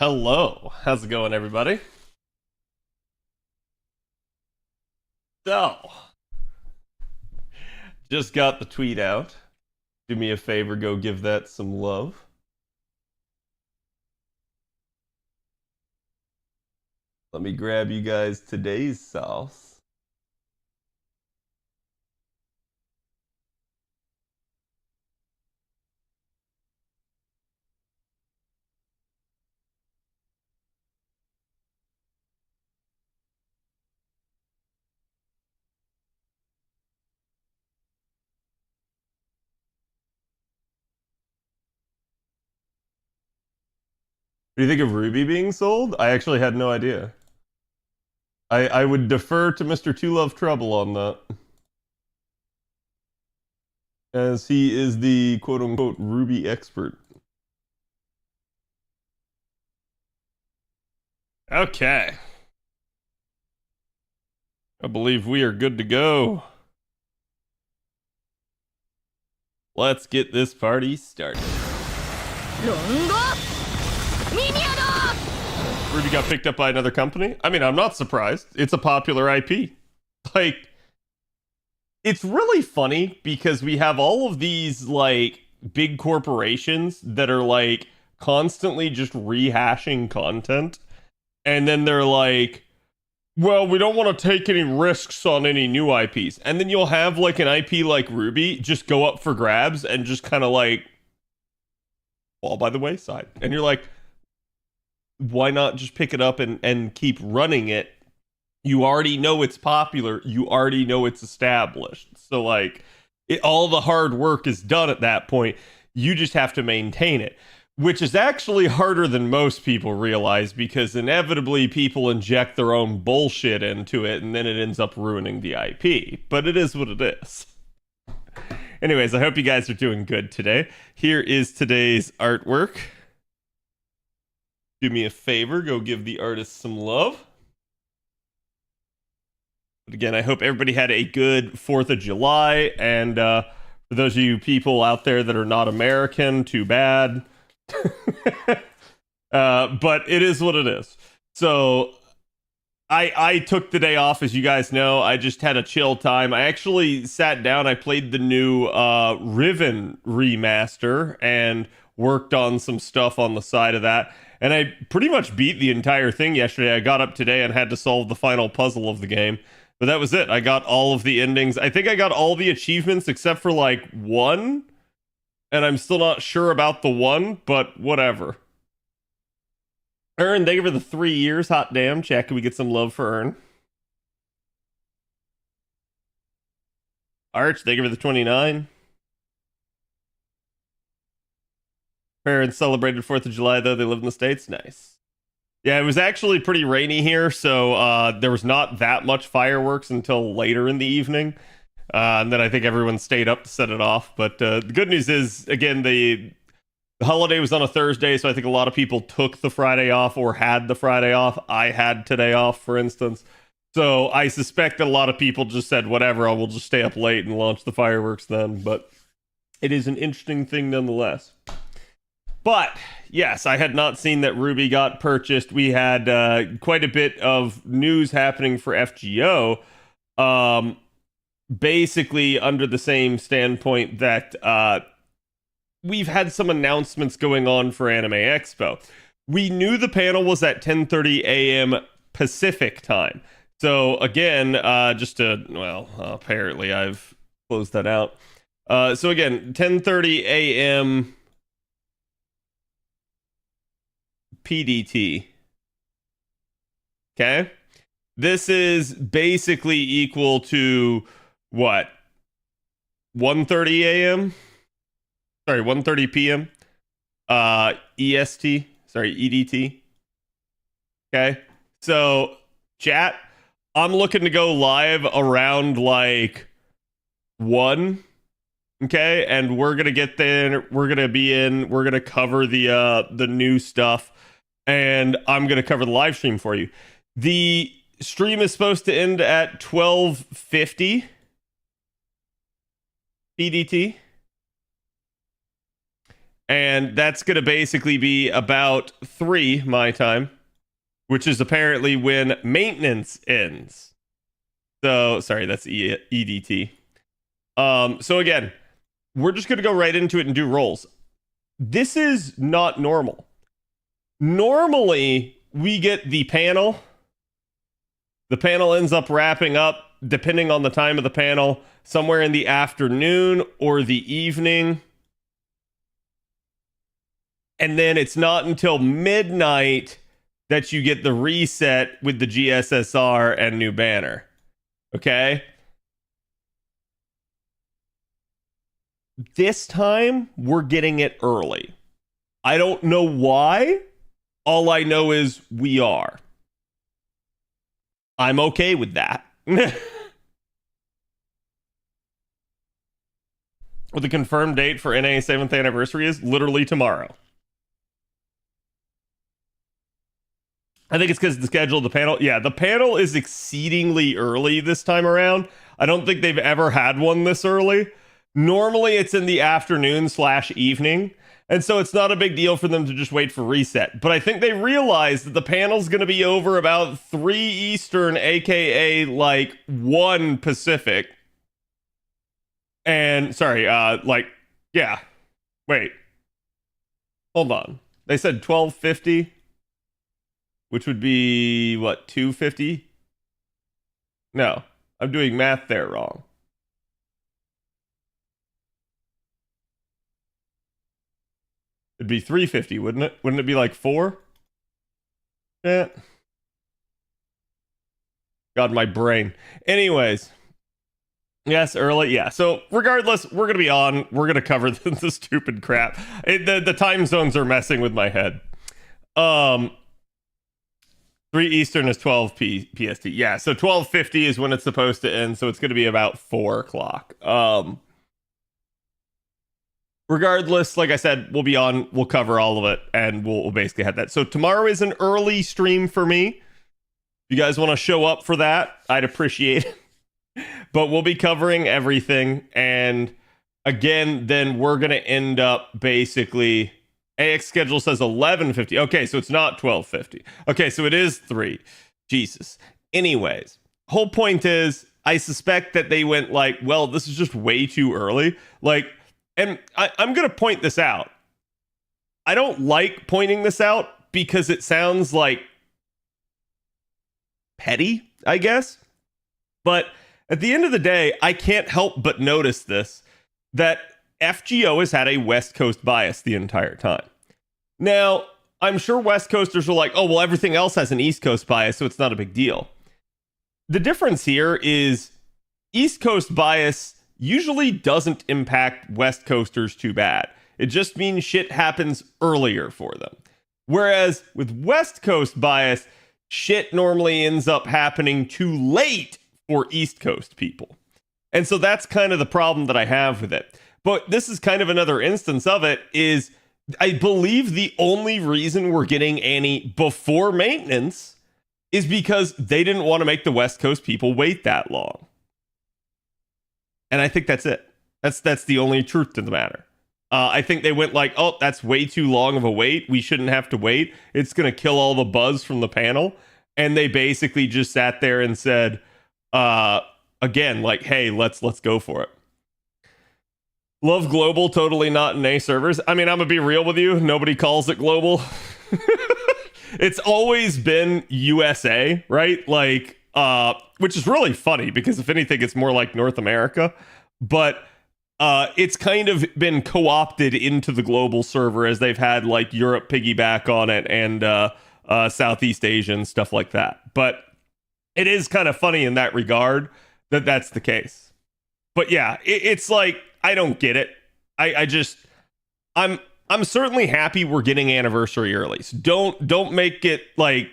Hello, how's it going, everybody? So, just got the tweet out. Do me a favor, go give that some love. Let me grab you guys today's sauce. What do you think of Ruby being sold? I actually had no idea. I would defer to Mr. Two Love Trouble on that, as he is the quote-unquote Ruby expert. Okay. I believe we are good to go. Let's get this party started. Ruby got picked up by another company? I mean, I'm not surprised. It's a popular IP. Like, it's really funny because we have all of these, like, big corporations that are, like, constantly just rehashing content. And then they're like, well, we don't want to take any risks on any new IPs. And then you'll have, like, an IP like Ruby just go up for grabs and just kind of, like, fall by the wayside. And you're like, why not just pick it up and keep running it? You already know it's popular. You already know it's established. So, like, all the hard work is done at that point. You just have to maintain it, which is actually harder than most people realize, because inevitably people inject their own bullshit into it and then it ends up ruining the IP. But it is what it is. Anyways, I hope you guys are doing good today. Here is today's artwork. Do me a favor, go give the artist some love. But again, I hope everybody had a good 4th of July. And for those of you people out there that are not American, too bad. But it is what it is. So I took the day off, as you guys know. I just had a chill time. I actually sat down. I played the new Riven remaster and worked on some stuff on the side of that. And I pretty much beat the entire thing yesterday. I got up today and had to solve the final puzzle of the game. But that was it. I got all of the endings. I think I got all the achievements except for, like, one. And I'm still not sure about the one, but whatever. Ern, thank you for the 3 years. Hot damn. Chat, can we get some love for Ern? Arch, thank you for the 29. Parents celebrated 4th of July, though. They live in the States. Nice. Yeah, it was actually pretty rainy here, so there was not that much fireworks until later in the evening. And then I think everyone stayed up to set it off. But the good news is, again, the holiday was on a Thursday, so I think a lot of people took the Friday off or had the Friday off. I had today off, for instance. So I suspect that a lot of people just said, whatever, I will just stay up late and launch the fireworks then. But it is an interesting thing nonetheless. But yes, I had not seen that Ruby got purchased. We had quite a bit of news happening for FGO. Basically under the same standpoint that we've had some announcements going on for Anime Expo. We knew the panel was at 10:30 a.m. Pacific time. So again, apparently I've closed that out. So again, 10:30 a.m. PDT. Okay? This is basically equal to what? 1:30 a.m.? Sorry, 1:30 p.m. EST. Sorry, EDT. Okay? So, chat, I'm looking to go live around like 1. Okay? And we're going to get there. We're going to be in. We're going to cover the new stuff. And I'm going to cover the live stream for you. The stream is supposed to end at 12:50 PDT. And that's going to basically be about 3 my time, which is apparently when maintenance ends. So, sorry, that's EDT. So again, we're just going to go right into it and do rolls. This is not normal. Normally, we get the panel. The panel ends up wrapping up, depending on the time of the panel, somewhere in the afternoon or the evening. And then it's not until midnight that you get the reset with the GSSR and new banner. Okay? This time, we're getting it early. I don't know why. All I know is we are. I'm okay with that. Well, the confirmed date for NA 7th anniversary is literally tomorrow. I think it's because the schedule of the panel. Yeah, the panel is exceedingly early this time around. I don't think they've ever had one this early. Normally, it's in the afternoon/evening. And so it's not a big deal for them to just wait for reset. But I think they realize that the panel's going to be over about 3 Eastern, aka like 1 Pacific. And sorry, yeah. Wait. Hold on. They said 12:50, which would be what, 2:50? No, I'm doing math there wrong. It'd be 3:50, wouldn't it? Wouldn't it be like 4? Yeah. God, my brain. Anyways. Yes, early. Yeah. So regardless, we're going to be on. We're going to cover the stupid crap. The time zones are messing with my head. 3 Eastern is 12 PST. Yeah. So 12:50 is when it's supposed to end. So it's going to be about 4 o'clock. Regardless, like I said, we'll be on, we'll cover all of it, and we'll basically have that. So tomorrow is an early stream for me. If you guys want to show up for that, I'd appreciate it. But we'll be covering everything, and again, then we're going to end up basically, AX schedule says 11:50. Okay, so it's not 12:50. Okay, so it is 3. Jesus. Anyways, whole point is, I suspect that they went like, well, this is just way too early. Like, and I'm going to point this out. I don't like pointing this out because it sounds like petty, I guess. But at the end of the day, I can't help but notice this, that FGO has had a West Coast bias the entire time. Now, I'm sure West Coasters are like, oh, well, everything else has an East Coast bias, so it's not a big deal. The difference here is East Coast bias usually doesn't impact West Coasters too bad. It just means shit happens earlier for them. Whereas with West Coast bias, shit normally ends up happening too late for East Coast people. And so that's kind of the problem that I have with it. But this is kind of another instance of it, is I believe the only reason we're getting Annie before maintenance is because they didn't want to make the West Coast people wait that long. And I think that's it. That's the only truth to the matter. I think they went like, oh, that's way too long of a wait. We shouldn't have to wait. It's going to kill all the buzz from the panel. And they basically just sat there and said, again, like, hey, let's go for it. Love global, totally not NA servers. I mean, I'm going to be real with you. Nobody calls it global. It's always been USA, right? Like, which is really funny because if anything, it's more like North America. But it's kind of been co-opted into the global server as they've had like Europe piggyback on it and Southeast Asia and stuff like that. But it is kind of funny in that regard that that's the case. But yeah, it's like, I don't get it. I'm certainly happy we're getting anniversary early. So don't make it like,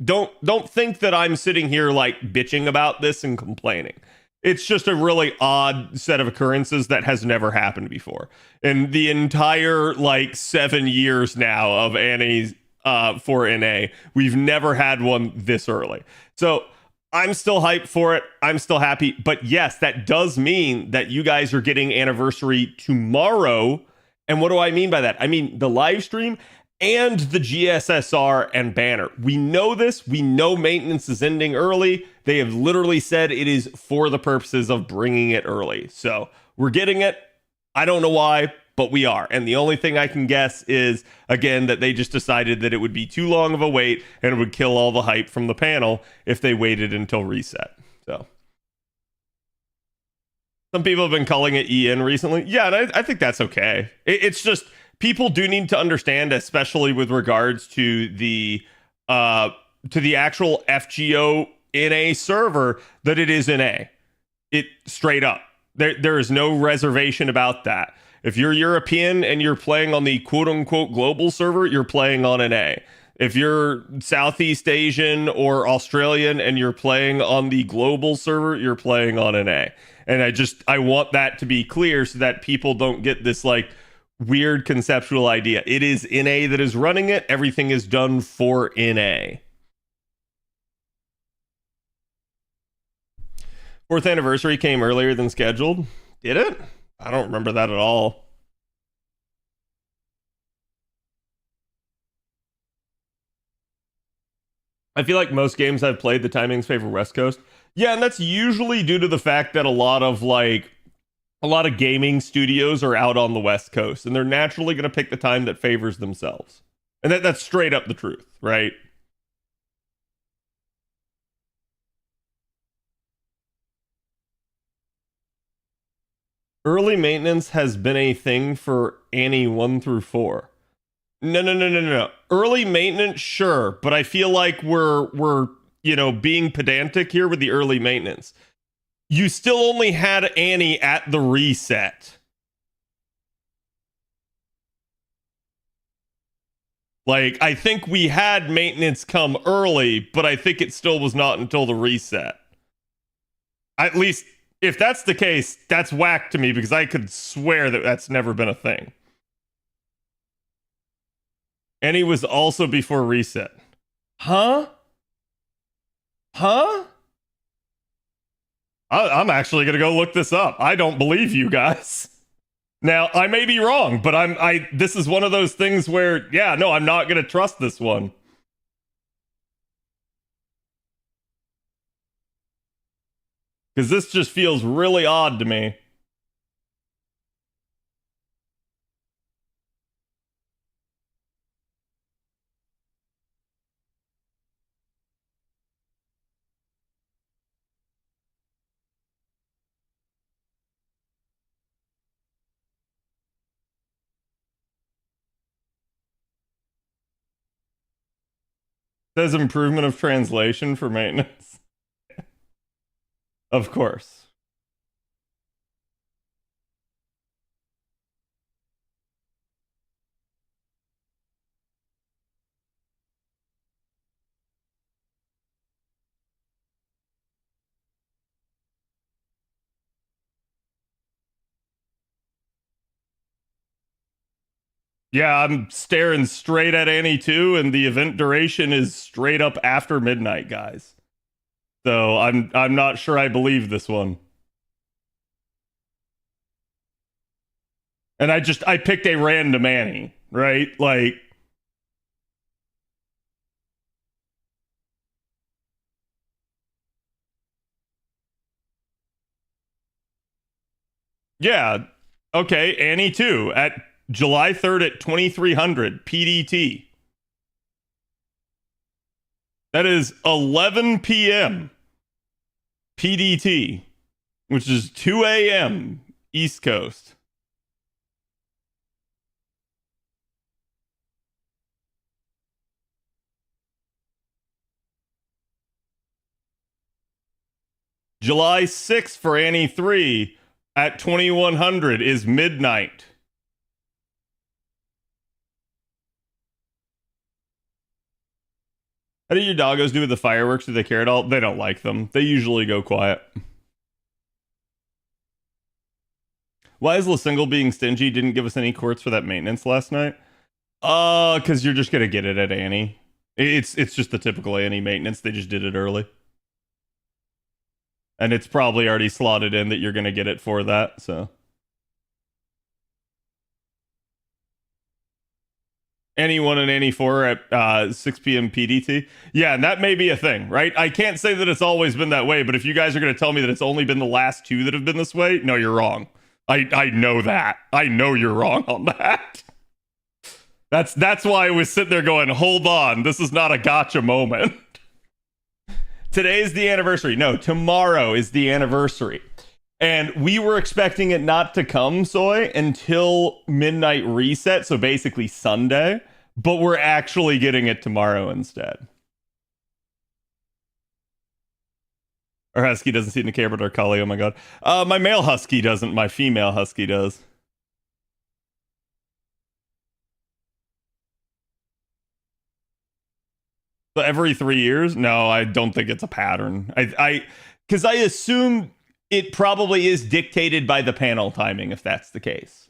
don't think that I'm sitting here like bitching about this and complaining. It's just a really odd set of occurrences that has never happened before. In the entire like 7 years now of Annie's for NA, we've never had one this early. So I'm still hyped for it. I'm still happy. But yes, that does mean that you guys are getting anniversary tomorrow And what do I mean by that? I mean the live stream and the GSSR and banner. We know this. We know maintenance is ending early. They have literally said it is for the purposes of bringing it early. So we're getting it. I don't know why, but we are. And the only thing I can guess is, again, that they just decided that it would be too long of a wait and it would kill all the hype from the panel if they waited until reset. So some people have been calling it EN recently. Yeah, and I think that's okay. It's just people do need to understand, especially with regards to the actual FGO NA server, that it is NA. It straight up. There is no reservation about that. If you're European and you're playing on the quote-unquote global server, you're playing on NA. If you're Southeast Asian or Australian and you're playing on the global server, you're playing on NA. And I want that to be clear so that people don't get this like weird conceptual idea. It is NA that is running it. Everything is done for NA. 4th anniversary came earlier than scheduled. Did it? I don't remember that at all. I feel like most games I've played, the timings favor West Coast. Yeah, and that's usually due to the fact that a lot of gaming studios are out on the West Coast, and they're naturally going to pick the time that favors themselves. And that's straight up the truth, right? Early maintenance has been a thing for Annie 1 through 4. No. Early maintenance, sure, but I feel like we're being pedantic here with the early maintenance. You still only had Annie at the reset. Like, I think we had maintenance come early, but I think it still was not until the reset. At least, if that's the case, that's whack to me because I could swear that that's never been a thing. Annie was also before reset. Huh? I'm actually going to go look this up. I don't believe you guys. Now, I may be wrong, but this is one of those things where, yeah, no, I'm not going to trust this one. Because this just feels really odd to me. Says improvement of translation for maintenance. Of course. Yeah, I'm staring straight at Annie 2, and the event duration is straight up after midnight, guys. So I'm not sure I believe this one. And I picked a random Annie, right? Like, yeah, okay, Annie 2 at July 3rd at 2300 PDT. That is 11 p.m. PDT, which is 2 a.m. East Coast. July 6th for Annie 3 at 2100 is midnight. How do your doggos do with the fireworks? Do they care at all? They don't like them. They usually go quiet. Why is LaSingle being stingy? Didn't give us any quartz for that maintenance last night? Because you're just gonna get it at Annie. It's just the typical Annie maintenance. They just did it early. And it's probably already slotted in that you're gonna get it for that, so. Anyone in any 4 at 6 p.m. PDT. Yeah, and that may be a thing, right? I can't say that it's always been that way, but if you guys are going to tell me that it's only been the last 2 that have been this way, no, you're wrong. I know that. I know you're wrong on that. That's why I was sitting there going, hold on, this is not a gotcha moment. Today's the anniversary. No, tomorrow is the anniversary. And we were expecting it not to come, Soy, until midnight reset, so basically Sunday. But we're actually getting it tomorrow instead. Our husky doesn't seem to care about our collie, oh my god. My male husky doesn't, my female husky does. So every 3 years? No, I don't think it's a pattern. Because I assume it probably is dictated by the panel timing, if that's the case.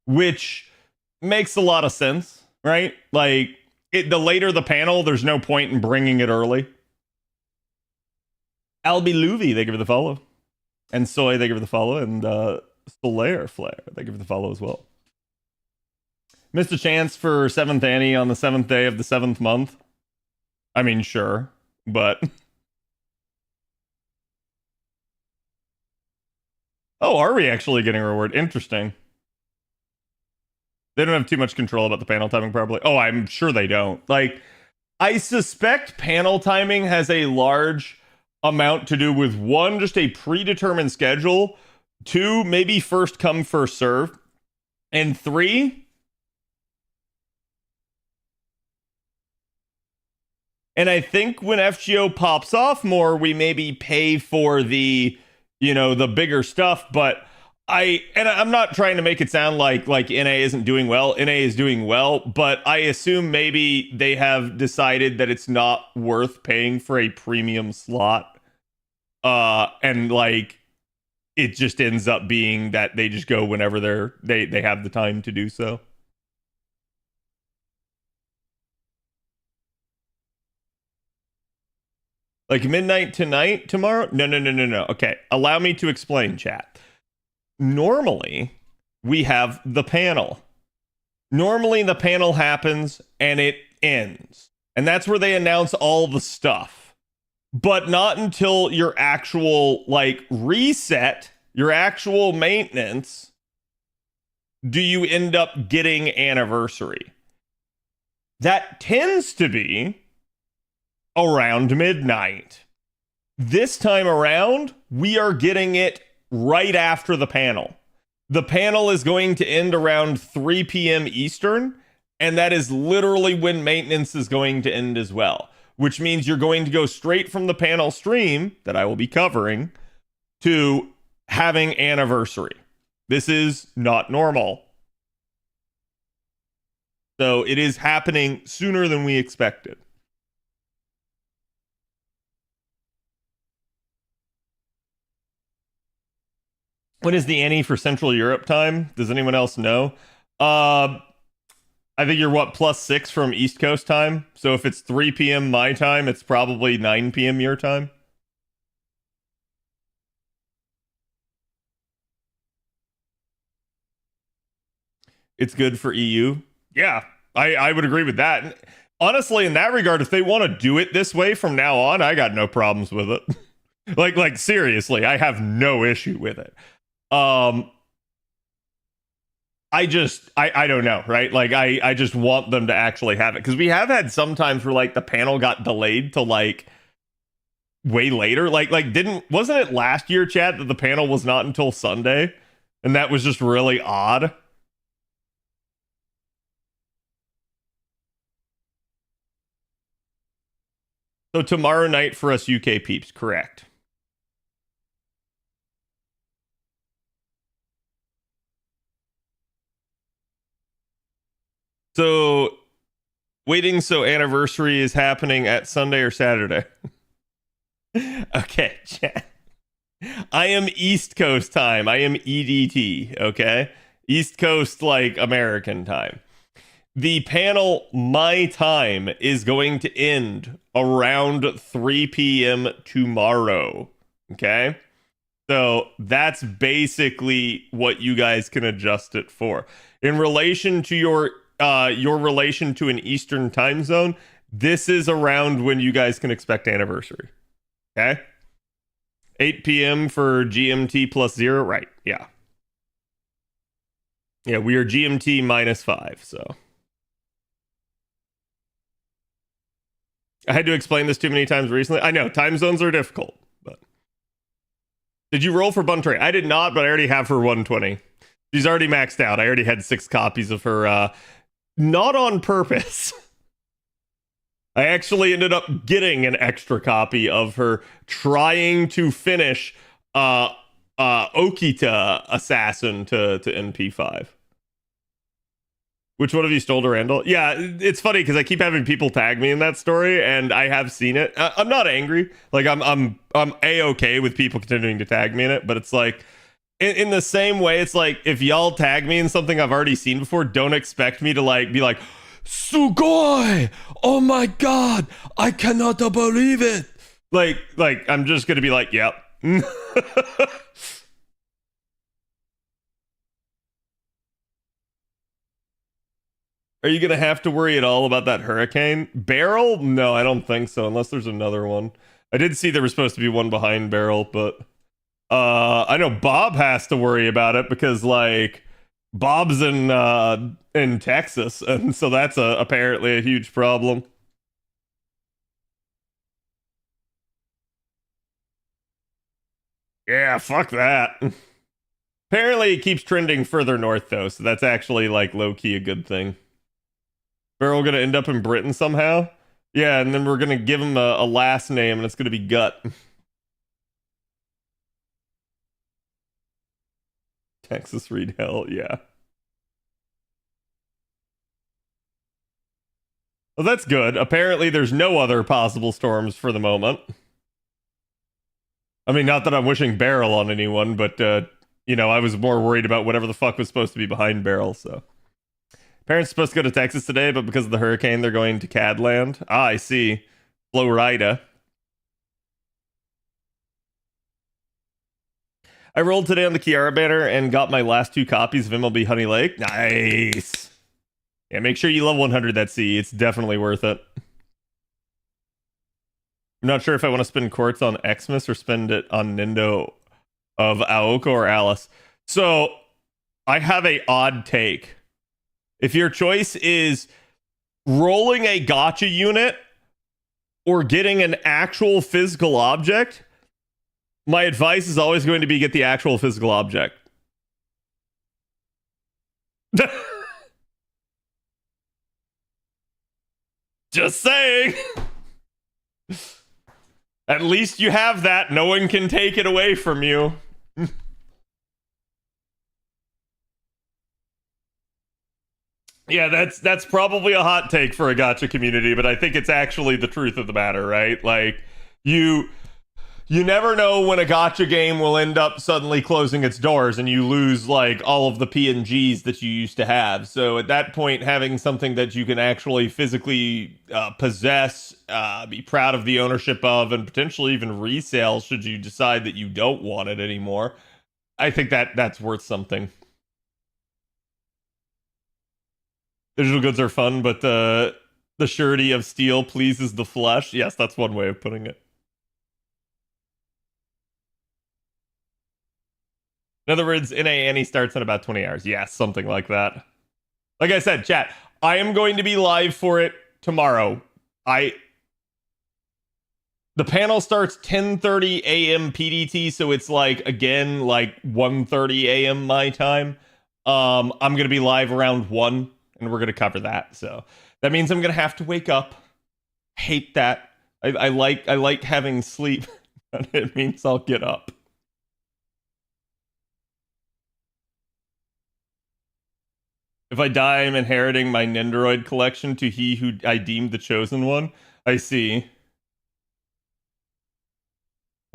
Which makes a lot of sense, right? Like, the later the panel, there's no point in bringing it early. Albie Louvy, they give it the follow. And Soy, they give it the follow. And Solaire Flare, they give it the follow as well. Missed a chance for 7th Annie on the 7th day of the 7th month. I mean, sure, but... Oh, are we actually getting a reward? Interesting. They don't have too much control about the panel timing, probably. Oh, I'm sure they don't. Like, I suspect panel timing has a large amount to do with, 1, just a predetermined schedule, 2, maybe first come, first serve, and 3... And I think when FGO pops off more, we maybe pay for the, you know, the bigger stuff. But I'm not trying to make it sound like NA isn't doing well. NA is doing well, but I assume maybe they have decided that it's not worth paying for a premium slot. And like, it just ends up being that they just go whenever they have the time to do so. Like midnight tonight, tomorrow? No. Okay, allow me to explain, chat. Normally, we have the panel. Normally, the panel happens and it ends. And that's where they announce all the stuff. But not until your actual, like, reset, your actual maintenance, do you end up getting anniversary. That tends to be around midnight. This time around, we are getting it right after the panel. The panel is going to end around 3 p.m. Eastern, and that is literally when maintenance is going to end as well, which means you're going to go straight from the panel stream that I will be covering to having anniversary. This is not normal. So it is happening sooner than we expected. When is the Annie for Central Europe time? Does anyone else know? I think you're +6 from East Coast time. So if it's 3 p.m. my time, it's probably 9 p.m. your time. It's good for EU. Yeah, I would agree with that. And honestly, in that regard, if they want to do it this way from now on, I got no problems with it. like seriously, I have no issue with it. I don't know, right? Like I just want them to actually have it, because we have had some times where like the panel got delayed to like way later. Wasn't it last year, chat, that the panel was not until Sunday, and that was just really odd. So tomorrow night for us UK peeps, correct? So, waiting, so anniversary is happening at Sunday or Saturday? Okay, chat. I am East Coast time. I am EDT, okay? East Coast, like, American time. The panel, my time, is going to end around 3 p.m. tomorrow, okay? So, that's basically what you guys can adjust it for. In relation to your your relation to an Eastern time zone, this is around when you guys can expect anniversary. Okay? 8 p.m. for GMT plus 0, right? Yeah. Yeah, we are GMT minus 5, so. I had to explain this too many times recently. I know, time zones are difficult, but. Did you roll for Buntrey? I did not, but I already have her 120. She's already maxed out. I already had 6 copies of her, not on purpose. I actually ended up getting an extra copy of her trying to finish Okita Assassin to NP5. Which one of you stole Durandal? Yeah, it's funny because I keep having people tag me in that story, and I have seen it. I'm not angry. Like I'm A-okay with people continuing to tag me in it, but it's like in the same way, it's like if y'all tag me in something I've already seen before, don't expect me to like be like, Sugoi! Oh my god! I cannot believe it! Like I'm just gonna be like, yep. Are you gonna have to worry at all about that hurricane? Barrel? No, I don't think so, unless there's another one. I did see there was supposed to be one behind Barrel, but I know Bob has to worry about it because like Bob's in Texas, and so that's apparently a huge problem. Yeah, fuck that. Apparently it keeps trending further north though, so that's actually like low-key a good thing. Barrel gonna end up in Britain somehow? Yeah, and then we're gonna give him a last name, and it's gonna be Gut. Texas Reed Hell, yeah. Well, that's good. Apparently there's no other possible storms for the moment. I mean, not that I'm wishing Barrel on anyone, but, you know, I was more worried about whatever the fuck was supposed to be behind Barrel, so. Parents supposed to go to Texas today, but because of the hurricane, they're going to Cadland. Ah, I see. Florida. I rolled today on the Kiara banner and got my last 2 copies of MLB Honey Lake. Nice. Yeah, make sure you level 100 that C. It's definitely worth it. I'm not sure if I want to spend quartz on Xmas or spend it on Nindo of Aoko or Alice. So, I have a odd take. If your choice is rolling a gacha unit or getting an actual physical object, my advice is always going to be get the actual physical object. Just saying. At least you have that. No one can take it away from you. Yeah, that's probably a hot take for a gacha community, but I think it's actually the truth of the matter, right? Like, you never know when a gacha game will end up suddenly closing its doors and you lose, like, all of the PNGs that you used to have. So at that point, having something that you can actually physically possess, be proud of the ownership of, and potentially even resell should you decide that you don't want it anymore, I think that's worth something. Digital goods are fun, but the surety of steel pleases the flesh. Yes, that's one way of putting it. In other words, NA Annie starts in about 20 hours. Yes, something like that. Like I said, chat, I am going to be live for it tomorrow. The panel starts 10:30 a.m. PDT, so it's like, again, like 1:30 a.m. my time. I'm going to be live around 1. And we're going to cover that. So that means I'm going to have to wake up. Hate that. I like having sleep. It means I'll get up. If I die, I'm inheriting my Nendoroid collection to he who I deemed the chosen one. I see.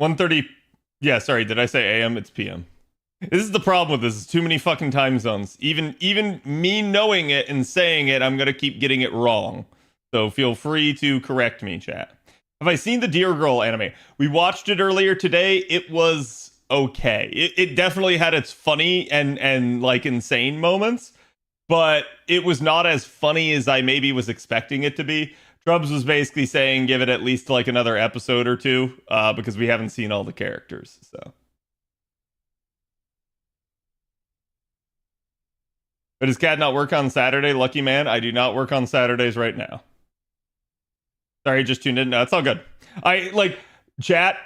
1:30. Yeah, sorry. Did I say AM? It's PM. This is the problem with this. It's too many fucking time zones. Even me knowing it and saying it, I'm gonna keep getting it wrong. So feel free to correct me, chat. Have I seen the Deer Girl anime? We watched it earlier today. It was okay. It definitely had its funny and like insane moments, but it was not as funny as I maybe was expecting it to be. Trubs was basically saying give it at least like another episode or two, because we haven't seen all the characters. So, but does Cad not work on Saturday? Lucky man, I do not work on Saturdays right now. Sorry, just tuned in. No, it's all good. I like chat.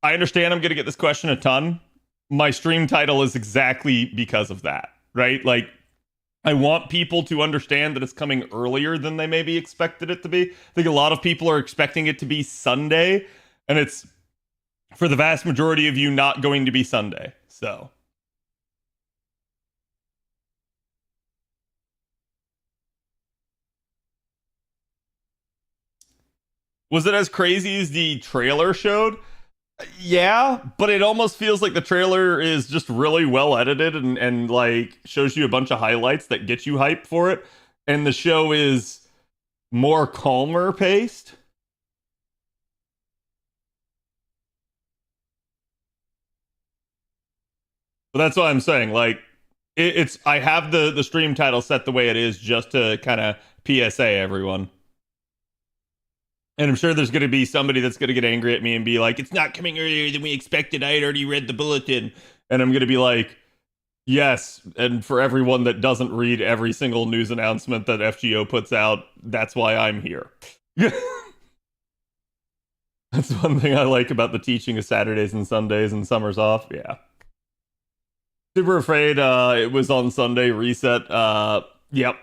I understand I'm going to get this question a ton. My stream title is exactly because of that, right? Like, I want people to understand that it's coming earlier than they maybe expected it to be. I think a lot of people are expecting it to be Sunday, and it's, for the vast majority of you, not going to be Sunday. So, was it as crazy as the trailer showed? Yeah, but it almost feels like the trailer is just really well edited and like shows you a bunch of highlights that get you hyped for it. And the show is more calmer paced. But that's what I'm saying. Like it's I have the stream title set the way it is just to kind of PSA everyone. And I'm sure there's going to be somebody that's going to get angry at me and be like, it's not coming earlier than we expected. I had already read the bulletin. And I'm going to be like, yes. And for everyone that doesn't read every single news announcement that FGO puts out, that's why I'm here. That's one thing I like about the teaching of Saturdays and Sundays and summers off. Yeah. Super afraid it was on Sunday reset. Yep.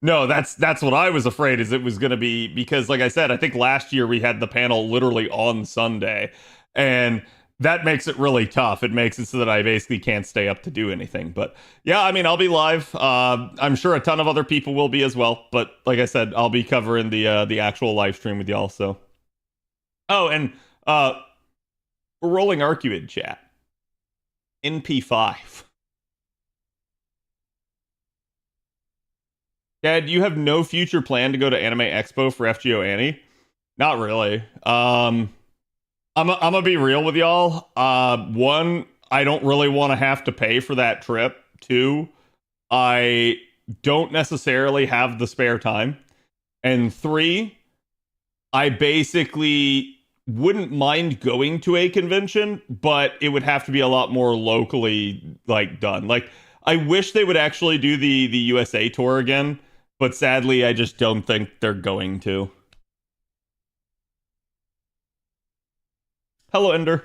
No, that's what I was afraid is it was going to be, because like I said, I think last year we had the panel literally on Sunday, and that makes it really tough. It makes it so that I basically can't stay up to do anything. But yeah, I mean, I'll be live. I'm sure a ton of other people will be as well. But like I said, I'll be covering the actual live stream with y'all. So, oh, and we're rolling Arcuid chat. NP5. Dad, you have no future plan to go to Anime Expo for FGO NA? Not really. I'm gonna be real with y'all. One, I don't really want to have to pay for that trip. Two, I don't necessarily have the spare time. And three, I basically wouldn't mind going to a convention, but it would have to be a lot more locally like done. Like, I wish they would actually do the USA tour again. But sadly, I just don't think they're going to. Hello, Ender.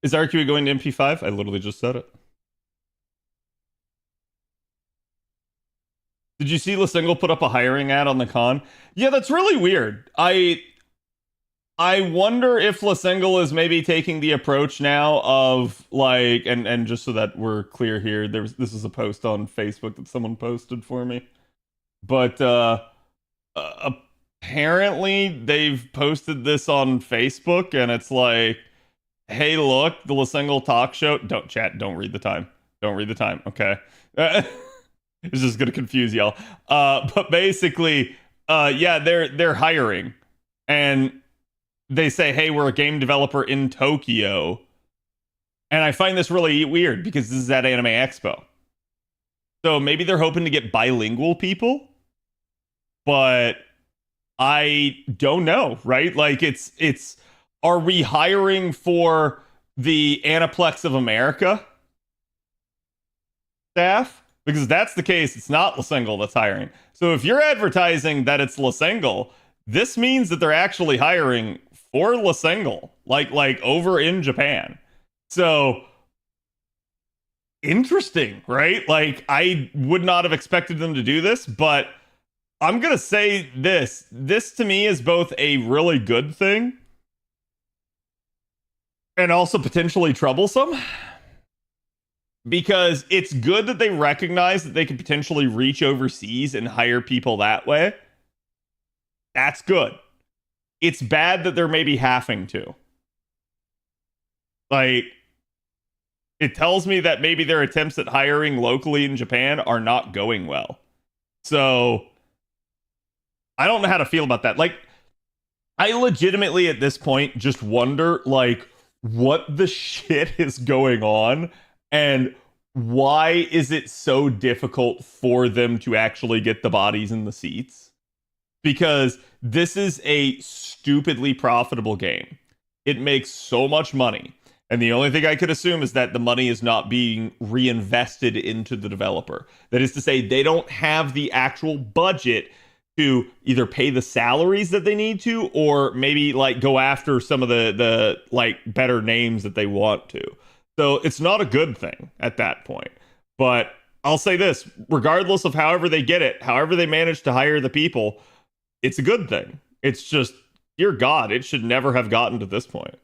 Is RQE going to MP5? I literally just said it. Did you see LaSingle put up a hiring ad on the con? Yeah, that's really weird. I wonder if LaSingle is maybe taking the approach now of like, and just so that we're clear here, this is a post on Facebook that someone posted for me, but apparently they've posted this on Facebook, and it's like, hey, look, the LaSingle talk show. Don't read the time. Don't read the time. Okay, it's just gonna confuse y'all. But basically, yeah, they're hiring, and they say, hey, we're a game developer in Tokyo. And I find this really weird because this is at Anime Expo. So maybe they're hoping to get bilingual people, but I don't know, right? Like it's are we hiring for the Aniplex of America staff? Because if that's the case, it's not LaSingle that's hiring. So if you're advertising that it's LaSingle, this means that they're actually hiring for LaSingle, like over in Japan. So interesting, right? Like I would not have expected them to do this, but I'm gonna say this. This to me is both a really good thing and also potentially troublesome. Because it's good that they recognize that they can potentially reach overseas and hire people that way. That's good. It's bad that they're maybe having to. Like, it tells me that maybe their attempts at hiring locally in Japan are not going well. So, I don't know how to feel about that. Like, I legitimately at this point just wonder, like, what the shit is going on and why is it so difficult for them to actually get the bodies in the seats? Because this is a stupidly profitable game. It makes so much money. And the only thing I could assume is that the money is not being reinvested into the developer. That is to say, they don't have the actual budget to either pay the salaries that they need to, or maybe like go after some of the like better names that they want to. So it's not a good thing at that point. But I'll say this, regardless of however they get it, however they manage to hire the people, it's a good thing. It's just, dear God, it should never have gotten to this point.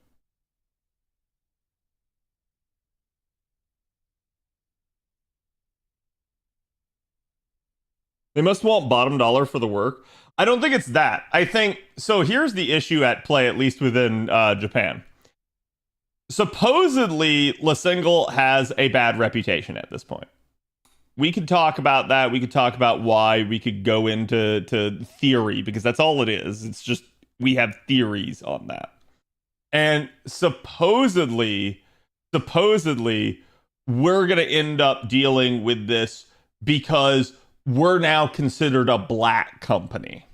They must want bottom dollar for the work. I don't think it's that. I think so. Here's the issue at play, at least within Japan. Supposedly, La Single has a bad reputation at this point. We could talk about that. We could talk about why. We could go into theory, because that's all it is. It's just we have theories on that. And supposedly, we're going to end up dealing with this because we're now considered a black company.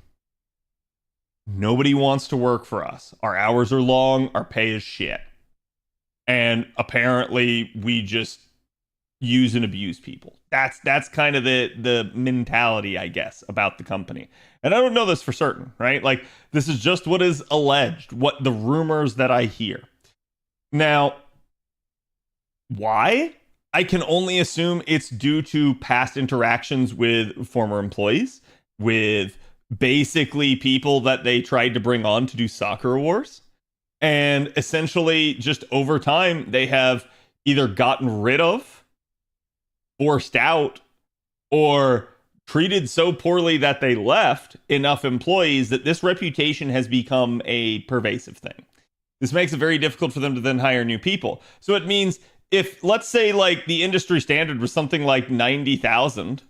Nobody wants to work for us. Our hours are long, our pay is shit. And apparently we just use and abuse people. That's kind of the mentality, I guess, about the company. And I don't know this for certain, right? Like, this is just what is alleged, what the rumors that I hear. Now, why? I can only assume it's due to past interactions with former employees, with basically people that they tried to bring on to do Sakura Wars. And essentially, just over time, they have either gotten rid of, forced out, or treated so poorly that they left enough employees that this reputation has become a pervasive thing. This makes it very difficult for them to then hire new people. So it means if, let's say, like the industry standard was something like 90,000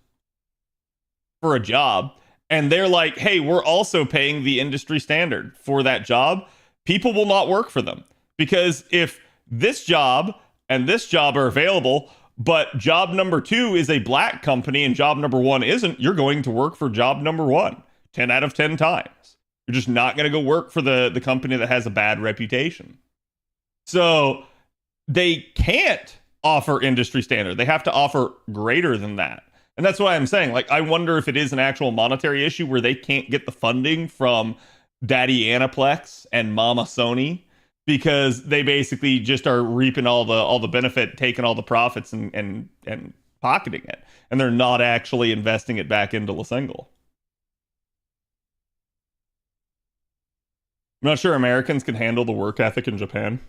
for a job, and they're like, hey, we're also paying the industry standard for that job, people will not work for them. Because if this job and this job are available, but job number 2 is a black company and job number 1 isn't, you're going to work for job number 1 10 out of 10 times. You're just not going to go work for the company that has a bad reputation. So they can't offer industry standard. They have to offer greater than that. And that's why I'm saying, like, I wonder if it is an actual monetary issue where they can't get the funding from Daddy Aniplex and Mama Sony, because they basically just are reaping all the benefit, taking all the profits and pocketing it, and they're not actually investing it back into La Single. I'm not sure Americans can handle the work ethic in Japan.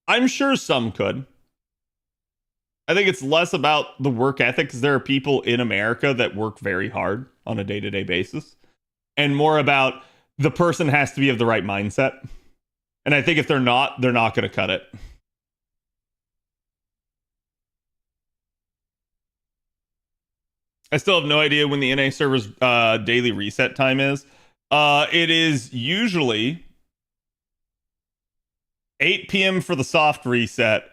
I'm sure some could. I think it's less about the work ethic, because there are people in America that work very hard on a day-to-day basis, and more about the person has to be of the right mindset. And I think if they're not going to cut it. I still have no idea when the NA server's daily reset time is. It is usually 8 p.m. for the soft reset,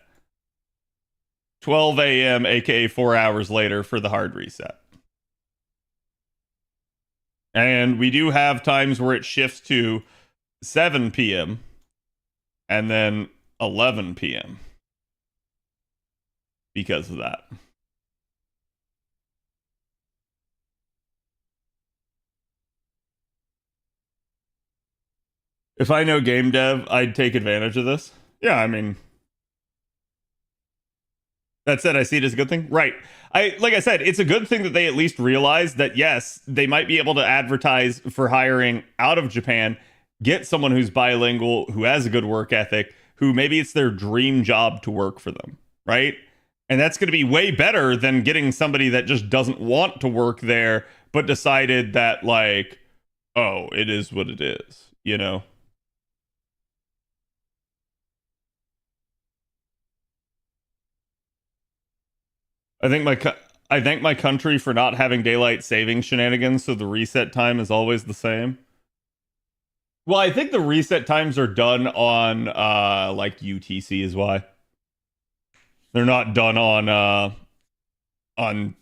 12 a.m., aka 4 hours later, for the hard reset. And we do have times where it shifts to 7 p.m. and then 11 p.m. because of that. If I know game dev, I'd take advantage of this. Yeah, I mean, that said, I see it as a good thing. Right. Like I said, it's a good thing that they at least realize that, yes, they might be able to advertise for hiring out of Japan, get someone who's bilingual, who has a good work ethic, who maybe it's their dream job to work for them, right? And that's going to be way better than getting somebody that just doesn't want to work there, but decided that, like, oh, it is what it is, you know? I thank my country for not having daylight saving shenanigans, so the reset time is always the same. Well, I think the reset times are done on like UTC is why. They're not done on,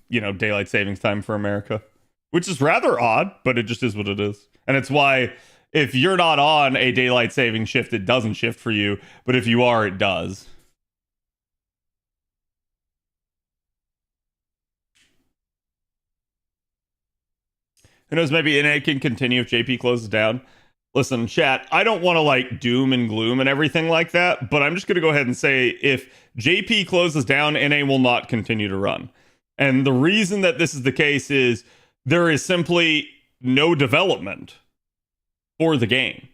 you know, daylight savings time for America, which is rather odd, but it just is what it is. And it's why if you're not on a daylight saving shift, it doesn't shift for you, but if you are, it does. Who knows, maybe NA can continue if JP closes down. Listen, chat, I don't want to like doom and gloom and everything like that, but I'm just going to go ahead and say if JP closes down, NA will not continue to run. And the reason that this is the case is there is simply no development for the game.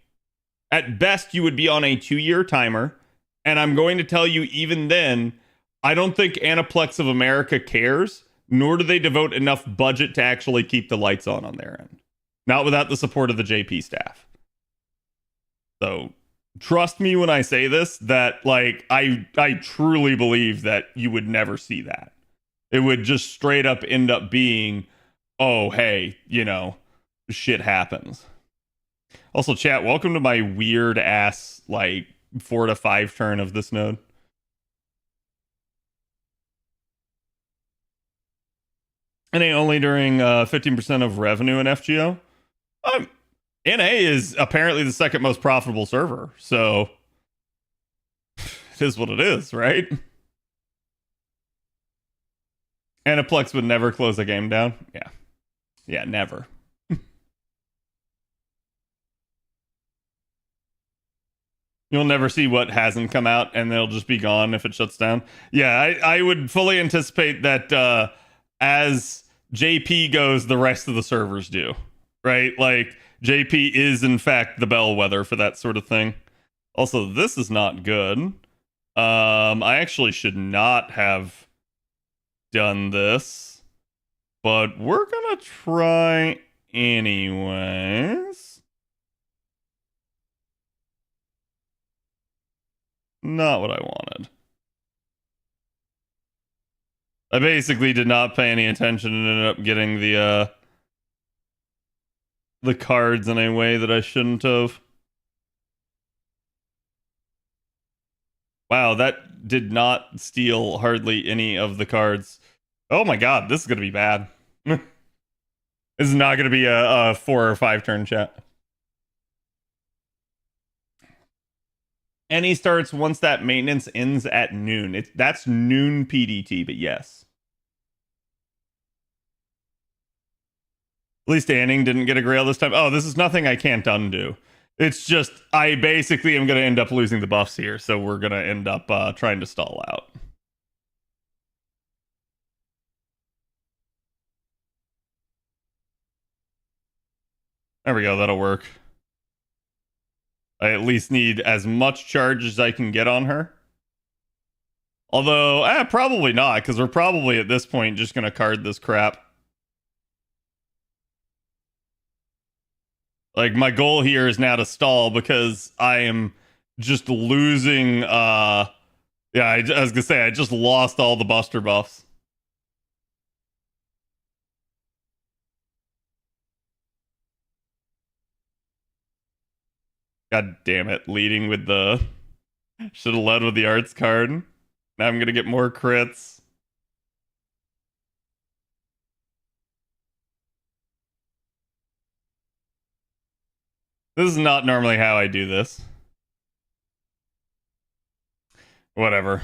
At best, you would be on a 2-year timer. And I'm going to tell you, even then, I don't think Aniplex of America cares, nor do they devote enough budget to actually keep the lights on their end. Not without the support of the JP staff. So trust me when I say this, that like I truly believe that you would never see that. It would just straight up end up being, oh, hey, you know, shit happens. Also, chat, welcome to my weird ass, like, 4 to 5 turn of this node. NA only during 15% of revenue in FGO. NA is apparently the second most profitable server, so it is what it is, right? Aniplex would never close a game down. Yeah, never. You'll never see what hasn't come out, and they'll just be gone if it shuts down. Yeah, I would fully anticipate that as JP goes, the rest of the servers do, right? Like, JP is, in fact, the bellwether for that sort of thing. Also, this is not good. I actually should not have done this, but we're gonna try anyways. Not what I wanted. I basically did not pay any attention and ended up getting the cards in a way that I shouldn't have. Wow, that did not steal hardly any of the cards. Oh my god, this is gonna be bad. This is not gonna be a 4 or 5 turn chat. And he starts once that maintenance ends at noon. That's noon PDT, but yes. At least Anning didn't get a Grail this time. Oh, this is nothing I can't undo. It's just, I basically am going to end up losing the buffs here, so we're going to end up trying to stall out. There we go, that'll work. I at least need as much charge as I can get on her. Although, probably not, because we're probably at this point just going to card this crap. Like, my goal here is now to stall because I am just losing, yeah, I was gonna say, I just lost all the buster buffs. God damn it, leading with the... Should have led with the arts card. Now I'm gonna get more crits. This is not normally how I do this. Whatever.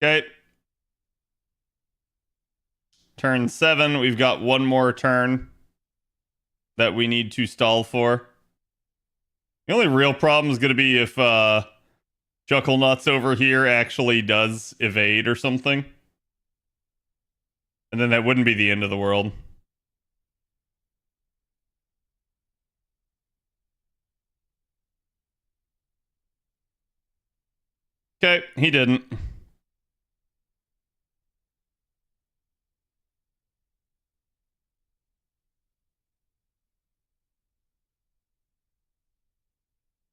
Okay. Turn 7. We've got one more turn that we need to stall for. The only real problem is going to be if Chucklenuts over here actually does evade or something. And then that wouldn't be the end of the world. Okay, he didn't.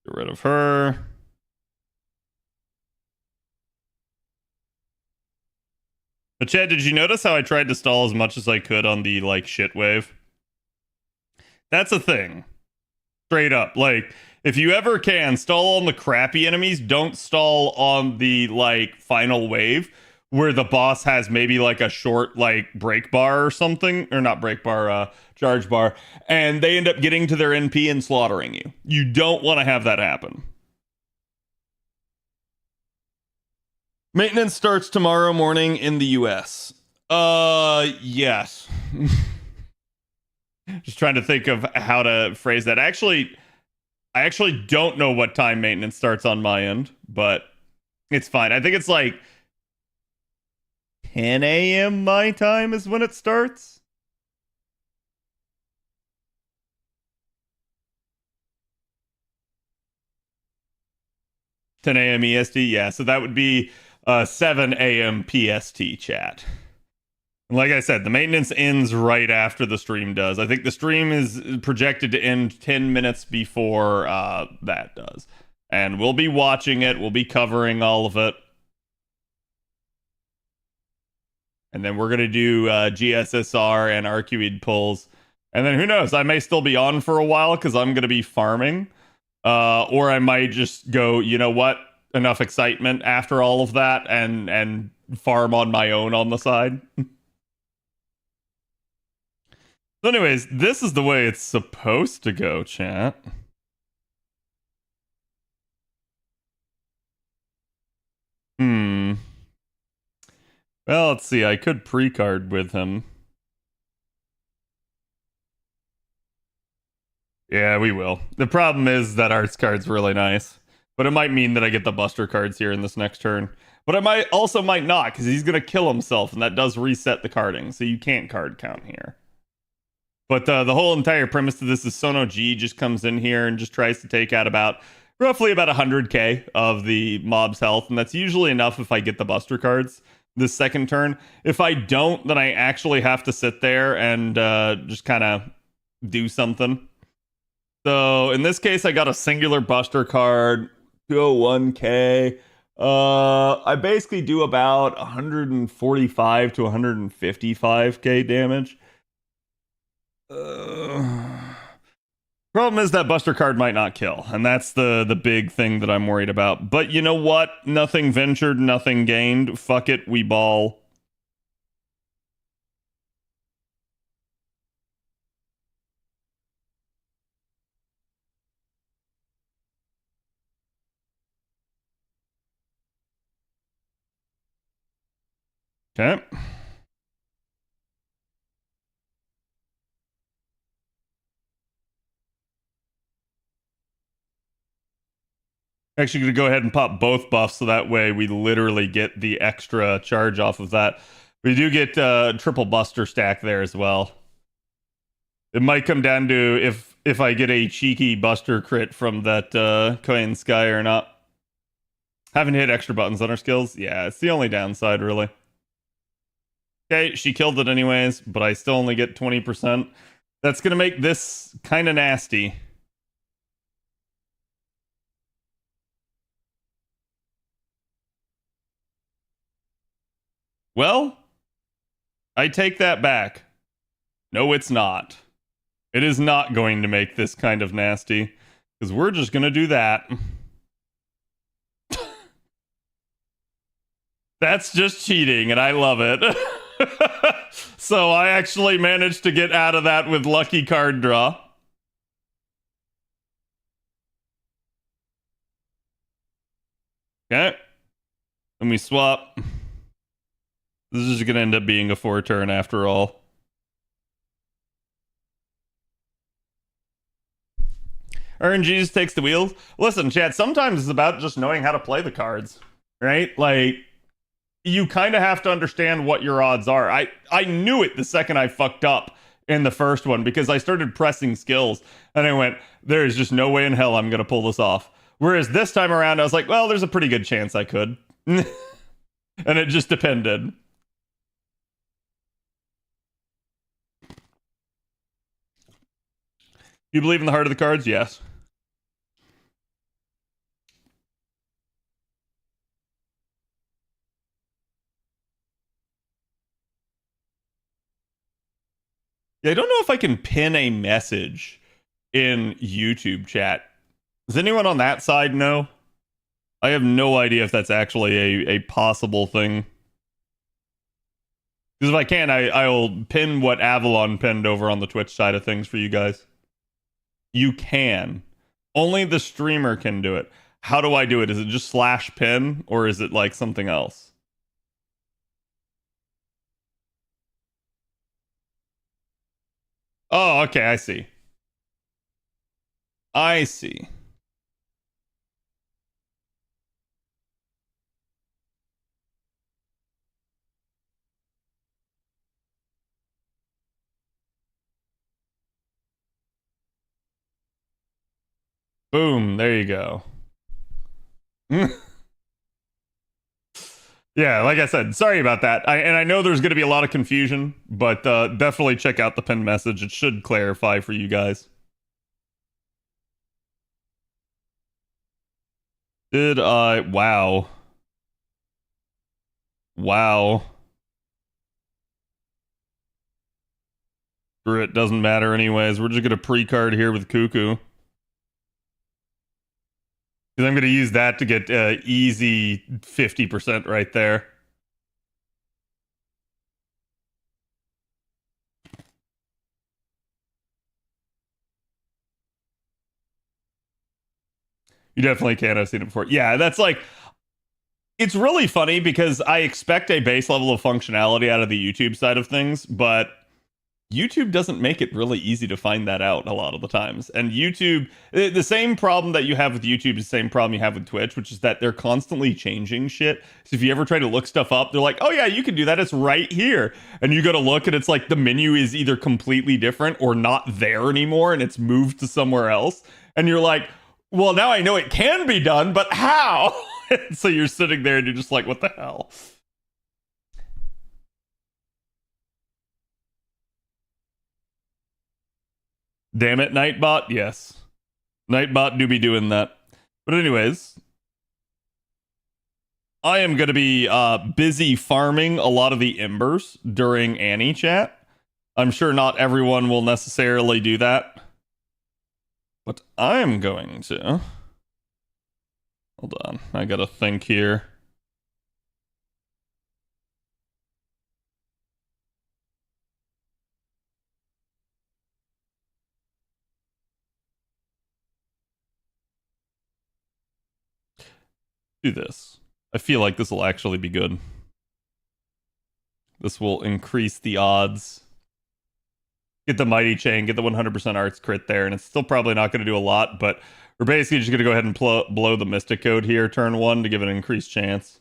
Get rid of her. But Chad, did you notice how I tried to stall as much as I could on the like shit wave? That's a thing. Straight up. Like, if you ever can, stall on the crappy enemies, don't stall on the like final wave where the boss has maybe like a short like break bar or something, or not break bar, charge bar, and they end up getting to their NP and slaughtering you. You don't want to have that happen. Maintenance starts tomorrow morning in the US. Yes. Just trying to think of how to phrase that. I actually don't know what time maintenance starts on my end, but it's fine. I think it's like 10 a.m. my time is when it starts. $10 a.m. EST, yeah. So that would be 7 a.m. PST chat. Like I said, the maintenance ends right after the stream does. I think the stream is projected to end 10 minutes before that does. And we'll be watching it. We'll be covering all of it. And then we're going to do GSSR and Arcuid pulls. And then who knows? I may still be on for a while because I'm going to be farming. Or I might just go, you know what? Enough excitement after all of that and farm on my own on the side. So anyways, this is the way it's supposed to go, chat. Well, let's see. I could pre-card with him. Yeah, we will. The problem is that arts card's really nice. But it might mean that I get the buster cards here in this next turn. But I might not, because he's going to kill himself, and that does reset the carding. So you can't card count here. But the whole entire premise to this is Sono G just comes in here and just tries to take out roughly about 100k of the mob's health. And that's usually enough if I get the buster cards this second turn. If I don't, then I actually have to sit there and just kind of do something. So in this case, I got a singular buster card, 201k. I basically do about 145 to 155k damage. Problem is that buster card might not kill, and that's the big thing that I'm worried about. But you know what? Nothing ventured, nothing gained. Fuck it, we ball. Okay. Actually going to go ahead and pop both buffs so that way we literally get the extra charge off of that. We do get triple buster stack there as well. It might come down to if I get a cheeky buster crit from that Koyan Sky or not. Haven't hit extra buttons on her skills. Yeah, it's the only downside, really. Okay, she killed it anyways, but I still only get 20%. That's going to make this kind of nasty. Well, I take that back. No, it's not. It is not going to make this kind of nasty, because we're just going to do that. That's just cheating, and I love it. So I actually managed to get out of that with lucky card draw. Okay. Let me swap. This is going to end up being a 4-turn after all. RNG just takes the wheels. Listen, chat, sometimes it's about just knowing how to play the cards, right? Like, you kind of have to understand what your odds are. I knew it the second I fucked up in the first one because I started pressing skills and I went, there is just no way in hell I'm going to pull this off. Whereas this time around, I was like, well, there's a pretty good chance I could. And it just depended. You believe in the heart of the cards? Yes. Yeah, I don't know if I can pin a message in YouTube chat. Does anyone on that side know? I have no idea if that's actually a possible thing. Because if I can, I'll pin what Avalon pinned over on the Twitch side of things for you guys. You can. Only the streamer can do it. How do I do it? Is it just /pin or is it like something else? Oh, okay, I see. I see. Boom, there you go. Yeah, like I said, sorry about that. And I know there's going to be a lot of confusion, but definitely check out the pinned message. It should clarify for you guys. Did I? Wow. Wow. Screw it, doesn't matter anyways. We're just going to pre-card here with Cuckoo. Because I'm going to use that to get easy 50% right there. You definitely can. I've seen it before. Yeah, that's like... It's really funny because I expect a base level of functionality out of the YouTube side of things, but YouTube doesn't make it really easy to find that out a lot of the times. And YouTube, the same problem that you have with YouTube is the same problem you have with Twitch, which is that they're constantly changing shit. So if you ever try to look stuff up, they're like, oh yeah, you can do that. It's right here. And you go to look and it's like the menu is either completely different or not there anymore and it's moved to somewhere else. And you're like, well, now I know it can be done, but how? So you're sitting there and you're just like, what the hell? Damn it, Nightbot. Yes. Nightbot do be doing that. But anyways, I am going to be busy farming a lot of the embers during Annie chat. I'm sure not everyone will necessarily do that. But I'm going to... Hold on, I gotta think here. Do this. I feel like this will actually be good. This will increase the odds. Get the Mighty Chain, get the 100% arts crit there, and it's still probably not going to do a lot, but we're basically just going to go ahead and blow the Mystic Code here turn 1 to give it an increased chance.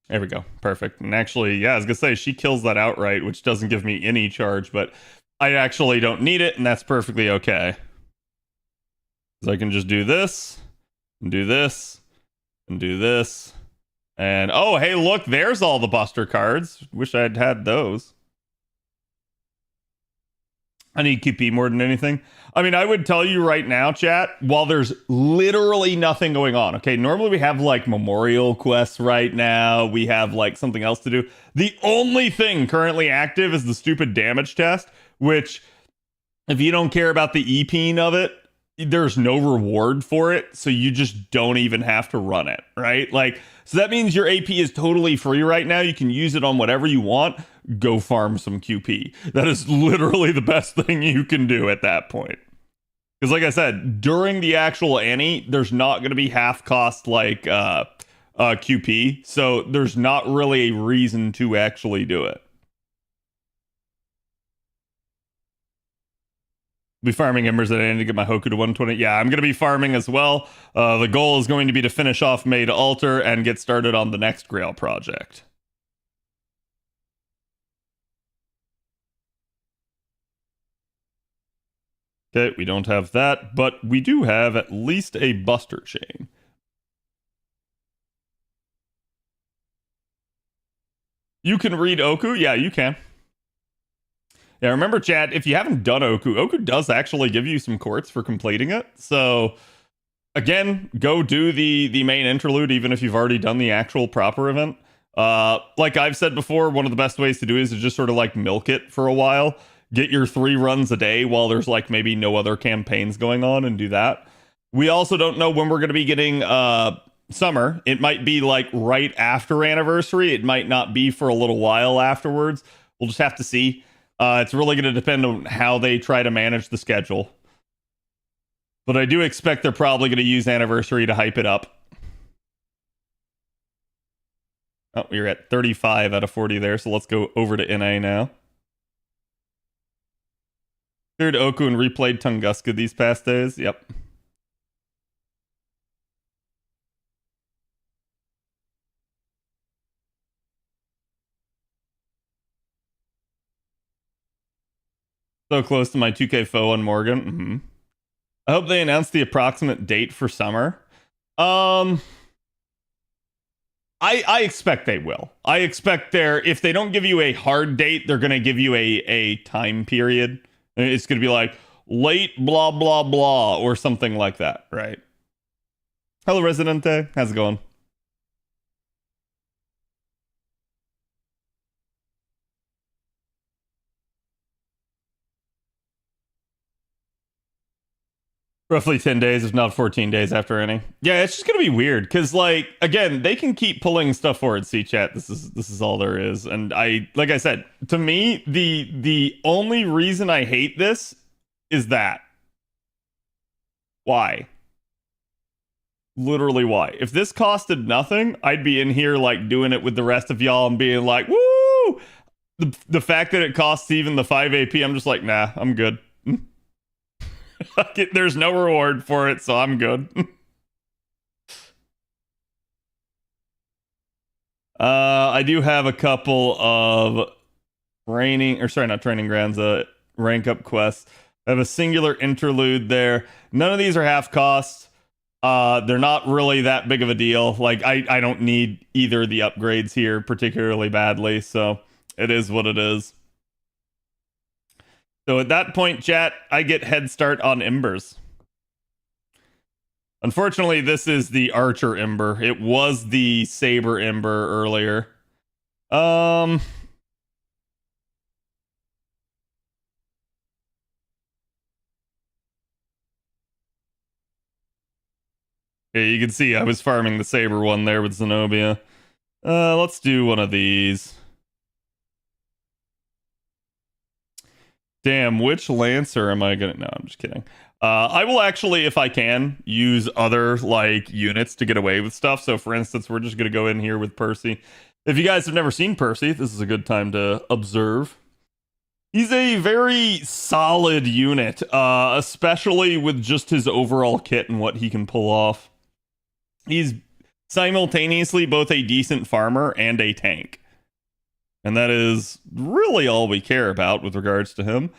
There we go. Perfect. And actually, yeah, I was going to say, she kills that outright, which doesn't give me any charge, but I actually don't need it, and that's perfectly okay. So I can just do this, and do this, and do this. And, oh, hey, look, there's all the Buster cards. Wish I'd had those. I need QP more than anything. I mean, I would tell you right now, chat, while there's literally nothing going on, okay, normally we have, like, memorial quests right now. We have, like, something else to do. The only thing currently active is the stupid damage test, which, if you don't care about the EP of it, there's no reward for it, so you just don't even have to run it, right? Like, so that means your AP is totally free right now. You can use it on whatever you want. Go farm some QP. That is literally the best thing you can do at that point. Because like I said, during the actual Annie, there's not going to be half cost like QP, so there's not really a reason to actually do it. Be farming embers at Annie to get my Hoku to 120. Yeah, I'm going to be farming as well. The goal is going to be to finish off Maid Altar and get started on the next Grail project. Okay, we don't have that, but we do have at least a Buster Chain. You can read Oku? Yeah, you can. Yeah, remember, chat, if you haven't done Oku, Oku does actually give you some quartz for completing it. So, again, go do the main interlude, even if you've already done the actual proper event. Like I've said before, one of the best ways to do it is to just sort of like milk it for a while. Get your 3 runs a day while there's like maybe no other campaigns going on and do that. We also don't know when we're going to be getting summer. It might be like right after anniversary. It might not be for a little while afterwards. We'll just have to see. It's really going to depend on how they try to manage the schedule. But I do expect they're probably going to use anniversary to hype it up. Oh, you're at 35 out of 40 there, so let's go over to NA now. Cleared Oku and replayed Tunguska these past days. Yep. So close to my 2K foe on Morgan. I hope they announce the approximate date for summer. I expect they will. I expect if they don't give you a hard date, they're going to give you a time period. It's going to be like late blah blah blah or something like that, right? Hello, Residente. How's it going? Roughly 10 days, if not 14 days after any. Yeah, it's just gonna be weird because, like, again, they can keep pulling stuff forward. See, chat. This is all there is, and like I said, to me, the only reason I hate this is that. Why? Literally, why? If this costed nothing, I'd be in here like doing it with the rest of y'all and being like, "Woo!" The fact that it costs even the 5 AP, I'm just like, nah, I'm good. There's no reward for it, so I'm good. I do have a couple of not training grounds, rank up quests. I have a singular interlude there. None of these are half cost. They're not really that big of a deal. Like, I don't need either of the upgrades here particularly badly, so it is what it is. So at that point, chat, I get head start on Embers. Unfortunately, this is the Archer Ember. It was the Saber Ember earlier. Yeah, you can see I was farming the Saber one there with Zenobia. Let's do one of these. Damn, which Lancer am I gonna... No, I'm just kidding. I will actually, if I can, use other, like, units to get away with stuff. So, for instance, we're just gonna go in here with Percy. If you guys have never seen Percy, this is a good time to observe. He's a very solid unit, especially with just his overall kit and what he can pull off. He's simultaneously both a decent farmer and a tank. And that is really all we care about with regards to him.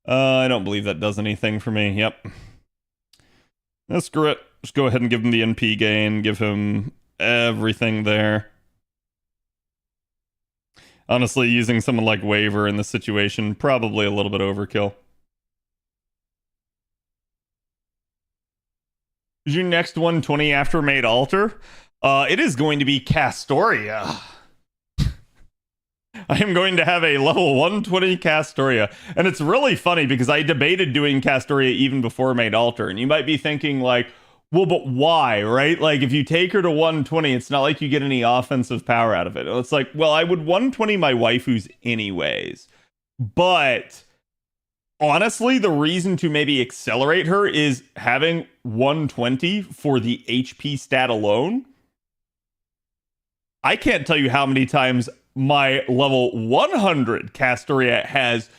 I don't believe that does anything for me. Yep. Screw it. Just go ahead and give him the NP gain. Give him everything there. Honestly, using someone like Waver in this situation, probably a little bit overkill. Is your next 120 after Made Altar? It is going to be Castoria. I am going to have a level 120 Castoria. And it's really funny because I debated doing Castoria even before Made Altar. And you might be thinking like, well, but why, right? Like, if you take her to 120, it's not like you get any offensive power out of it. It's like, well, I would 120 my waifus anyways. But honestly, the reason to maybe accelerate her is having 120 for the HP stat alone. I can't tell you how many times my level 100 Castoria has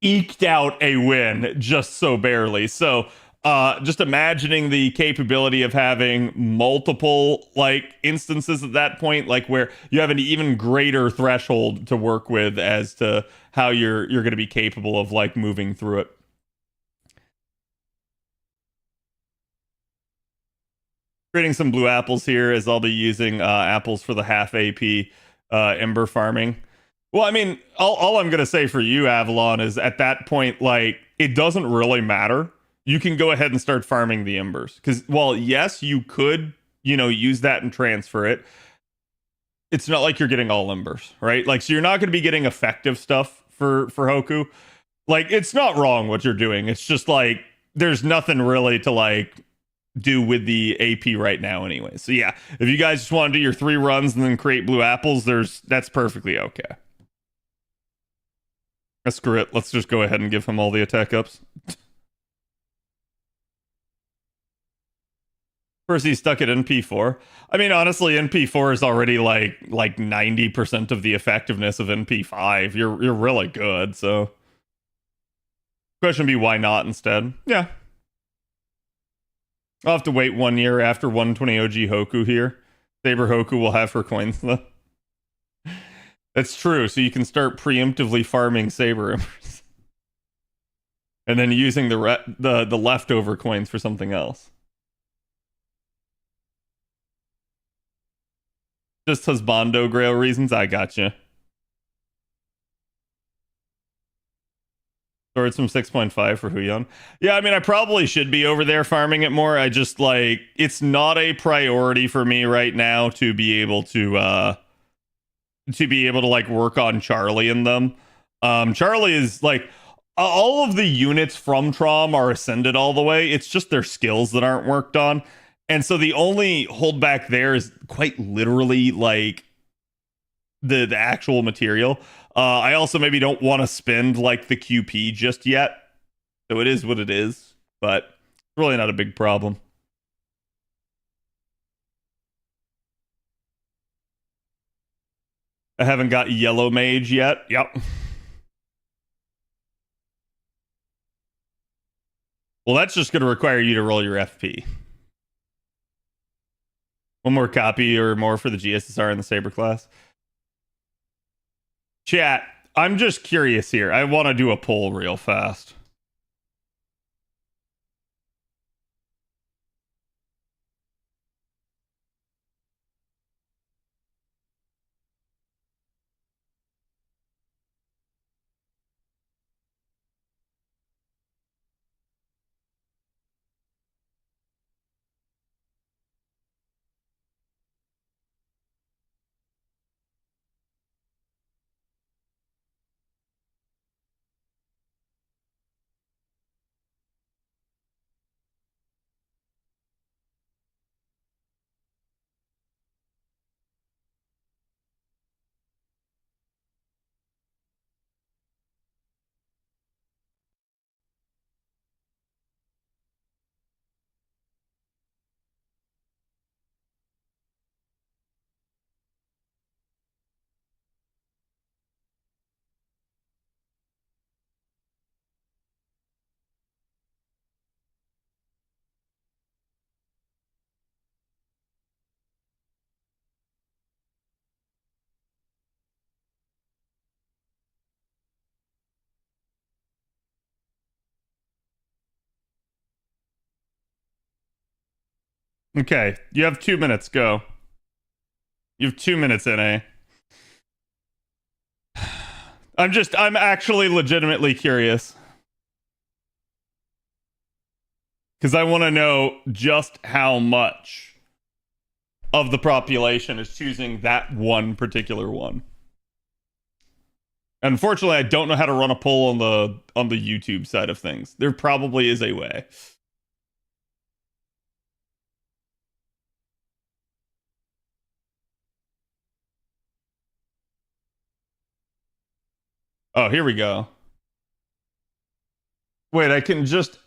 eked out a win just so barely. So just imagining the capability of having multiple like instances at that point, like where you have an even greater threshold to work with as to how you're going to be capable of like moving through it. Creating some blue apples here as I'll be using apples for the half AP Ember farming. Well, I mean, all I'm going to say for you, Avalon, is at that point, like, it doesn't really matter. You can go ahead and start farming the Embers. Because, well, yes, you could, use that and transfer it. it's not like you're getting all embers, right? Like, so you're not going to be getting effective stuff for Hoku. Like, it's not wrong what you're doing. It's just like there's nothing really to like do with the AP right now anyway. So yeah, if you guys just want to do your 3 runs and then create blue apples, that's perfectly okay. Screw it. Let's just go ahead and give him all the attack ups. First, he's stuck at NP4. I mean, honestly, NP4 is already like 90% of the effectiveness of NP5. You're really good. So, question be why not instead? Yeah, I'll have to wait 1 year after 120 OG Hoku here. Saber Hoku will have her coins though. That's true. So you can start preemptively farming Saber Embers, and then using the leftover coins for something else. Just husbando Grail reasons. I gotcha. Swords from 6.5 for Huyon. Yeah, I mean, I probably should be over there farming it more. I just like it's not a priority for me right now to be able to like work on Charlie and them. Charlie is like all of the units from Trom are ascended all the way. It's just their skills that aren't worked on. And so the only holdback there is quite literally like the actual material. I also maybe don't want to spend like the QP just yet. So it is what it is, but it's really not a big problem. I haven't got Yellow Mage yet. Yep. Well, that's just going to require you to roll your FP. One more copy or more for the GSSR in the Saber class. Chat, I'm just curious here. I want to do a poll real fast. Okay, you have 2 minutes. Go. You have 2 minutes, NA. I'm actually legitimately curious. Because I want to know just how much of the population is choosing that one particular one. Unfortunately, I don't know how to run a poll on the YouTube side of things. There probably is a way. Oh, here we go. Wait, I can just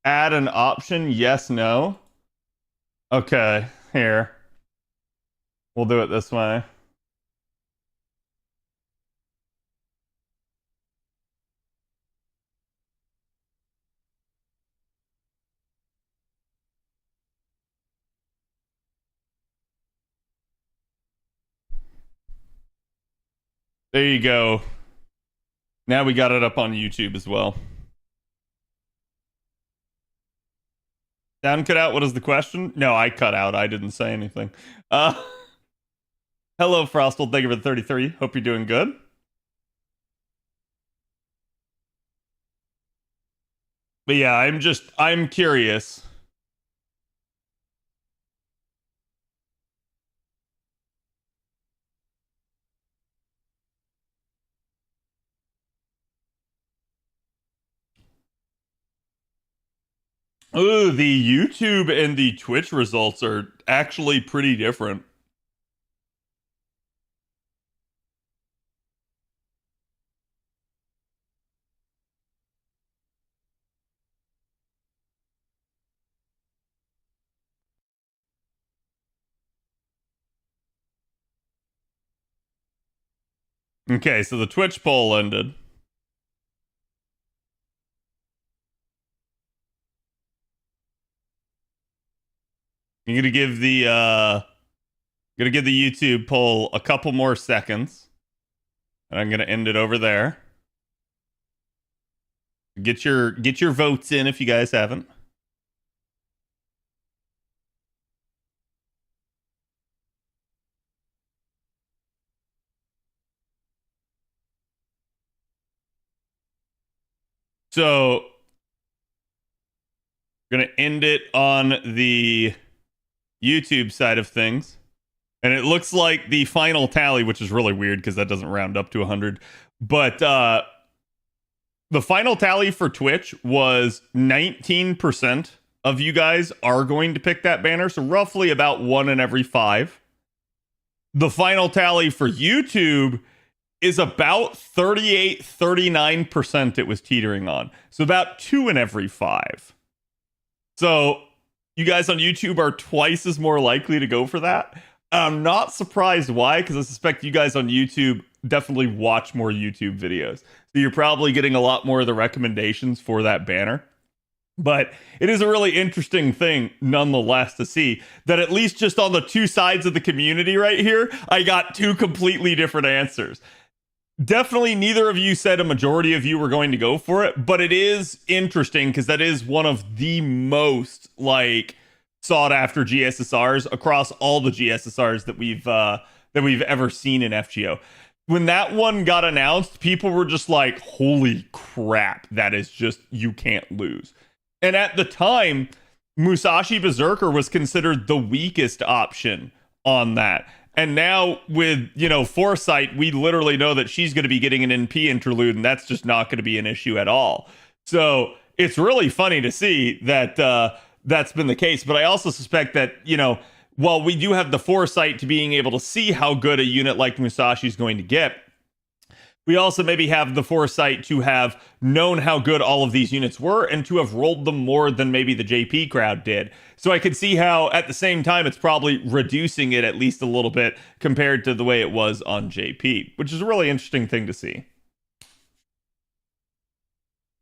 add an option, yes, no. Okay, here. We'll do it this way. There you go. Now we got it up on YouTube as well. Sound cut out? What is the question? No, I cut out. I didn't say anything. Hello, Frostal. Thank you for the 33. Hope you're doing good. But yeah, I'm curious. Ooh, the YouTube and the Twitch results are actually pretty different. Okay, so the Twitch poll ended. I'm gonna give the YouTube poll a couple more seconds. And I'm gonna end it over there. Get your votes in if you guys haven't. So we're gonna end it on the YouTube side of things. And it looks like the final tally, which is really weird because that doesn't round up to 100. But the final tally for Twitch was 19% of you guys are going to pick that banner. So roughly about 1 in every 5. The final tally for YouTube is about 38-39% it was teetering on. So about 2 in every 5. So you guys on YouTube are twice as more likely to go for that. I'm not surprised why, because I suspect you guys on YouTube definitely watch more YouTube videos. So you're probably getting a lot more of the recommendations for that banner. But it is a really interesting thing, nonetheless, to see that at least just on the two sides of the community right here, I got 2 completely different answers. Definitely neither of you said a majority of you were going to go for it, but it is interesting because that is one of the most sought after GSSRs across all the GSSRs that we've ever seen in FGO. When that one got announced, people were just like, holy crap, that is just, you can't lose. And at the time, Musashi Berserker was considered the weakest option on that. And now with, Foresight, we literally know that she's going to be getting an NP interlude, and that's just not going to be an issue at all. So it's really funny to see that that's been the case. But I also suspect that, while we do have the foresight to being able to see how good a unit like Musashi is going to get, we also maybe have the foresight to have known how good all of these units were and to have rolled them more than maybe the JP crowd did. So I could see how at the same time it's probably reducing it at least a little bit compared to the way it was on JP, which is a really interesting thing to see.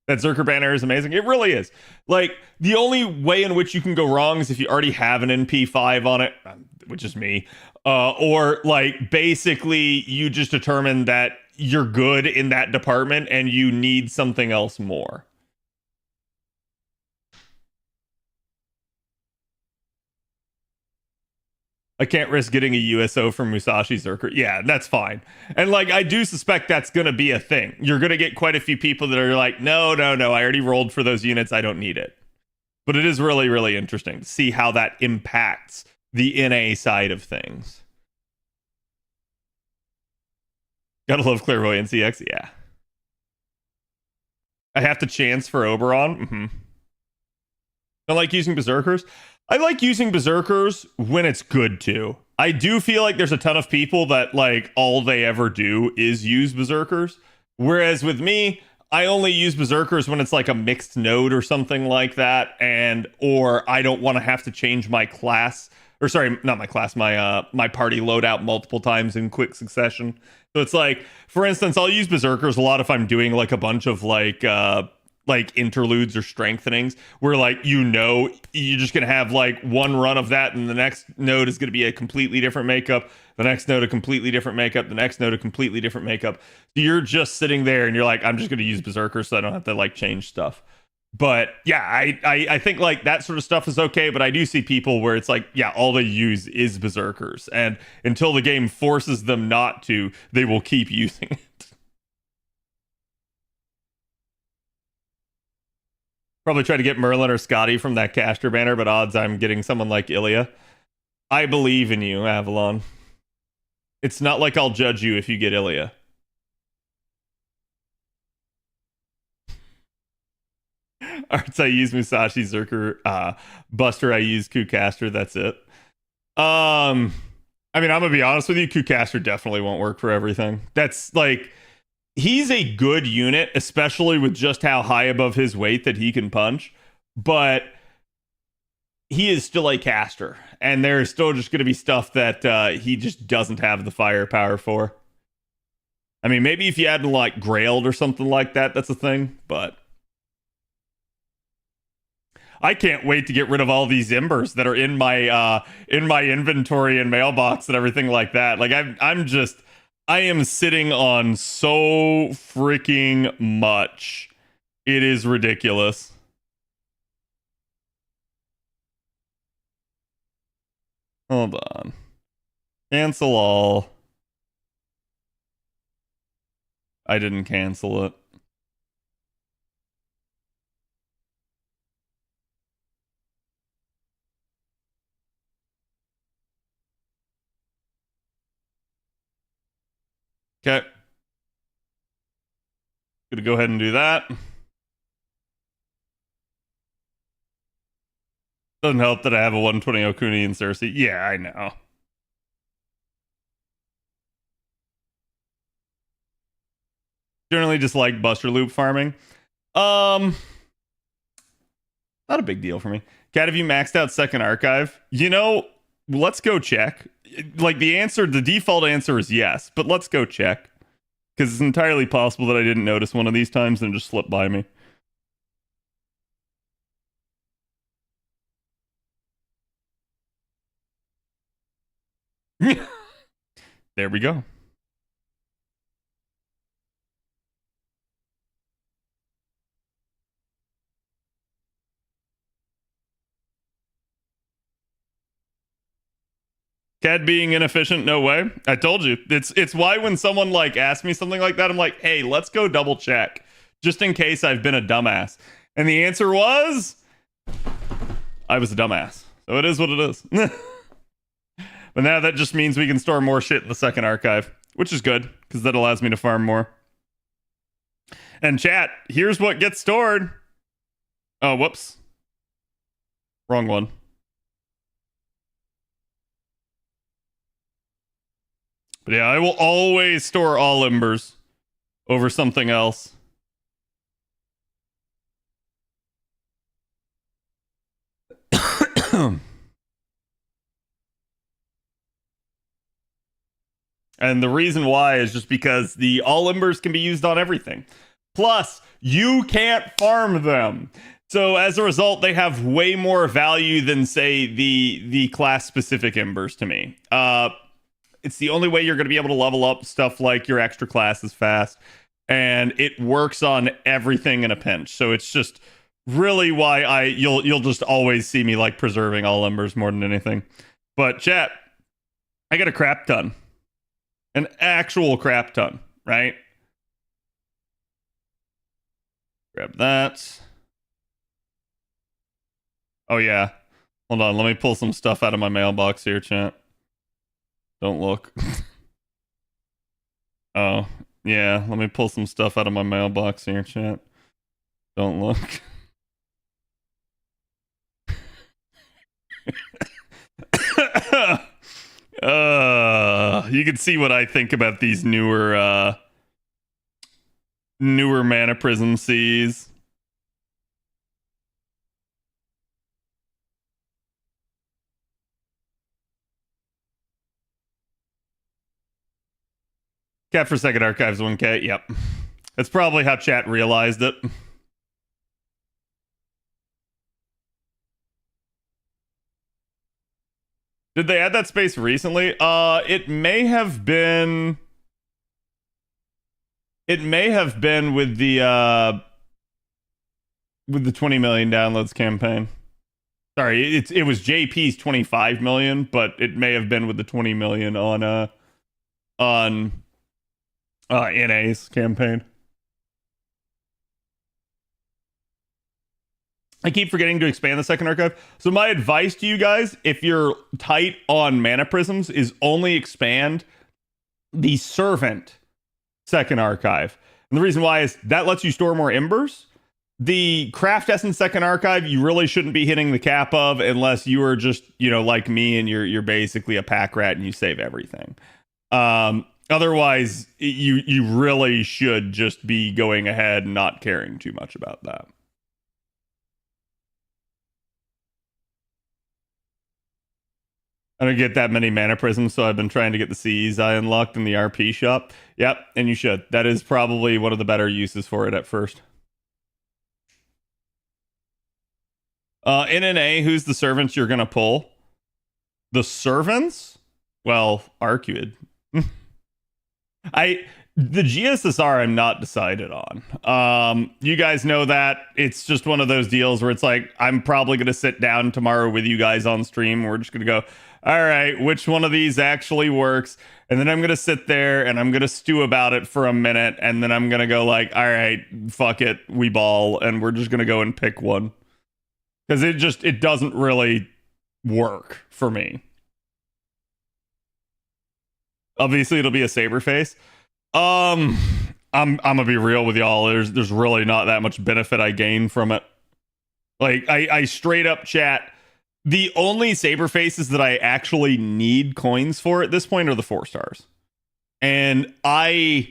That Zerker banner is amazing. It really is. The only way in which you can go wrong is if you already have an NP5 on it, which is me, or basically you just determine that you're good in that department and you need something else more. I can't risk getting a USO from Musashi Zerker. Yeah, that's fine. And I do suspect that's going to be a thing. You're going to get quite a few people that are like, no, I already rolled for those units. I don't need it. But it is really, really interesting to see how that impacts the NA side of things. Gotta love Clairvoyance EX. Yeah. I have to chance for Oberon. I like using Berserkers. I like using Berserkers when it's good too. I do feel like there's a ton of people that all they ever do is use Berserkers. Whereas with me, I only use Berserkers when it's a mixed node or something like that, or I don't want to have to change my class, or sorry, not my class, my party loadout multiple times in quick succession. So it's for instance, I'll use Berserkers a lot if I'm doing a bunch of interludes or strengthenings where you're just gonna have one run of that, and the next node is gonna be a completely different makeup, the next node a completely different makeup, the next node a completely different makeup. So you're just sitting there and you're I'm just gonna use Berserker so I don't have to change stuff. But yeah, I think that sort of stuff is okay, but I do see people where it's all they use is Berserkers, and until the game forces them not to, they will keep using it. Probably try to get Merlin or Scotty from that caster banner, but odds I'm getting someone like Ilya. I believe in you, Avalon. It's not like I'll judge you if you get Ilya. Arts, I use Musashi, Zerker, Buster, I use Kucaster. That's it. I mean, I'm gonna be honest with you, Kucaster definitely won't work for everything. That's like, he's a good unit, especially with just how high above his weight that he can punch, but he is still a caster, and there's still just going to be stuff that he just doesn't have the firepower for. I mean, maybe if you had like Grailed or something like that, that's a thing, but I can't wait to get rid of all these embers that are in my inventory and mailbox and everything like that. Like I am sitting on so freaking much. It is ridiculous. Hold on. Cancel all. I didn't cancel it. Okay. Gonna go ahead and do that. Doesn't help that I have a 120 Okuni and Cersei. Yeah, I know. Generally just like Buster Loop farming. Not a big deal for me. Cat, have you maxed out second archive? You know, let's go check. Like the default answer is yes, but let's go check. Because it's entirely possible that I didn't notice one of these times and just slipped by me. There we go. Cat being inefficient, no way. I told you. It's why when someone like asks me something like that, I'm like, hey, let's go double check. Just in case I've been a dumbass. And the answer was I was a dumbass. So it is what it is. But now that just means we can store more shit in the second archive, which is good, because that allows me to farm more. And chat, here's what gets stored. Oh, whoops. Wrong one. But yeah, I will always store all embers over something else. And the reason why is just because the all embers can be used on everything. Plus, you can't farm them. So as a result, they have way more value than, say, the class-specific embers to me. It's the only way you're going to be able to level up stuff like your extra classes fast. And it works on everything in a pinch. So it's just really why you'll just always see me like preserving all embers more than anything. But chat, I got a crap ton. An actual crap ton, right? Grab that. Oh, yeah. Hold on. Let me pull some stuff out of my mailbox here, chat. Don't look. Oh, yeah. Let me pull some stuff out of my mailbox here, chat. Don't look. You can see what I think about these newer Mana Prism Seas. Cat for second archives 1K. Yep. That's probably how chat realized it. Did they add that space recently? It may have been with the 20 million downloads campaign. Sorry, it was JP's 25 million, but it may have been with the 20 million on NA's campaign. I keep forgetting to expand the second archive. So my advice to you guys, if you're tight on mana prisms, is only expand the servant second archive. And the reason why is that lets you store more embers. The craft essence second archive, you really shouldn't be hitting the cap of unless you are just, you know, like me and you're basically a pack rat and you save everything. Otherwise, you really should just be going ahead and not caring too much about that. I don't get that many mana prisms, so I've been trying to get the CEs I unlocked in the RP shop. Yep, and you should. That is probably one of the better uses for it at first. NNA, who's the servants you're gonna pull? The servants? Well, Arcuid. The GSSR I'm not decided on. You guys know that it's just one of those deals where it's like I'm probably gonna sit down tomorrow with you guys on stream. We're just gonna go, all right, which one of these actually works? And then I'm gonna sit there and I'm gonna stew about it for a minute, and then I'm gonna go like, all right, fuck it, we ball, and we're just gonna go and pick one. Because it doesn't really work for me. Obviously, it'll be a saber face. I'm gonna be real with y'all. There's really not that much benefit I gain from it. Like I straight up chat. The only saber faces that I actually need coins for at this point are the 4 stars, and I'm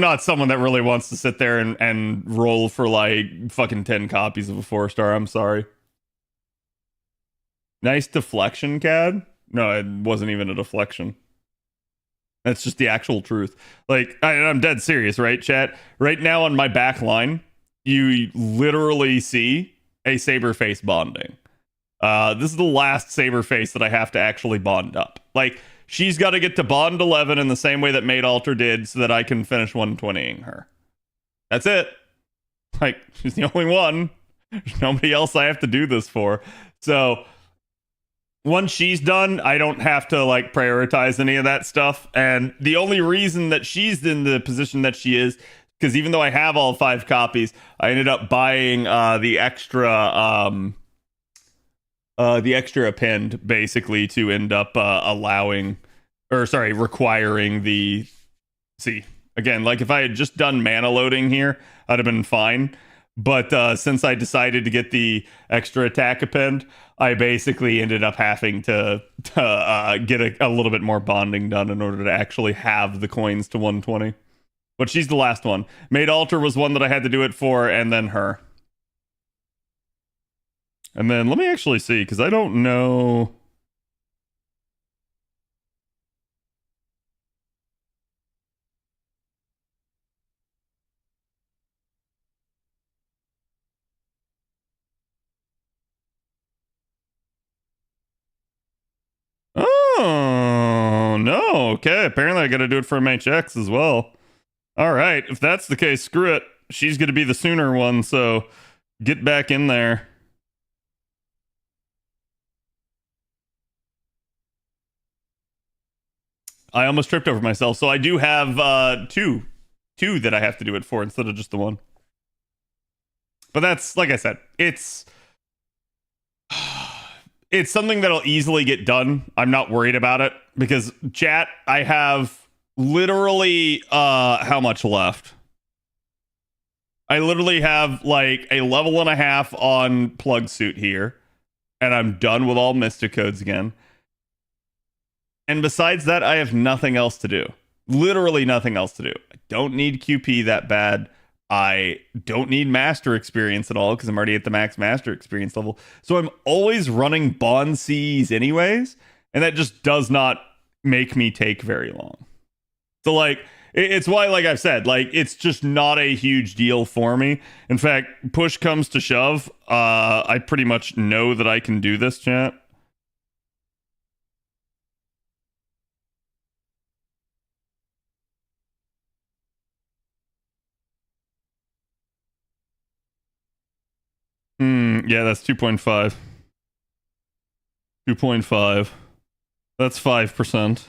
not someone that really wants to sit there and roll for like fucking 10 copies of a 4-star. I'm sorry. Nice deflection, Cad. No, it wasn't even a deflection. That's just the actual truth. Like, I'm dead serious, right, chat? Right now on my back line, you literally see a saber face bonding. This is the last saber face that I have to actually bond up. Like, she's got to get to bond 11 in the same way that Maid Alter did so that I can finish 120ing her. That's it. Like, she's the only one. There's nobody else I have to do this for. So once she's done, I don't have to like prioritize any of that stuff. And the only reason that she's in the position that she is, because even though I have all 5 copies, I ended up buying the extra append basically to end up requiring the. See, again, like if I had just done mana loading here, I'd have been fine. But since I decided to get the extra attack append, I basically ended up having to get a little bit more bonding done in order to actually have the coins to 120. But she's the last one. Maid Alter was one that I had to do it for, and then her. And then let me actually see, because I don't know. Oh, no. Okay, apparently I got to do it for MHX as well. All right, if that's the case, screw it. She's going to be the sooner one, so get back in there. I almost tripped over myself, so I do have two that I have to do it for instead of just the one. But that's, like I said, it's something that'll easily get done. I'm not worried about it because chat, I have literally how much left? I literally have like a level and a half on plug suit here, and I'm done with all Mystic Codes again. And besides that, I have nothing else to do. Literally nothing else to do. I don't need QP that bad. I don't need master experience at all because I'm already at the max master experience level. So I'm always running Bond Cs anyways, and that just does not make me take very long. So like, it's why, like I've said, like it's just not a huge deal for me. In fact, push comes to shove, I pretty much know that I can do this, chat. Yeah, that's 2.5. 2.5. That's 5%.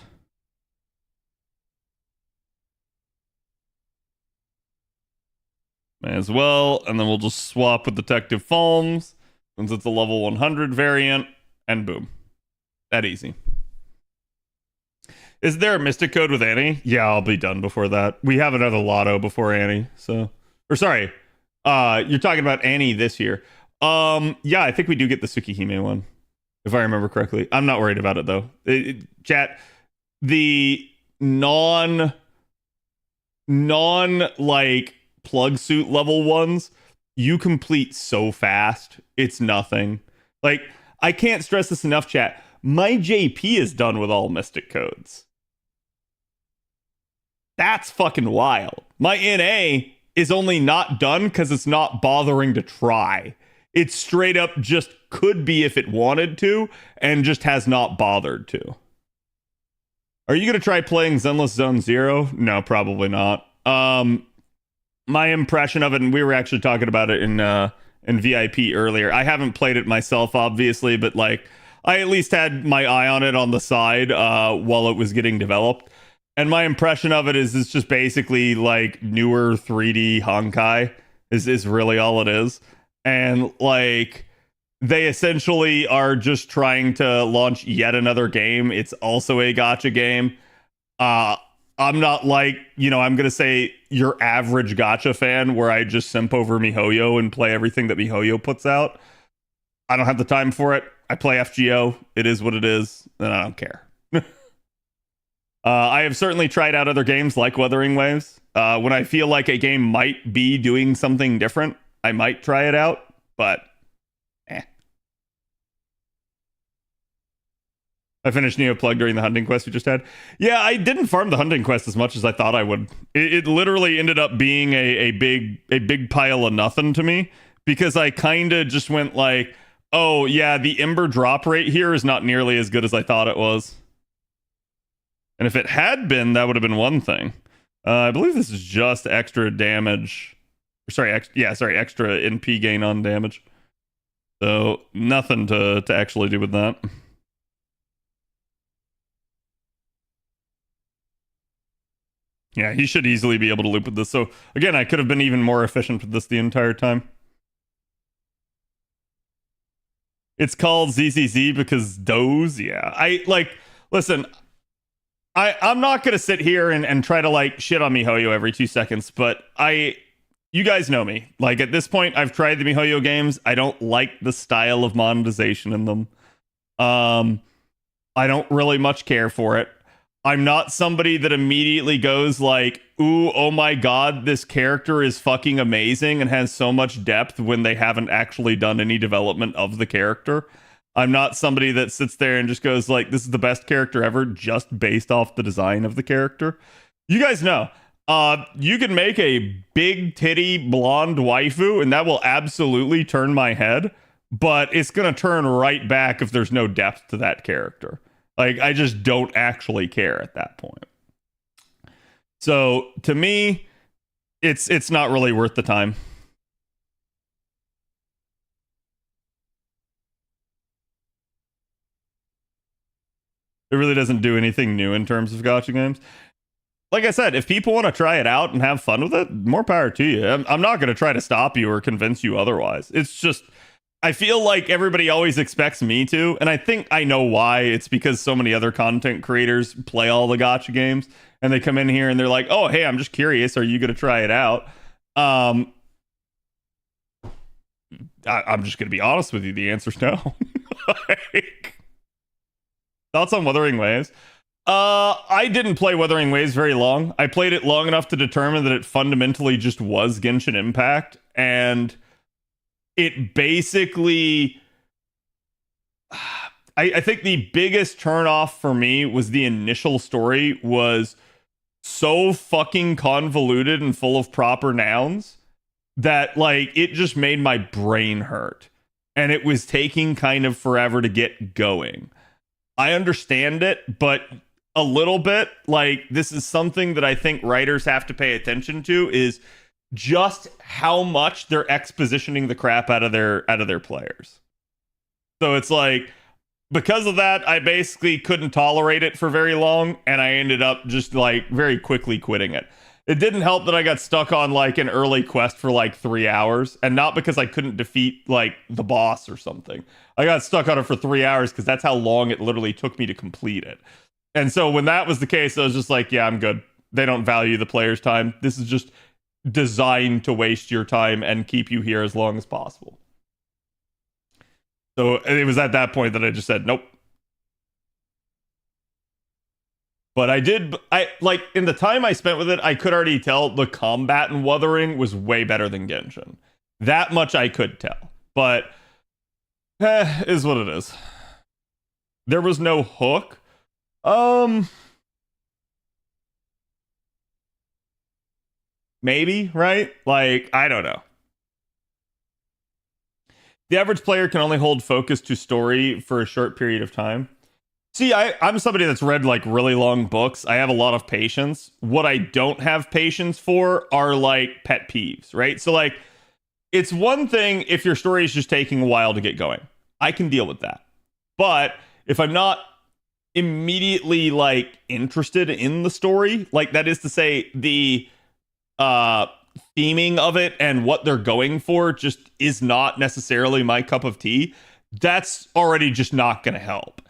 May as well, and then we'll just swap with Detective Falms, since it's a level 100 variant, and boom. That easy. Is there a Mystic Code with Annie? Yeah, I'll be done before that. We have another Lotto before Annie, so. Or sorry, you're talking about Annie this year. Yeah, I think we do get the Tsukihime one, if I remember correctly. I'm not worried about it though. Chat, the non like plug suit level ones, you complete so fast. It's nothing. Like, I can't stress this enough, chat. My JP is done with all Mystic Codes. That's fucking wild. My NA is only not done because it's not bothering to try. It straight up just could be if it wanted to, and just has not bothered to. Are you going to try playing Zenless Zone Zero? No, probably not. My impression of it, and we were actually talking about it in VIP earlier. I haven't played it myself, obviously, but like, I at least had my eye on it on the side while it was getting developed. And my impression of it is it's just basically like newer 3D Honkai is really all it is. And like, they essentially are just trying to launch yet another game. It's also a gacha game. I'm not like, you know, I'm going to say your average gacha fan where I just simp over MiHoYo and play everything that MiHoYo puts out. I don't have the time for it. I play FGO. It is what it is, and I don't care. I have certainly tried out other games like Wuthering Waves. When I feel like a game might be doing something different, I might try it out, but I finished Neoplug during the hunting quest we just had. Yeah, I didn't farm the hunting quest as much as I thought I would. It literally ended up being a big pile of nothing to me, because I kind of just went like, oh yeah, the Ember drop rate here is not nearly as good as I thought it was. And if it had been, that would have been one thing. I believe this is just extra damage. Sorry, extra NP gain on damage. So nothing to actually do with that. Yeah, he should easily be able to loop with this. So again, I could have been even more efficient with this the entire time. It's called ZZZ because Doze. Yeah, listen, I'm not gonna sit here and try to like shit on MiHoYo every 2 seconds, but you guys know me. Like, at this point, I've tried the MiHoYo games. I don't like the style of monetization in them. I don't really much care for it. I'm not somebody that immediately goes like, ooh, oh my god, this character is fucking amazing and has so much depth, when they haven't actually done any development of the character. I'm not somebody that sits there and just goes like, this is the best character ever, just based off the design of the character. You guys know, you can make a big titty blonde waifu and that will absolutely turn my head, but it's gonna turn right back if there's no depth to that character. Like, I just don't actually care at that point. So to me, it's not really worth the time. It really doesn't do anything new in terms of gacha games. Like I said, if people want to try it out and have fun with it, more power to you. I'm not going to try to stop you or convince you otherwise. It's just, I feel like everybody always expects me to, and I think I know why. It's because so many other content creators play all the gacha games, and they come in here and they're like, oh, hey, I'm just curious. Are you going to try it out? I'm just going to be honest with you. The answer's no. Like, thoughts on Wuthering Waves? I didn't play Wuthering Waves very long. I played it long enough to determine that it fundamentally just was Genshin Impact, and it basically, I think the biggest turnoff for me was the initial story was so fucking convoluted and full of proper nouns that, like, it just made my brain hurt. And it was taking kind of forever to get going. I understand it, but a little bit, like, this is something that I think writers have to pay attention to, is just how much they're expositioning the crap out of their players. So it's like, because of that, I basically couldn't tolerate it for very long, and I ended up just like very quickly quitting it. It didn't help that I got stuck on like an early quest for like 3 hours, and not because I couldn't defeat like the boss or something. I got stuck on it for 3 hours because that's how long it literally took me to complete it. And so when that was the case, I was just like, yeah, I'm good. They don't value the player's time. This is just designed to waste your time and keep you here as long as possible. So it was at that point that I just said, nope. But I like, in the time I spent with it, I could already tell the combat in Wuthering was way better than Genshin. That much I could tell. But, is what it is. There was no hook. Maybe, right? Like, I don't know. The average player can only hold focus to story for a short period of time. See, I'm somebody that's read like really long books. I have a lot of patience. What I don't have patience for are like pet peeves, right? So like, it's one thing if your story is just taking a while to get going. I can deal with that. But if I'm not immediately like interested in the story, like that is to say the theming of it and what they're going for just is not necessarily my cup of tea, that's already just not going to help.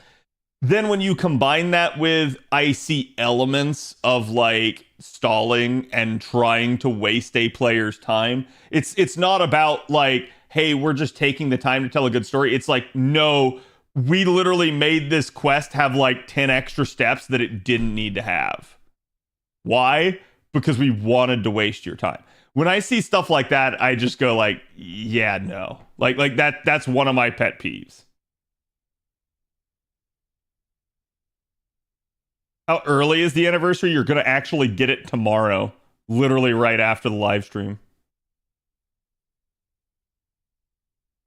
Then when you combine that with, I see elements of like stalling and trying to waste a player's time. It's not about like, hey, we're just taking the time to tell a good story. It's like, no, we literally made this quest have like 10 extra steps that it didn't need to have. Why? Because we wanted to waste your time. When I see stuff like that, I just go like, yeah, no. Like that's one of my pet peeves. How early is the anniversary? You're going to actually get it tomorrow, literally right after the live stream.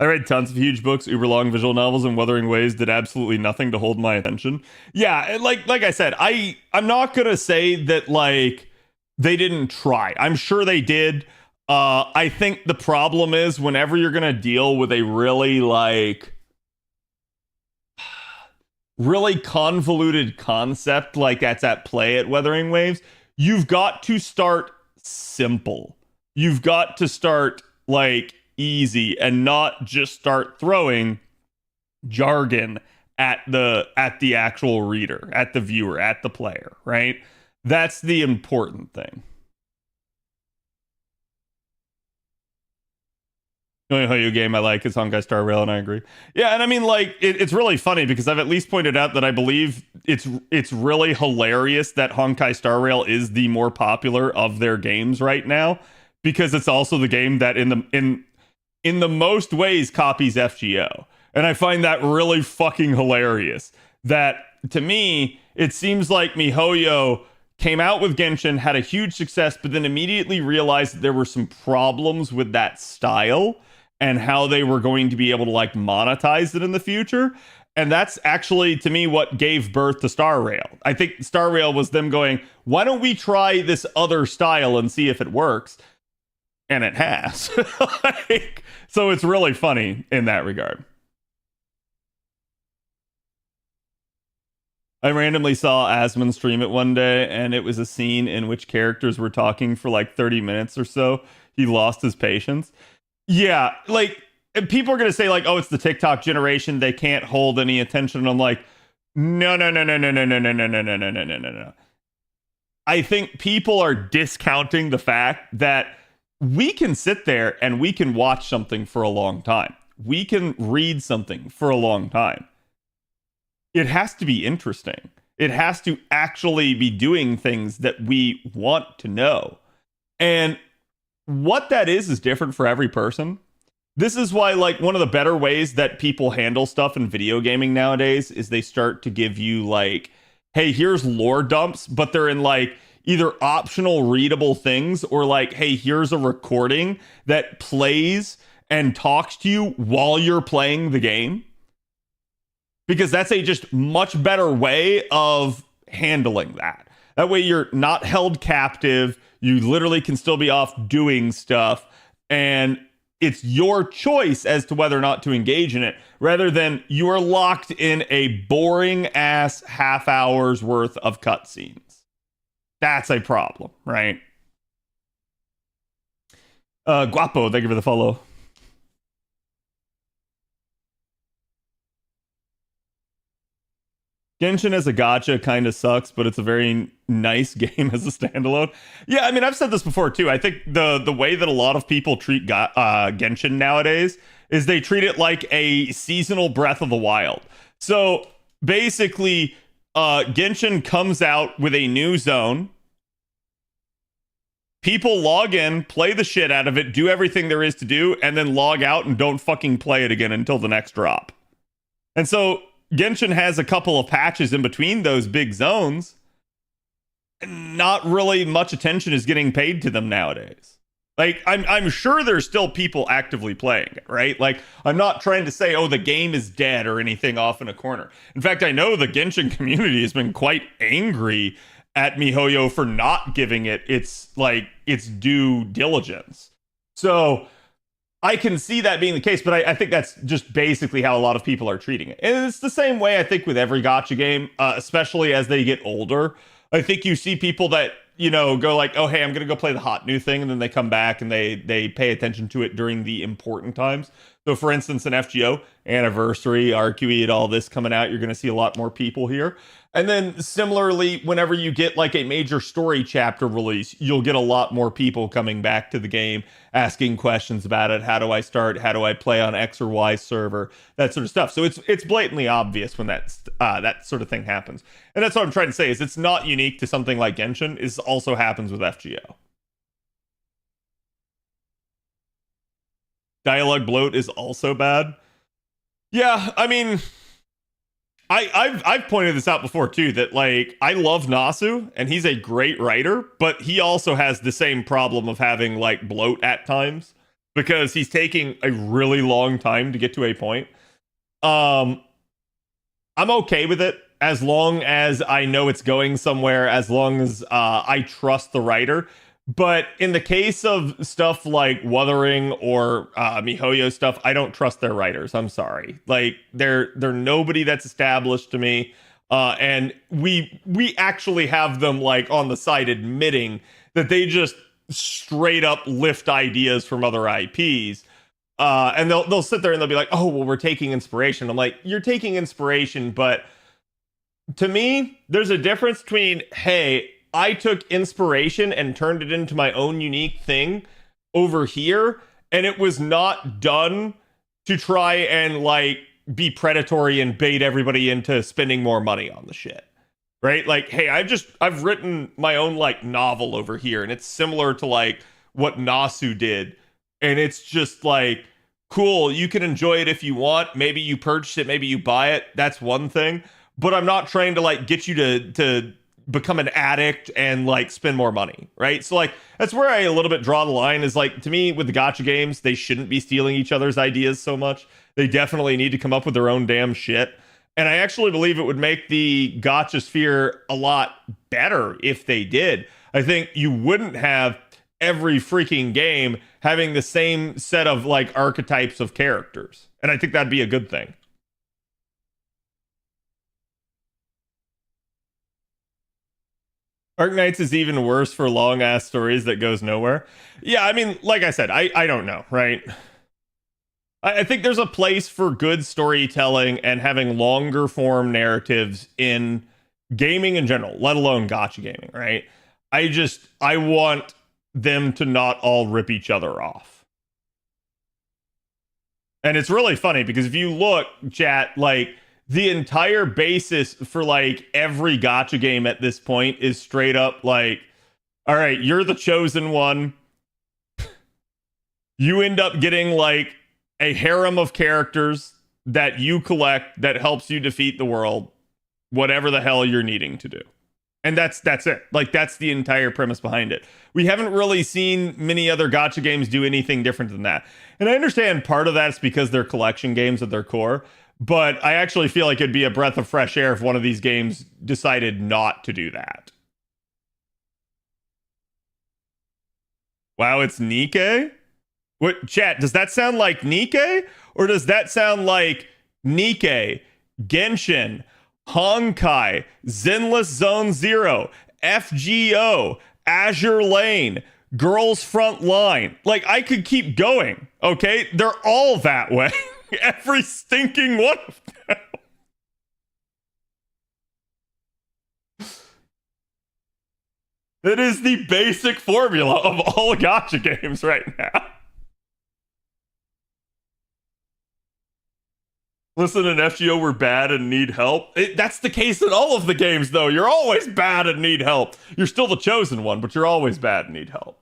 I read tons of huge books, uber long visual novels, and Wuthering Waves did absolutely nothing to hold my attention. Yeah, like I said, I'm not going to say that like they didn't try. I'm sure they did. I think the problem is whenever you're going to deal with a really like really convoluted concept like that's at play at Wuthering Waves, you've got to start simple. You've got to start like easy and not just start throwing jargon at the actual reader, at the viewer, at the player, right? That's the important thing. The only Hoyo game I like is Honkai Star Rail, and I agree. Yeah, and I mean, like, it's really funny because I've at least pointed out that I believe it's really hilarious that Honkai Star Rail is the more popular of their games right now, because it's also the game that in the most ways copies FGO. And I find that really fucking hilarious. That, to me, it seems like MiHoYo came out with Genshin, had a huge success, but then immediately realized that there were some problems with that style and how they were going to be able to like monetize it in the future. And that's actually, to me, what gave birth to Star Rail. I think Star Rail was them going, why don't we try this other style and see if it works? And it has. Like, so it's really funny in that regard. I randomly saw Asmon stream it one day, and it was a scene in which characters were talking for like 30 minutes or so. He lost his patience. Yeah, like, and people are going to say, like, oh, it's the TikTok generation. They can't hold any attention. And I'm like, no, no, no, no, no, no, no, no, no, no, no, no, no, no, no, no. I think people are discounting the fact that we can sit there and we can watch something for a long time. We can read something for a long time. It has to be interesting. It has to actually be doing things that we want to know. And what that is different for every person. This is why, like, one of the better ways that people handle stuff in video gaming nowadays is they start to give you, like, hey, here's lore dumps, but they're in, like, either optional readable things or, like, hey, here's a recording that plays and talks to you while you're playing the game. Because that's a just much better way of handling that. That way you're not held captive. You literally can still be off doing stuff. And it's your choice as to whether or not to engage in it, rather than you are locked in a boring ass half hour's worth of cutscenes. That's a problem, right? Guapo, thank you for the follow. Genshin as a gacha kind of sucks, but it's a very nice game as a standalone. Yeah, I mean, I've said this before too. I think the way that a lot of people treat Genshin nowadays is they treat it like a seasonal Breath of the Wild. So basically, Genshin comes out with a new zone. People log in, play the shit out of it, do everything there is to do, and then log out and don't fucking play it again until the next drop. And so Genshin has a couple of patches in between those big zones. Not really much attention is getting paid to them nowadays. Like, I'm sure there's still people actively playing it, right? Like, I'm not trying to say, oh, the game is dead or anything off in a corner. In fact, I know the Genshin community has been quite angry at MiHoYo for not giving it its due diligence. So I can see that being the case, but I think that's just basically how a lot of people are treating it. And it's the same way, I think, with every gacha game, especially as they get older. I think you see people that, go like, oh, hey, I'm going to go play the hot new thing. And then they come back and they pay attention to it during the important times. So, for instance, in FGO, Anniversary, RQE, and all this coming out, you're going to see a lot more people here. And then similarly, whenever you get like a major story chapter release, you'll get a lot more people coming back to the game, asking questions about it. How do I start? How do I play on X or Y server? That sort of stuff. So it's blatantly obvious when that sort of thing happens. And that's what I'm trying to say is it's not unique to something like Genshin. It also happens with FGO. Dialogue bloat is also bad. Yeah, I mean, I've pointed this out before too, that like I love Nasu and he's a great writer, but he also has the same problem of having like bloat at times because he's taking a really long time to get to a point. I'm okay with it as long as I know it's going somewhere, as long as I trust the writer. But in the case of stuff like Wuthering or MiHoYo stuff, I don't trust their writers. I'm sorry. Like they're nobody that's established to me. And we actually have them like on the side admitting that they just straight up lift ideas from other IPs. And they'll sit there and they'll be like, oh, well, we're taking inspiration. I'm like, you're taking inspiration, but to me, there's a difference between, hey, I took inspiration and turned it into my own unique thing over here, and it was not done to try and like be predatory and bait everybody into spending more money on the shit. Right? Like, hey, I've written my own like novel over here, and it's similar to like what Nasu did. And it's just like, cool, you can enjoy it if you want. Maybe you purchase it, maybe you buy it. That's one thing. But I'm not trying to like get you to become an addict and like spend more money, right? So like that's where I a little bit draw the line is like, to me, with the gacha games, they shouldn't be stealing each other's ideas so much. They definitely need to come up with their own damn shit. And I actually believe it would make the gacha sphere a lot better if they did. I think you wouldn't have every freaking game having the same set of like archetypes of characters. And I think that'd be a good thing. Arknights is even worse for long ass stories that goes nowhere. Yeah, I mean, like I said, I don't know, right? I think there's a place for good storytelling and having longer form narratives in gaming in general, let alone gacha gaming, right? I want them to not all rip each other off. And it's really funny because if you look, chat, like the entire basis for like every gacha game at this point is straight up like, all right, you're the chosen one. You end up getting like a harem of characters that you collect that helps you defeat the world, whatever the hell you're needing to do. And that's it. Like that's the entire premise behind it. We haven't really seen many other gacha games do anything different than that. And I understand part of that's because they're collection games at their core. But I actually feel like it'd be a breath of fresh air if one of these games decided not to do that. Wow, it's Nikke? What, chat, does that sound like Nikke? Or does that sound like Nikke, Genshin, Honkai, Zenless Zone Zero, FGO, Azure Lane, Girls Front Line? Like, I could keep going, okay? They're all that way. Every stinking one of them. It is the basic formula of all gacha games right now. Listen, in FGO, we're bad and need help. That's the case in all of the games, though. You're always bad and need help. You're still the chosen one, but you're always bad and need help.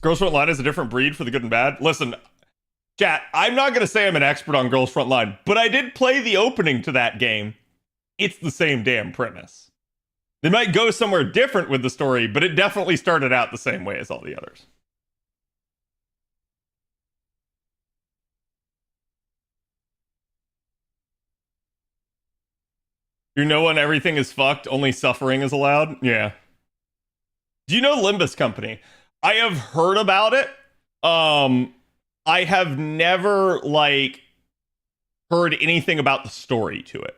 Girls Front Line is a different breed for the good and bad. Listen, chat, I'm not going to say I'm an expert on Girls Front Line, but I did play the opening to that game. It's the same damn premise. They might go somewhere different with the story, but it definitely started out the same way as all the others. You know when everything is fucked, only suffering is allowed? Yeah. Do you know Limbus Company? I have heard about it. I have never, like, heard anything about the story to it.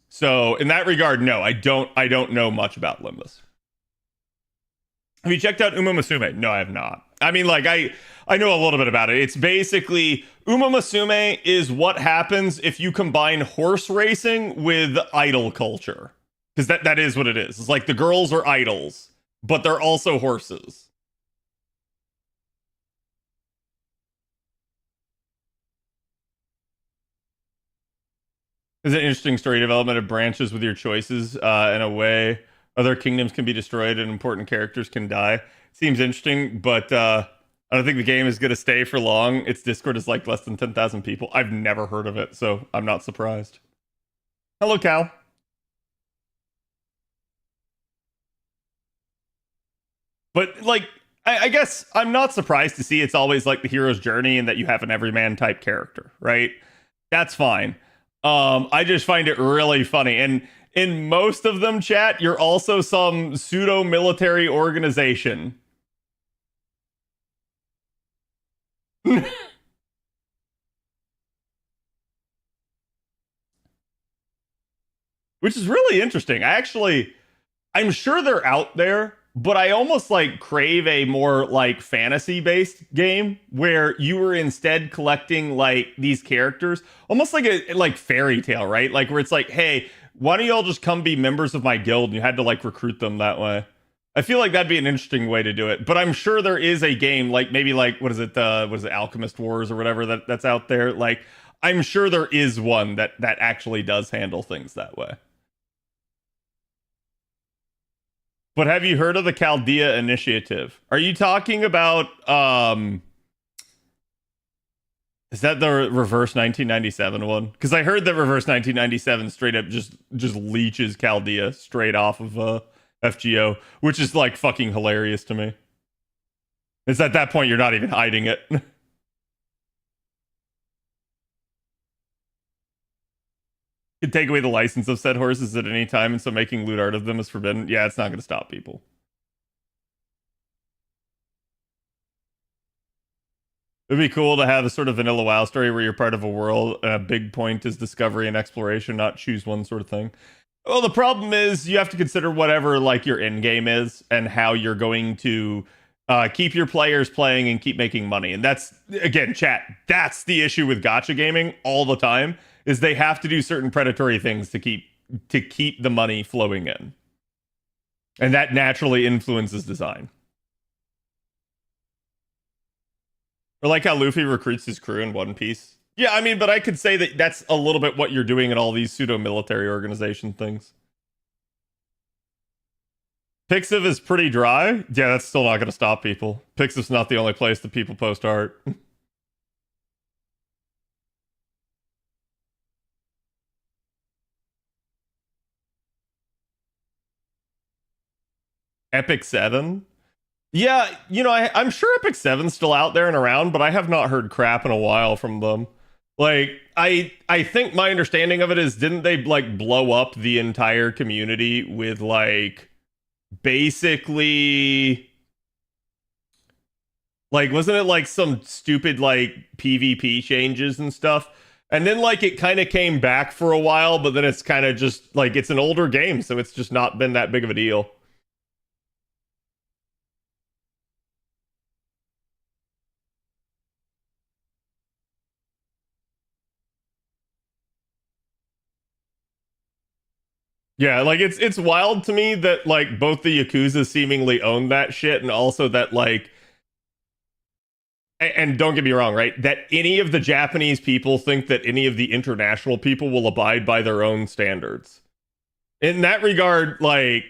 So, in that regard, no, I don't know much about Limbus. Have you checked out Uma Musume? No, I have not. I mean, like, I know a little bit about it. It's basically, Uma Musume is what happens if you combine horse racing with idol culture. Because that is what it is. It's like the girls are idols, but they're also horses. Is an interesting story development of branches with your choices in a way. Other kingdoms can be destroyed and important characters can die. Seems interesting, but I don't think the game is going to stay for long. Its Discord is like less than 10,000 people. I've never heard of it, so I'm not surprised. Hello, Cal. But, like, I guess I'm not surprised to see it's always like the hero's journey and that you have an everyman type character, right? That's fine. I just find it really funny. And in most of them, chat, you're also some pseudo military organization. Which is really interesting. I'm sure they're out there, but I almost like crave a more like fantasy based game where you were instead collecting like these characters, almost like a like fairy tale, right? Like where it's like, hey, why don't y'all just come be members of my guild? And you had to like recruit them that way. I feel like that'd be an interesting way to do it. But I'm sure there is a game like maybe like what is it Alchemist Wars or whatever that's out there. Like I'm sure there is one that actually does handle things that way. But have you heard of the Chaldea Initiative? Are you talking about is that the reverse 1997 one? Because I heard that reverse 1997 straight up just leeches Chaldea straight off of FGO, which is like fucking hilarious to me. It's at that point you're not even hiding it. Could take away the license of said horses at any time, and so making loot art of them is forbidden. Yeah, it's not going to stop people. It'd be cool to have a sort of vanilla WoW story where you're part of a world, and a big point is discovery and exploration, not choose one sort of thing. Well, the problem is you have to consider whatever like your end game is and how you're going to keep your players playing and keep making money. And that's again, chat. That's the issue with gacha gaming all the time. Is they have to do certain predatory things to keep the money flowing in, and that naturally influences design. Or like how Luffy recruits his crew in One Piece. Yeah, I mean, but I could say that that's a little bit what you're doing in all these pseudo-military organization things. Pixiv is pretty dry. Yeah, that's still not going to stop people. Pixiv's not the only place that people post art. Epic 7? Yeah, you know, I'm sure Epic 7's still out there and around, but I have not heard crap in a while from them. Like, I think my understanding of it is, didn't they, like, blow up the entire community with, like, basically... Like, wasn't it, like, some stupid, like, PvP changes and stuff? And then, like, it kind of came back for a while, but then it's kind of just, like, it's an older game, so it's just not been that big of a deal. Yeah, like it's wild to me that like both the Yakuza seemingly own that shit, and also that like, and don't get me wrong, right? That any of the Japanese people think that any of the international people will abide by their own standards. In that regard, like,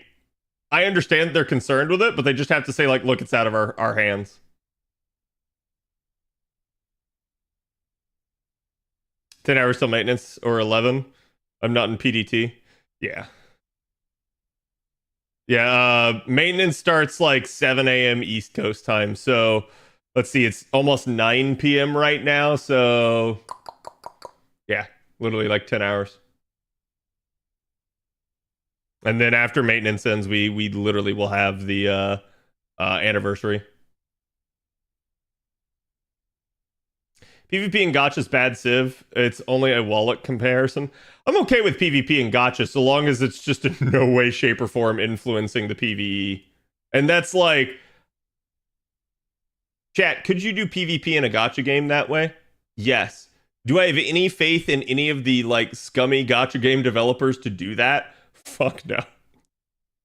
I understand they're concerned with it, but they just have to say, like, look, it's out of our hands. 10 hours till maintenance or 11. I'm not in PDT. Yeah. Yeah, maintenance starts like 7 a.m. East Coast time. So let's see, it's almost 9 p.m. right now. So yeah, literally like 10 hours. And then after maintenance ends, we literally will have the anniversary. PvP and Gacha's bad Civ. It's only a wallet comparison. I'm okay with PvP and Gacha so long as it's just in no way, shape, or form influencing the PvE. And that's like, chat, could you do PvP in a Gacha game that way? Yes. Do I have any faith in any of the like scummy Gacha game developers to do that? Fuck no.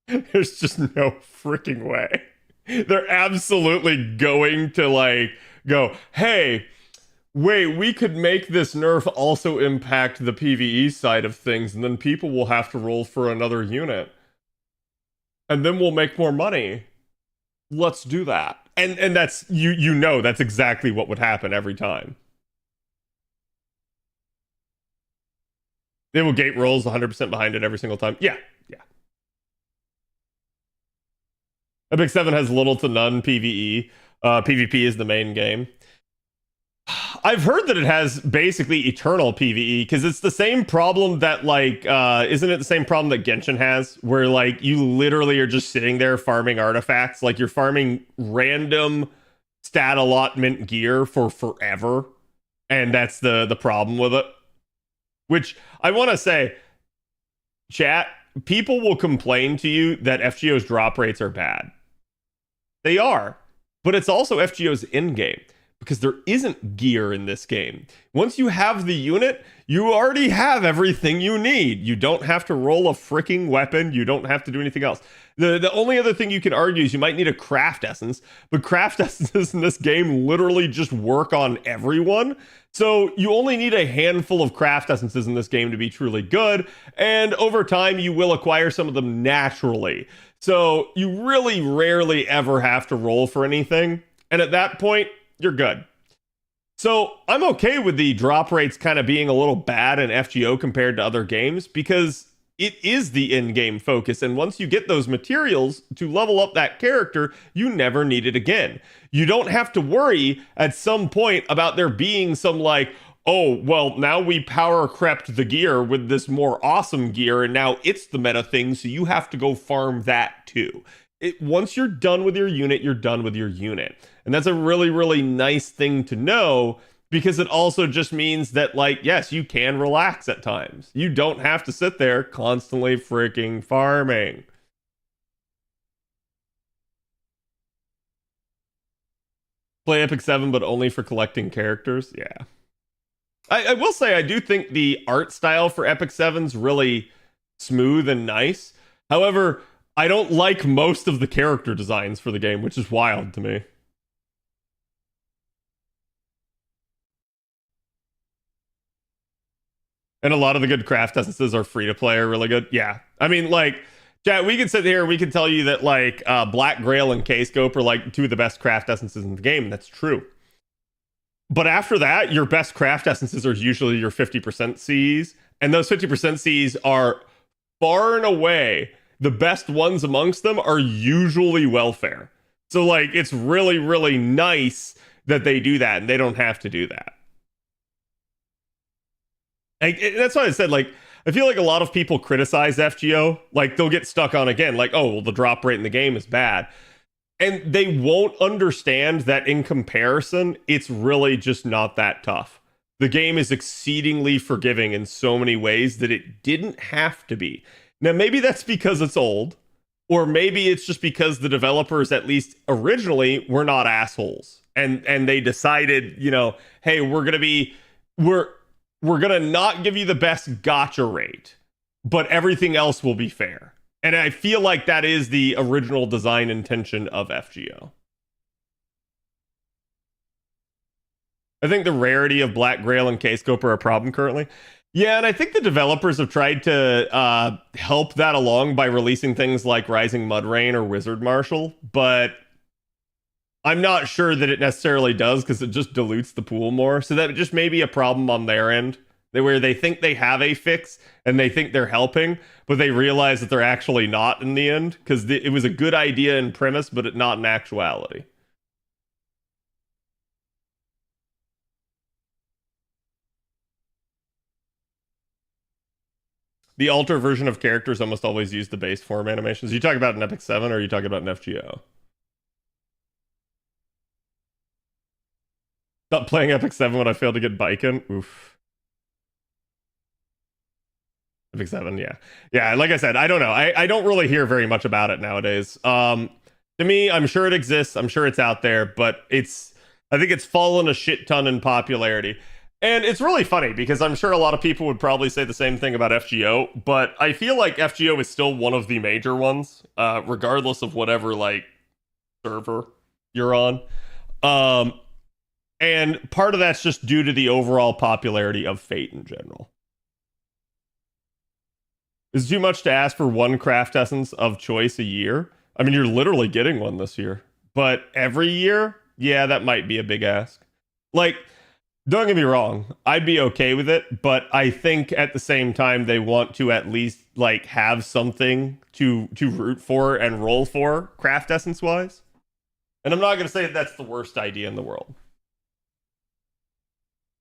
There's just no freaking way. They're absolutely going to like go, hey, wait, we could make this nerf also impact the PvE side of things, and then people will have to roll for another unit. And then we'll make more money. Let's do that. And that's you know that's exactly what would happen every time. They will gate rolls 100% behind it every single time. Yeah, yeah. Epic 7 has little to none PvE. PvP is the main game. I've heard that it has basically eternal PvE because it's the same problem that like isn't it the same problem that Genshin has where like you literally are just sitting there farming artifacts, like you're farming random stat allotment gear for forever, and that's the problem with it. Which I want to say, chat, people will complain to you that FGO's drop rates are bad. They are, but it's also FGO's end game. Because there isn't gear in this game. Once you have the unit, you already have everything you need. You don't have to roll a freaking weapon. You don't have to do anything else. The only other thing you can argue is you might need a craft essence, but craft essences in this game literally just work on everyone. So you only need a handful of craft essences in this game to be truly good, and over time you will acquire some of them naturally. So you really rarely ever have to roll for anything, and at that point, you're good. So I'm okay with the drop rates kind of being a little bad in FGO compared to other games because it is the in-game focus. And once you get those materials to level up that character, you never need it again. You don't have to worry at some point about there being some like, oh, well, now we power crept the gear with this more awesome gear and now it's the meta thing, so you have to go farm that too. Once you're done with your unit, you're done with your unit. And that's a really, really nice thing to know because it also just means that, like, yes, you can relax at times. You don't have to sit there constantly freaking farming. Play Epic 7, but only for collecting characters? Yeah. I will say, I do think the art style for Epic 7's really smooth and nice. However, I don't like most of the character designs for the game, which is wild to me. And a lot of the good craft essences are free to play, are really good. Yeah. I mean, like, chat, we could sit here, we could tell you that, like, Black Grail and K-Scope are, like, two of the best craft essences in the game. That's true. But after that, your best craft essences are usually your 50% Cs. And those 50% Cs are far and away the best ones amongst them are usually welfare. So, like, it's really, really nice that they do that, and they don't have to do that. Like, that's why I said, like, I feel like a lot of people criticize FGO. Like, they'll get stuck on, again, like, oh, well, the drop rate in the game is bad. And they won't understand that in comparison, it's really just not that tough. The game is exceedingly forgiving in so many ways that it didn't have to be. Now, maybe that's because it's old, or maybe it's just because the developers, at least originally, were not assholes. And they decided, you know, hey, we're gonna not give you the best gacha rate, but everything else will be fair. And I feel like that is the original design intention of FGO. I think the rarity of Black Grail and K-Scope are a problem currently. Yeah, and I think the developers have tried to help that along by releasing things like Rising Mud Rain or Wizard Marshal, but I'm not sure that it necessarily does because it just dilutes the pool more. So that just may be a problem on their end, where they think they have a fix and they think they're helping, but they realize that they're actually not in the end because it was a good idea in premise, but not in actuality. The alter version of characters almost always use the base form animations. Are you talking about an Epic 7 or are you talking about an FGO? Not playing Epic 7 when I failed to get Biken. Oof. Epic 7, yeah. Yeah, like I said, I don't know. I don't really hear very much about it nowadays. To me, I'm sure it exists. I'm sure it's out there, but I think it's fallen a shit ton in popularity. And it's really funny because I'm sure a lot of people would probably say the same thing about FGO, but I feel like FGO is still one of the major ones, regardless of whatever like server you're on. And part of that's just due to the overall popularity of Fate in general. Is it too much to ask for one craft essence of choice a year? I mean, you're literally getting one this year, but every year, yeah, that might be a big ask. Like, don't get me wrong, I'd be okay with it, but I think at the same time they want to at least like have something to root for and roll for craft essence wise. And I'm not going to say that that's the worst idea in the world.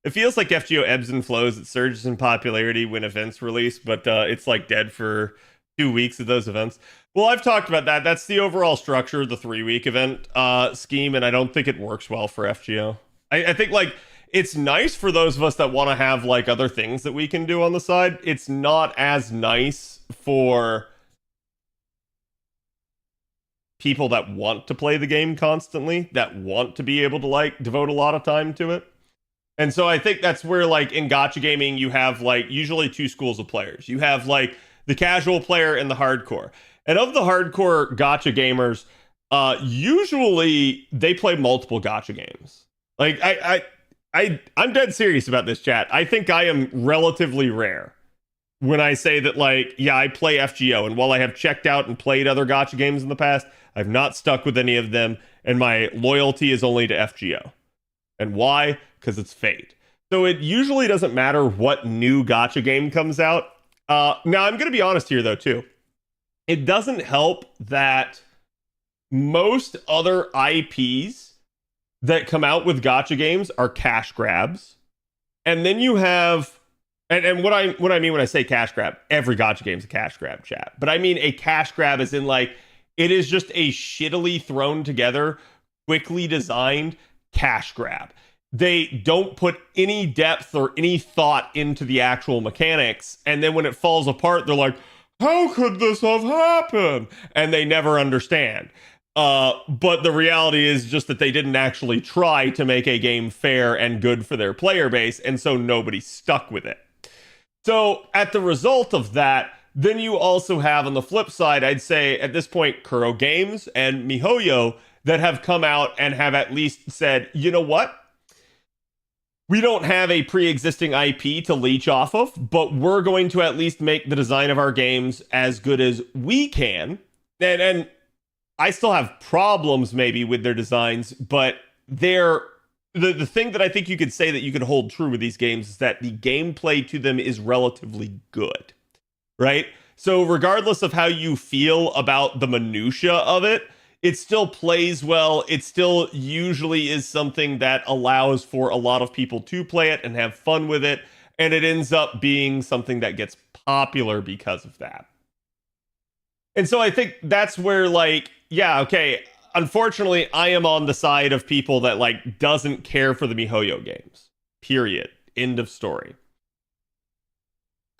It feels like FGO ebbs and flows. It surges in popularity when events release, but it's like dead for 2 weeks of those events. Well, I've talked about that. That's the overall structure of the 3-week event scheme, and I don't think it works well for FGO. I think like it's nice for those of us that want to have like other things that we can do on the side. It's not as nice for people that want to play the game constantly, that want to be able to like devote a lot of time to it. And so I think that's where like in gacha gaming you have like usually two schools of players. You have like the casual player and the hardcore. And of the hardcore gacha gamers, usually they play multiple gacha games. Like I'm dead serious about this, chat. I think I am relatively rare when I say that, like, yeah, I play FGO, and while I have checked out and played other gacha games in the past, I've not stuck with any of them, and my loyalty is only to FGO. And why? Because it's Fate. So it usually doesn't matter what new gacha game comes out. Now, I'm going to be honest here, though, too. It doesn't help that most other IPs that come out with gacha games are cash grabs. And then you have, and what I mean when I say cash grab, every gacha game is a cash grab, chat. But I mean a cash grab as in like, it is just a shittily thrown together, quickly designed cash grab. They don't put any depth or any thought into the actual mechanics. And then when it falls apart, they're like, how could this have happened? And they never understand. But the reality is just that they didn't actually try to make a game fair and good for their player base, and so nobody stuck with it. So at the result of that, then you also have on the flip side, I'd say at this point, Kuro Games and MiHoYo that have come out and have at least said, you know what? We don't have a pre-existing IP to leech off of, but we're going to at least make the design of our games as good as we can. And I still have problems maybe with their designs, but they're the thing that I think you could say that you could hold true with these games is that the gameplay to them is relatively good, right? So regardless of how you feel about the minutia of it, it still plays well. It still usually is something that allows for a lot of people to play it and have fun with it. And it ends up being something that gets popular because of that. And so I think that's where, like, yeah, okay, unfortunately, I am on the side of people that, like, doesn't care for the MiHoYo games. Period. End of story.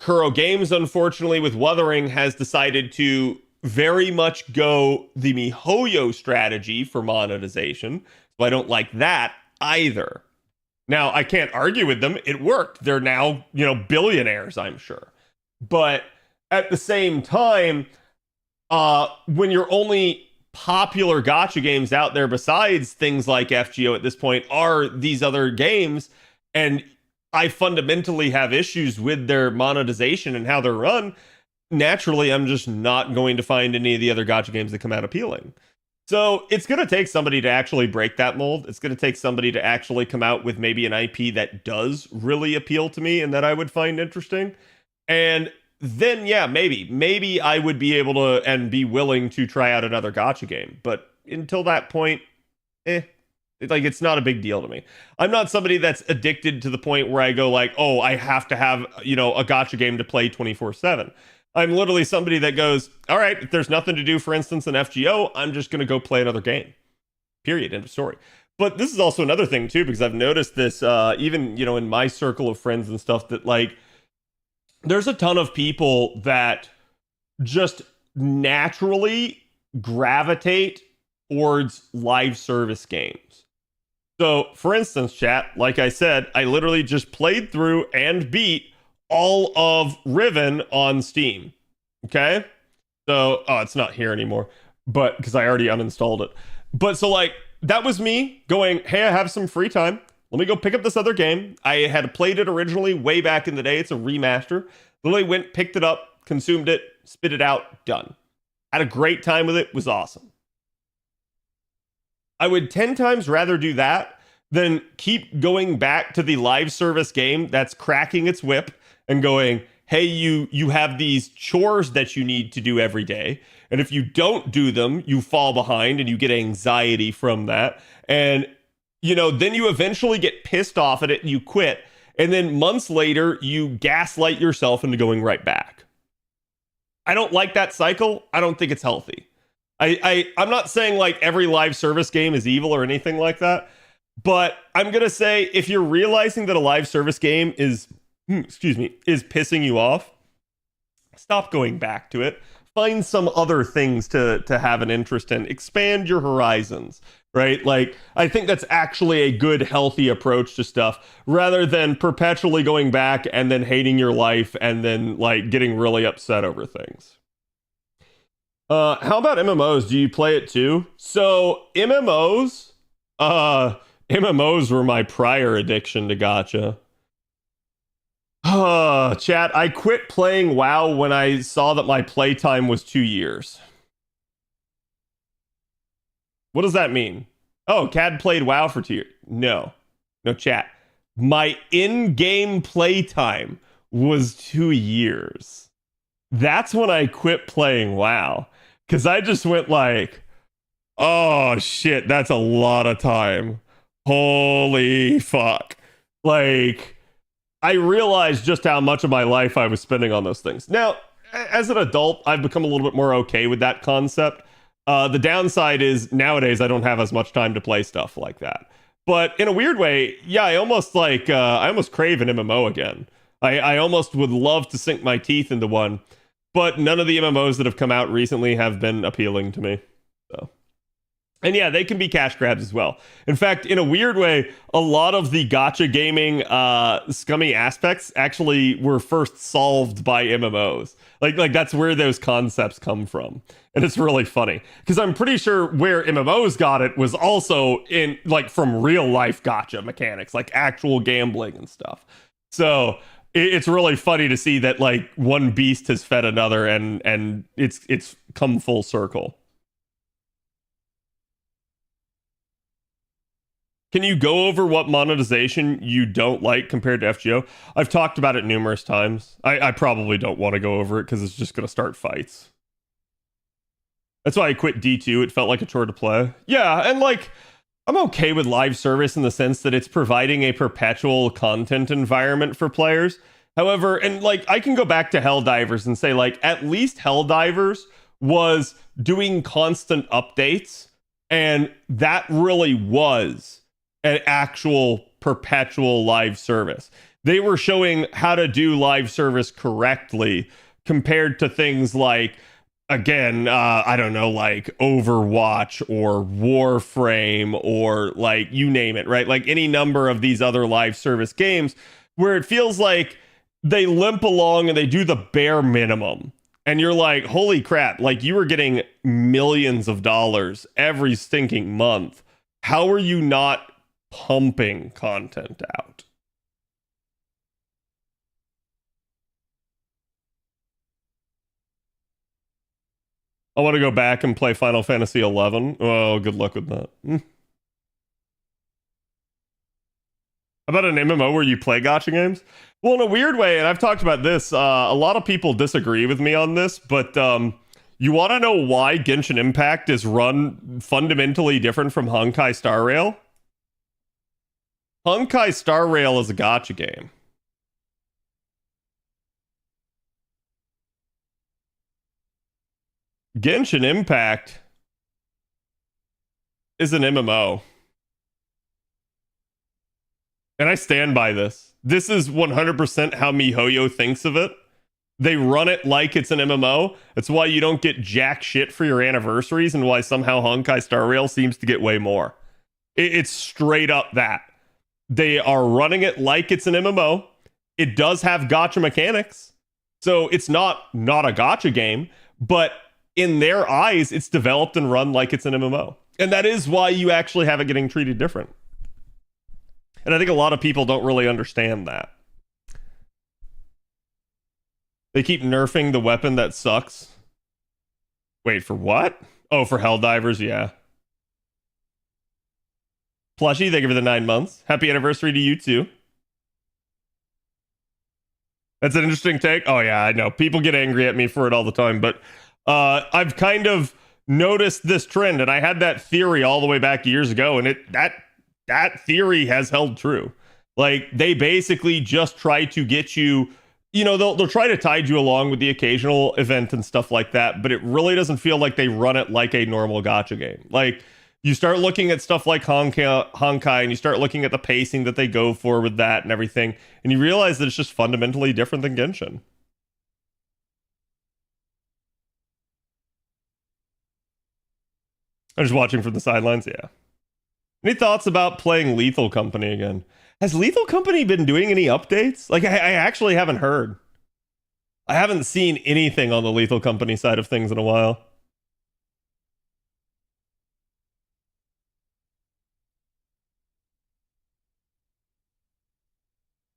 Kuro Games, unfortunately, with Wuthering, has decided to very much go the MiHoYo strategy for monetization. So I don't like that either. Now, I can't argue with them. It worked. They're now, billionaires, I'm sure. But at the same time, when your only popular gacha games out there besides things like FGO at this point are these other games, and I fundamentally have issues with their monetization and how they're run, naturally I'm just not going to find any of the other gacha games that come out appealing. So it's going to take somebody to actually break that mold. It's going to take somebody to actually come out with maybe an IP that does really appeal to me and that I would find interesting. And then, yeah, maybe I would be able to and be willing to try out another gacha game. But until that point, it's not a big deal to me. I'm not somebody that's addicted to the point where I go like, oh, I have to have, a gacha game to play 24/7. I'm literally somebody that goes, all right, if there's nothing to do, for instance, in FGO, I'm just going to go play another game. Period. End of story. But this is also another thing, too, because I've noticed this, even, in my circle of friends and stuff, that, like, there's a ton of people that just naturally gravitate towards live service games. So, for instance, chat, like I said, I literally just played through and beat all of Riven on Steam. Okay? So, it's not here anymore, but because I already uninstalled it. But so, like, that was me going, hey, I have some free time. Let me go pick up this other game. I had played it originally way back in the day. It's a remaster. Literally went, picked it up, consumed it, spit it out, done. Had a great time with it. Was awesome. I would 10 times rather do that than keep going back to the live service game that's cracking its whip and going, hey, you have these chores that you need to do every day. And if you don't do them, you fall behind and you get anxiety from that. And, then you eventually get pissed off at it and you quit. And then months later, you gaslight yourself into going right back. I don't like that cycle. I don't think it's healthy. I'm not saying like every live service game is evil or anything like that. But I'm going to say if you're realizing that a live service game is pissing you off, stop going back to it. Find some other things to have an interest in. Expand your horizons, right? Like, I think that's actually a good, healthy approach to stuff rather than perpetually going back and then hating your life and then, like, getting really upset over things. How about MMOs? Do you play it too? So, MMOs were my prior addiction to gacha. Chat, I quit playing WoW when I saw that my playtime was 2 years. What does that mean? Oh, Cad played WoW for 2 years. No, chat. My in-game playtime was 2 years. That's when I quit playing WoW. Because I just went like, oh shit, that's a lot of time. Holy fuck. Like, I realized just how much of my life I was spending on those things. Now, as an adult, I've become a little bit more okay with that concept. The downside is nowadays I don't have as much time to play stuff like that. But in a weird way, yeah, I almost crave an MMO again. I almost would love to sink my teeth into one, but none of the MMOs that have come out recently have been appealing to me. So. And yeah, they can be cash grabs as well. In fact, in a weird way, a lot of the gacha gaming scummy aspects actually were first solved by MMOs. Like that's where those concepts come from. And it's really funny because I'm pretty sure where MMOs got it was also in like from real life gacha mechanics, like actual gambling and stuff. So it's really funny to see that like one beast has fed another and it's come full circle. Can you go over what monetization you don't like compared to FGO? I've talked about it numerous times. I probably don't want to go over it because it's just going to start fights. That's why I quit D2. It felt like a chore to play. Yeah, and like, I'm okay with live service in the sense that it's providing a perpetual content environment for players. However, and like, I can go back to Helldivers and say like, at least Helldivers was doing constant updates. And that really was an actual perpetual live service. They were showing how to do live service correctly compared to things like, again, I don't know, like Overwatch or Warframe or like you name it, right? Like any number of these other live service games where it feels like they limp along and they do the bare minimum And you're like, holy crap, like you were getting millions of dollars every stinking month. How are you not pumping content out? I want to go back and play Final Fantasy 11. Oh, good luck with that. How about an MMO where you play gacha games? Well, in a weird way, and I've talked about this, a lot of people disagree with me on this, but you want to know why Genshin Impact is run fundamentally different from Honkai Star Rail? Honkai Star Rail is a gacha game. Genshin Impact is an MMO. And I stand by this. This is 100% how MiHoYo thinks of it. They run it like it's an MMO. That's why you don't get jack shit for your anniversaries and why somehow Honkai Star Rail seems to get way more. It's straight up that. They are running it like it's an MMO. It does have gacha mechanics. So it's not a gacha game, but in their eyes, it's developed and run like it's an MMO. And that is why you actually have it getting treated different. And I think a lot of people don't really understand that. They keep nerfing the weapon that sucks. Wait, for what? Oh, for Helldivers, yeah. Plushy, thank you for the 9 months. Happy anniversary to you too. That's an interesting take. Oh yeah, I know. People get angry at me for it all the time, but I've kind of noticed this trend, and I had that theory all the way back years ago, and that theory has held true. Like, they basically just try to get you, you know, they'll try to tide you along with the occasional event and stuff like that, but it really doesn't feel like they run it like a normal gacha game. Like, you start looking at stuff like Honkai, and you start looking at the pacing that they go for with that and everything, and you realize that it's just fundamentally different than Genshin. I'm just watching from the sidelines, yeah. Any thoughts about playing Lethal Company again? Has Lethal Company been doing any updates? Like, I actually haven't heard. I haven't seen anything on the Lethal Company side of things in a while.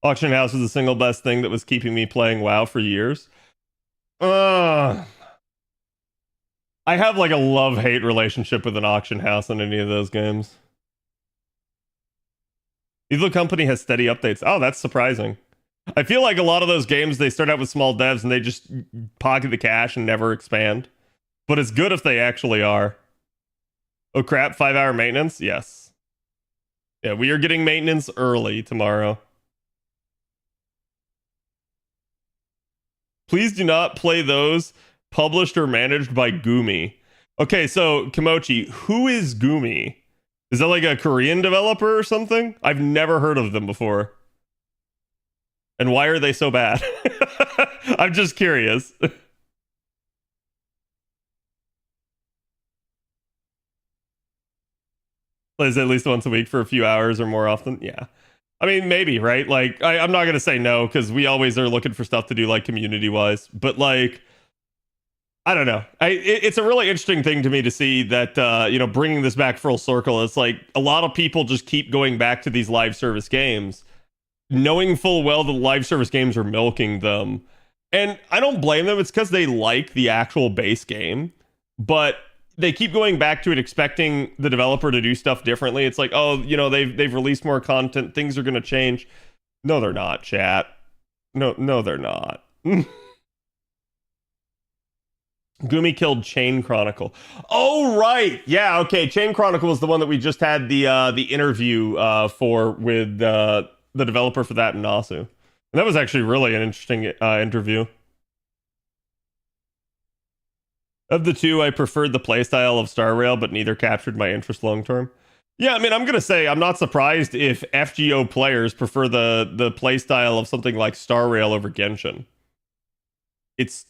Auction House was the single best thing that was keeping me playing WoW for years. I have like a love-hate relationship with an auction house on any of those games. Lethal Company has steady updates. Oh, that's surprising. I feel like a lot of those games, they start out with small devs and they just pocket the cash and never expand. But it's good if they actually are. Oh crap, 5-hour maintenance? Yes. Yeah, we are getting maintenance early tomorrow. Please do not play those published or managed by Gumi. Okay, so Kimochi, who is Gumi? Is that like a Korean developer or something? I've never heard of them before. And why are they so bad? I'm just curious. Plays at least once a week for a few hours or more often? Yeah. I mean, maybe, right? Like, I'm not going to say no, because we always are looking for stuff to do, like, community-wise. But, like, I don't know. It's a really interesting thing to me to see that, you know, bringing this back full circle, it's like a lot of people just keep going back to these live service games, knowing full well that live service games are milking them. And I don't blame them. It's because they like the actual base game. But they keep going back to it, expecting the developer to do stuff differently. It's like, oh, you know, they've released more content. Things are going to change. No, they're not, chat. No, they're not. Gumi killed Chain Chronicle. Oh, right. Yeah, okay. Chain Chronicle was the one that we just had the interview for with the developer for that in Nasu. And that was actually really an interesting interview. Of the two, I preferred the playstyle of Star Rail, but neither captured my interest long term. Yeah, I mean, I'm going to say I'm not surprised if FGO players prefer the playstyle of something like Star Rail over Genshin. It's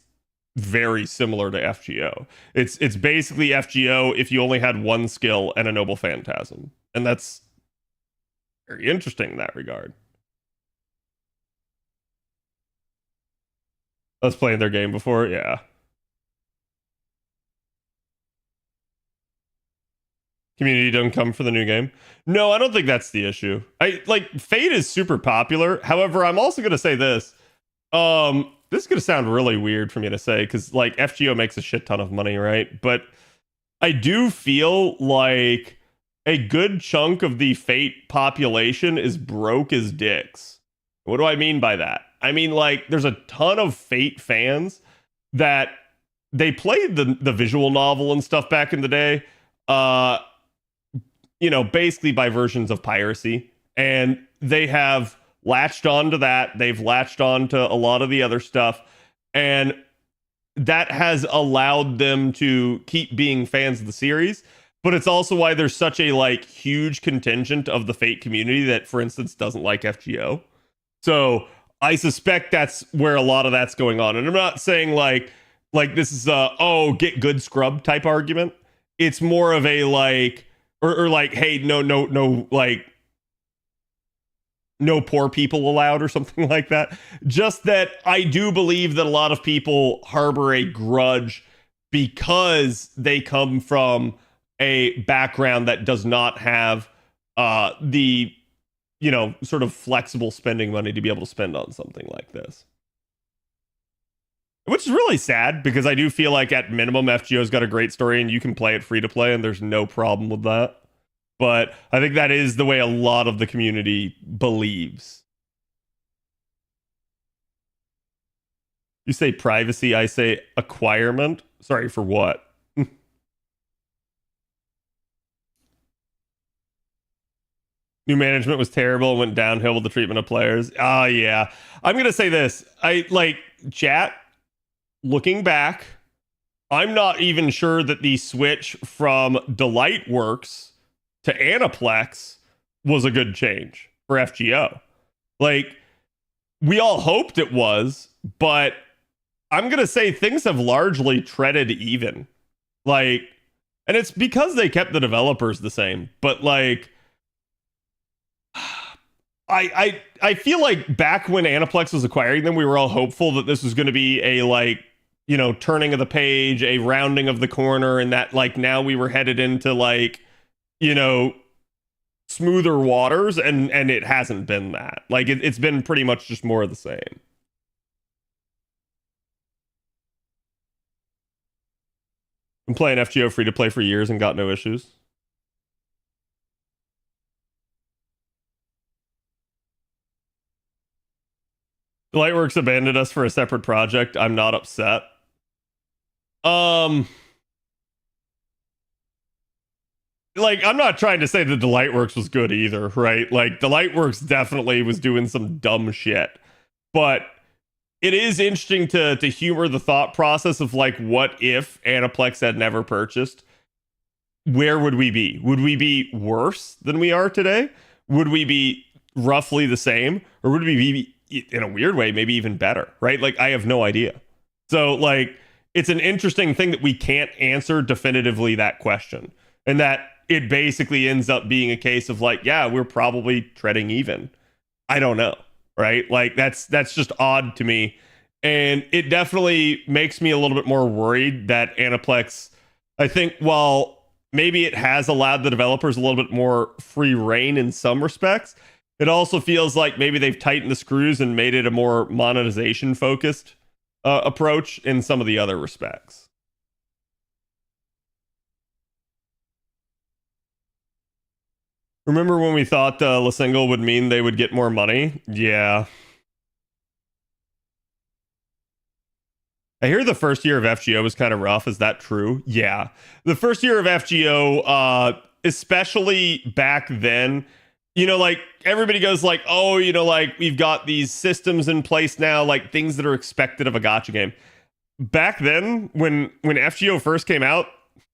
very similar to FGO. It's basically FGO if you only had one skill and a Noble Phantasm. And that's very interesting in that regard. I was playing their game before, yeah. Community don't come for the new game. No, I don't think that's the issue. I like Fate is super popular. However, I'm also gonna say this. This is gonna sound really weird for me to say because like FGO makes a shit ton of money, right? But I do feel like a good chunk of the Fate population is broke as dicks. What do I mean by that? I mean like there's a ton of Fate fans that they played the visual novel and stuff back in the day. You know, basically by versions of piracy. And they have latched onto that. They've latched onto a lot of the other stuff. And that has allowed them to keep being fans of the series. But it's also why there's such a like huge contingent of the Fate community that, for instance, doesn't like FGO. So I suspect that's where a lot of that's going on. And I'm not saying like this is a get good scrub type argument. It's more of a like or like, hey, no, like no poor people allowed or something like that. Just that I do believe that a lot of people harbor a grudge because they come from a background that does not have the, you know, sort of flexible spending money to be able to spend on something like this. Which is really sad because I do feel like at minimum FGO's got a great story and you can play it free to play and there's no problem with that. But I think that is the way a lot of the community believes. You say privacy, I say acquirement. Sorry, for what? New management was terrible and went downhill with the treatment of players. Oh, yeah. I'm going to say this. I like chat. Looking back, I'm not even sure that the switch from Delightworks to Aniplex was a good change for FGO. Like, we all hoped it was, but I'm going to say things have largely treaded even. Like, and it's because they kept the developers the same, but like, I feel like back when Aniplex was acquiring them, we were all hopeful that this was going to be a like, you know, turning of the page, a rounding of the corner, and that like now we were headed into like, you know, smoother waters, and it hasn't been that. Like it's been pretty much just more of the same. I'm playing FGO free to play for years and got no issues. Lightworks abandoned us for a separate project. I'm not upset. Like, I'm not trying to say that Delightworks was good either, right? Like, Delightworks definitely was doing some dumb shit. But it is interesting to humor the thought process of, like, what if Aniplex had never purchased? Where would we be? Would we be worse than we are today? Would we be roughly the same? Or would we be, in a weird way, maybe even better, right? Like, I have no idea. So, like, it's an interesting thing that we can't answer definitively that question. And that it basically ends up being a case of like, yeah, we're probably treading even. I don't know, right? Like that's just odd to me. And it definitely makes me a little bit more worried that Aniplex, I think while maybe it has allowed the developers a little bit more free reign in some respects, it also feels like maybe they've tightened the screws and made it a more monetization focused approach in some of the other respects. Remember when we thought La Single would mean they would get more money? Yeah. I hear the first year of FGO was kind of rough. Is that true? Yeah. The first year of FGO, especially back then, you know, like everybody goes like, oh, you know, like we've got these systems in place now, like things that are expected of a gacha game. Back then, when FGO first came out,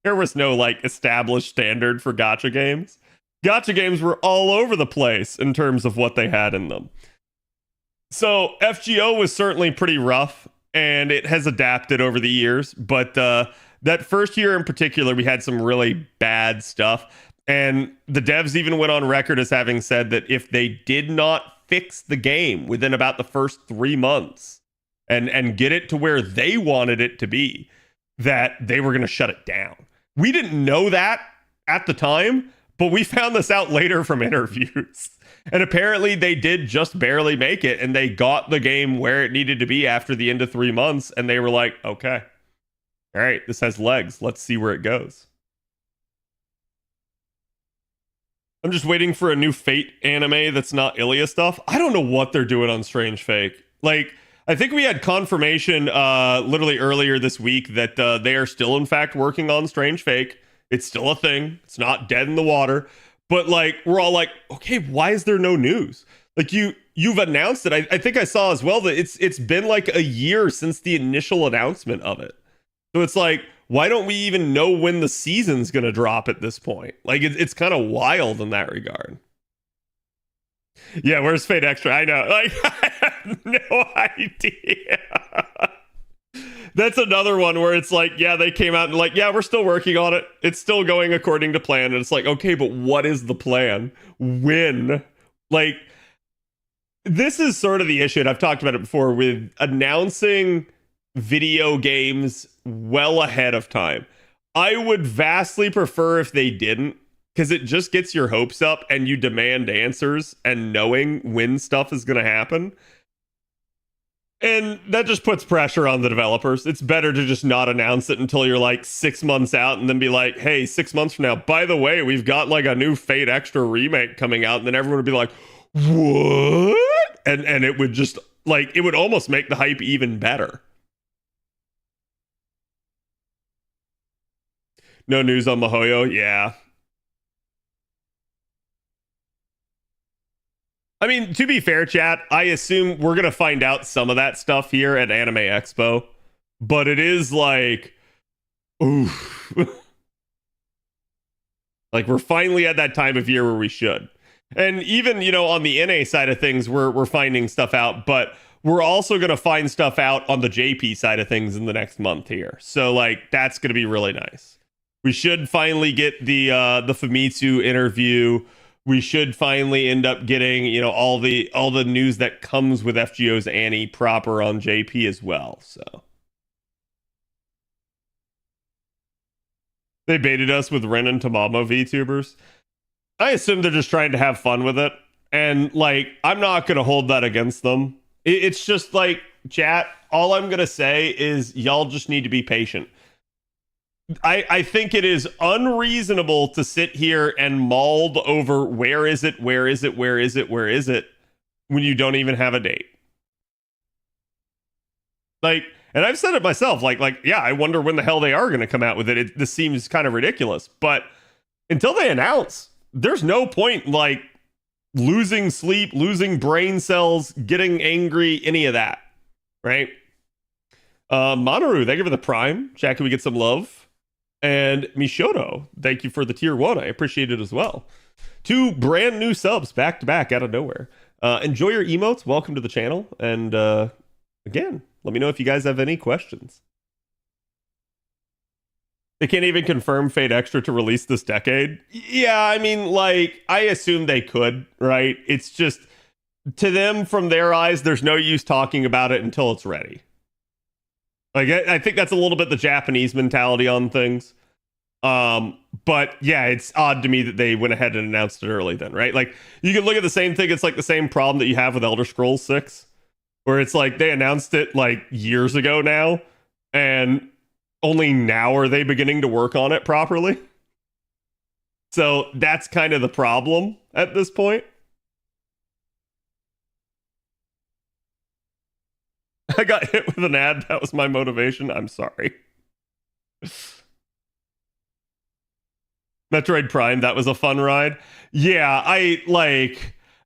there was no like established standard for gacha games. Gacha games were all over the place in terms of what they had in them. So FGO was certainly pretty rough, and it has adapted over the years. But that first year in particular, we had some really bad stuff. And the devs even went on record as having said that if they did not fix the game within about the first 3 months and get it to where they wanted it to be, that they were going to shut it down. We didn't know that at the time, but we found this out later from interviews. And apparently they did just barely make it, and they got the game where it needed to be after the end of 3 months, and they were like, okay, all right, this has legs. Let's see where it goes. I'm just waiting for a new Fate anime that's not Ilya stuff. I don't know what they're doing on Strange Fake. Like, I think we had confirmation literally earlier this week that they are still, in fact, working on Strange Fake. It's still a thing. It's not dead in the water. But, like, we're all like, okay, why is there no news? Like, you've announced it. I think I saw as well that it's been like a year since the initial announcement of it. So it's like, why don't we even know when the season's going to drop at this point? Like, it's kind of wild in that regard. Yeah, where's Fate Extra? I know. Like, I have no idea. That's another one where it's like, yeah, they came out and like, yeah, we're still working on it. It's still going according to plan. And it's like, okay, but what is the plan? When? Like, this is sort of the issue, and I've talked about it before, with announcing video games well ahead of time. I would vastly prefer if they didn't, because it just gets your hopes up and you demand answers and knowing when stuff is going to happen. And that just puts pressure on the developers. It's better to just not announce it until you're like 6 months out and then be like, hey, 6 months from now, by the way, we've got like a new Fate Extra remake coming out. And then everyone would be like, what? And it would just like, it would almost make the hype even better. No news on Mihoyo? Yeah. I mean, to be fair, chat, I assume we're going to find out some of that stuff here at Anime Expo. But it is like, oof. Like, we're finally at that time of year where we should. And even, you know, on the NA side of things, we're finding stuff out. But we're also going to find stuff out on the JP side of things in the next month here. So, like, that's going to be really nice. We should finally get the Famitsu interview. We should finally end up getting, you know, all the news that comes with FGO's Annie proper on JP as well. So they baited us with Ren and Tamamo VTubers. I assume they're just trying to have fun with it, and like, I'm not gonna hold that against them. It's just like, chat, all I'm gonna say is y'all just need to be patient. I think it is unreasonable to sit here and maul over where is it when you don't even have a date. Like, and I've said it myself, like yeah, I wonder when the hell they are going to come out with it. This seems kind of ridiculous, but until they announce, there's no point like losing sleep, losing brain cells, getting angry, any of that, right? Monaru, thank you for the prime. Chat, can we get some love? And Mishoto, thank you for the tier 1. I appreciate it as well. 2 brand new subs back to back out of nowhere. Enjoy your emotes. Welcome to the channel. And again, let me know if you guys have any questions. They can't even confirm Fate Extra to release this decade. Yeah, I mean, like, I assume they could, right? It's just, to them, from their eyes, there's no use talking about it until it's ready. Like, I think that's a little bit the Japanese mentality on things. But yeah, it's odd to me that they went ahead and announced it early then, right? Like, you can look at the same thing. It's like the same problem that you have with Elder Scrolls 6, where it's like they announced it like years ago now, and only now are they beginning to work on it properly. So that's kind of the problem at this point. I got hit with an ad. That was my motivation. I'm sorry. Metroid Prime, that was a fun ride. Yeah,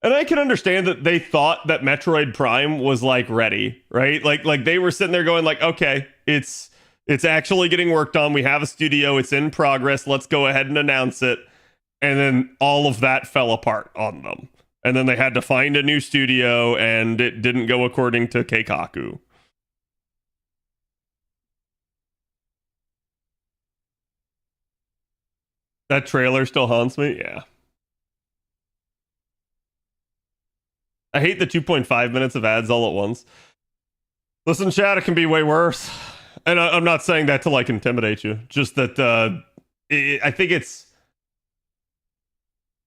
and I can understand that they thought that Metroid Prime was like ready, right? Like they were sitting there going like, okay, it's actually getting worked on. We have a studio. It's in progress. Let's go ahead and announce it. And then all of that fell apart on them. And then they had to find a new studio, and it didn't go according to Keikaku. That trailer still haunts me? Yeah. I hate the 2.5 minutes of ads all at once. Listen, chat, it can be way worse. And I'm not saying that to like intimidate you. Just that I think it's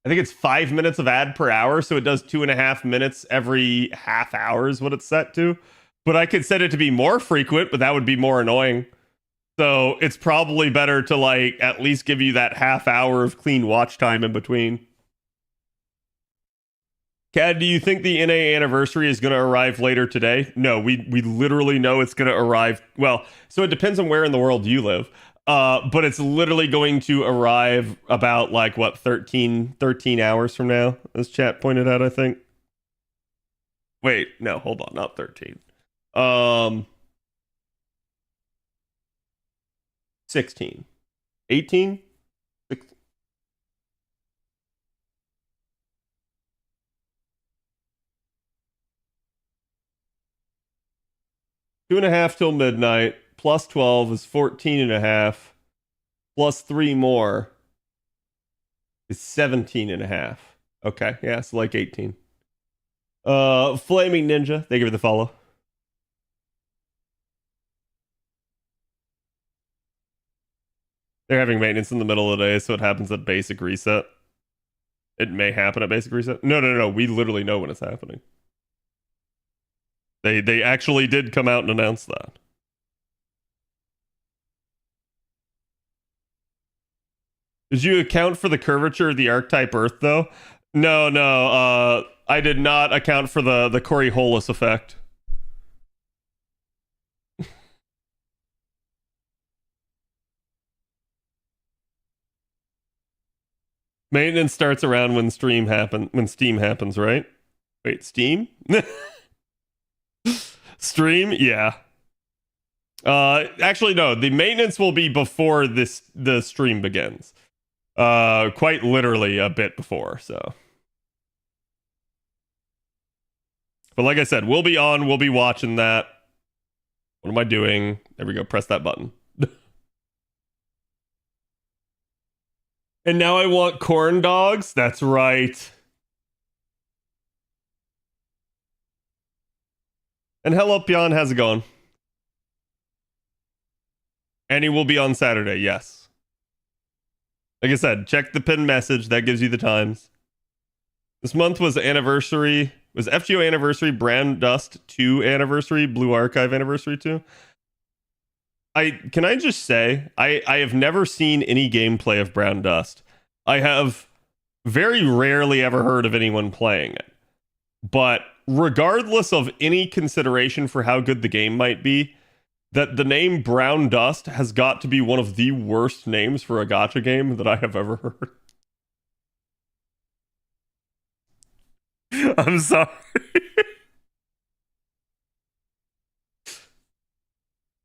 I think it's 5 minutes of ad per hour, so it does 2.5 minutes every half hour is what it's set to. But I could set it to be more frequent, but that would be more annoying. So it's probably better to like at least give you that half hour of clean watch time in between. Cad, do you think the NA anniversary is going to arrive later today? No, we literally know it's going to arrive. Well, so it depends on where in the world you live. But it's literally going to arrive about like what 13 hours from now, as chat pointed out, I think. Wait, no, hold on, not 13. 16. 18? 16. Two and a half till midnight, plus 12 is 14 and a half, plus 3 more is 17 and a half. Okay, yeah, it's like 18. Flaming Ninja, thank you for the follow. They're having maintenance in the middle of the day, so it happens at basic reset. It may happen at basic reset. No. We literally know when it's happening. They actually did come out and announce that. Did you account for the curvature of the archetype Earth, though? No. I did not account for the Coriolis effect. Maintenance starts around when Steam happens, right? Wait, Steam? Stream? Yeah. Actually, no. The maintenance will be before the stream begins. Quite literally a bit before, so. But like I said, we'll be on. We'll be watching that. What am I doing? There we go. Press that button. And now I want corn dogs? That's right. And hello, Pion. How's it going? Annie will be on Saturday, yes. Like I said, check the pinned message. That gives you the times. This month was anniversary. Was FGO anniversary, Brand Dust 2 anniversary, Blue Archive anniversary 2? Can I just say, I have never seen any gameplay of Brown Dust. I have very rarely ever heard of anyone playing it. But regardless of any consideration for how good the game might be, that the name Brown Dust has got to be one of the worst names for a gacha game that I have ever heard. I'm sorry.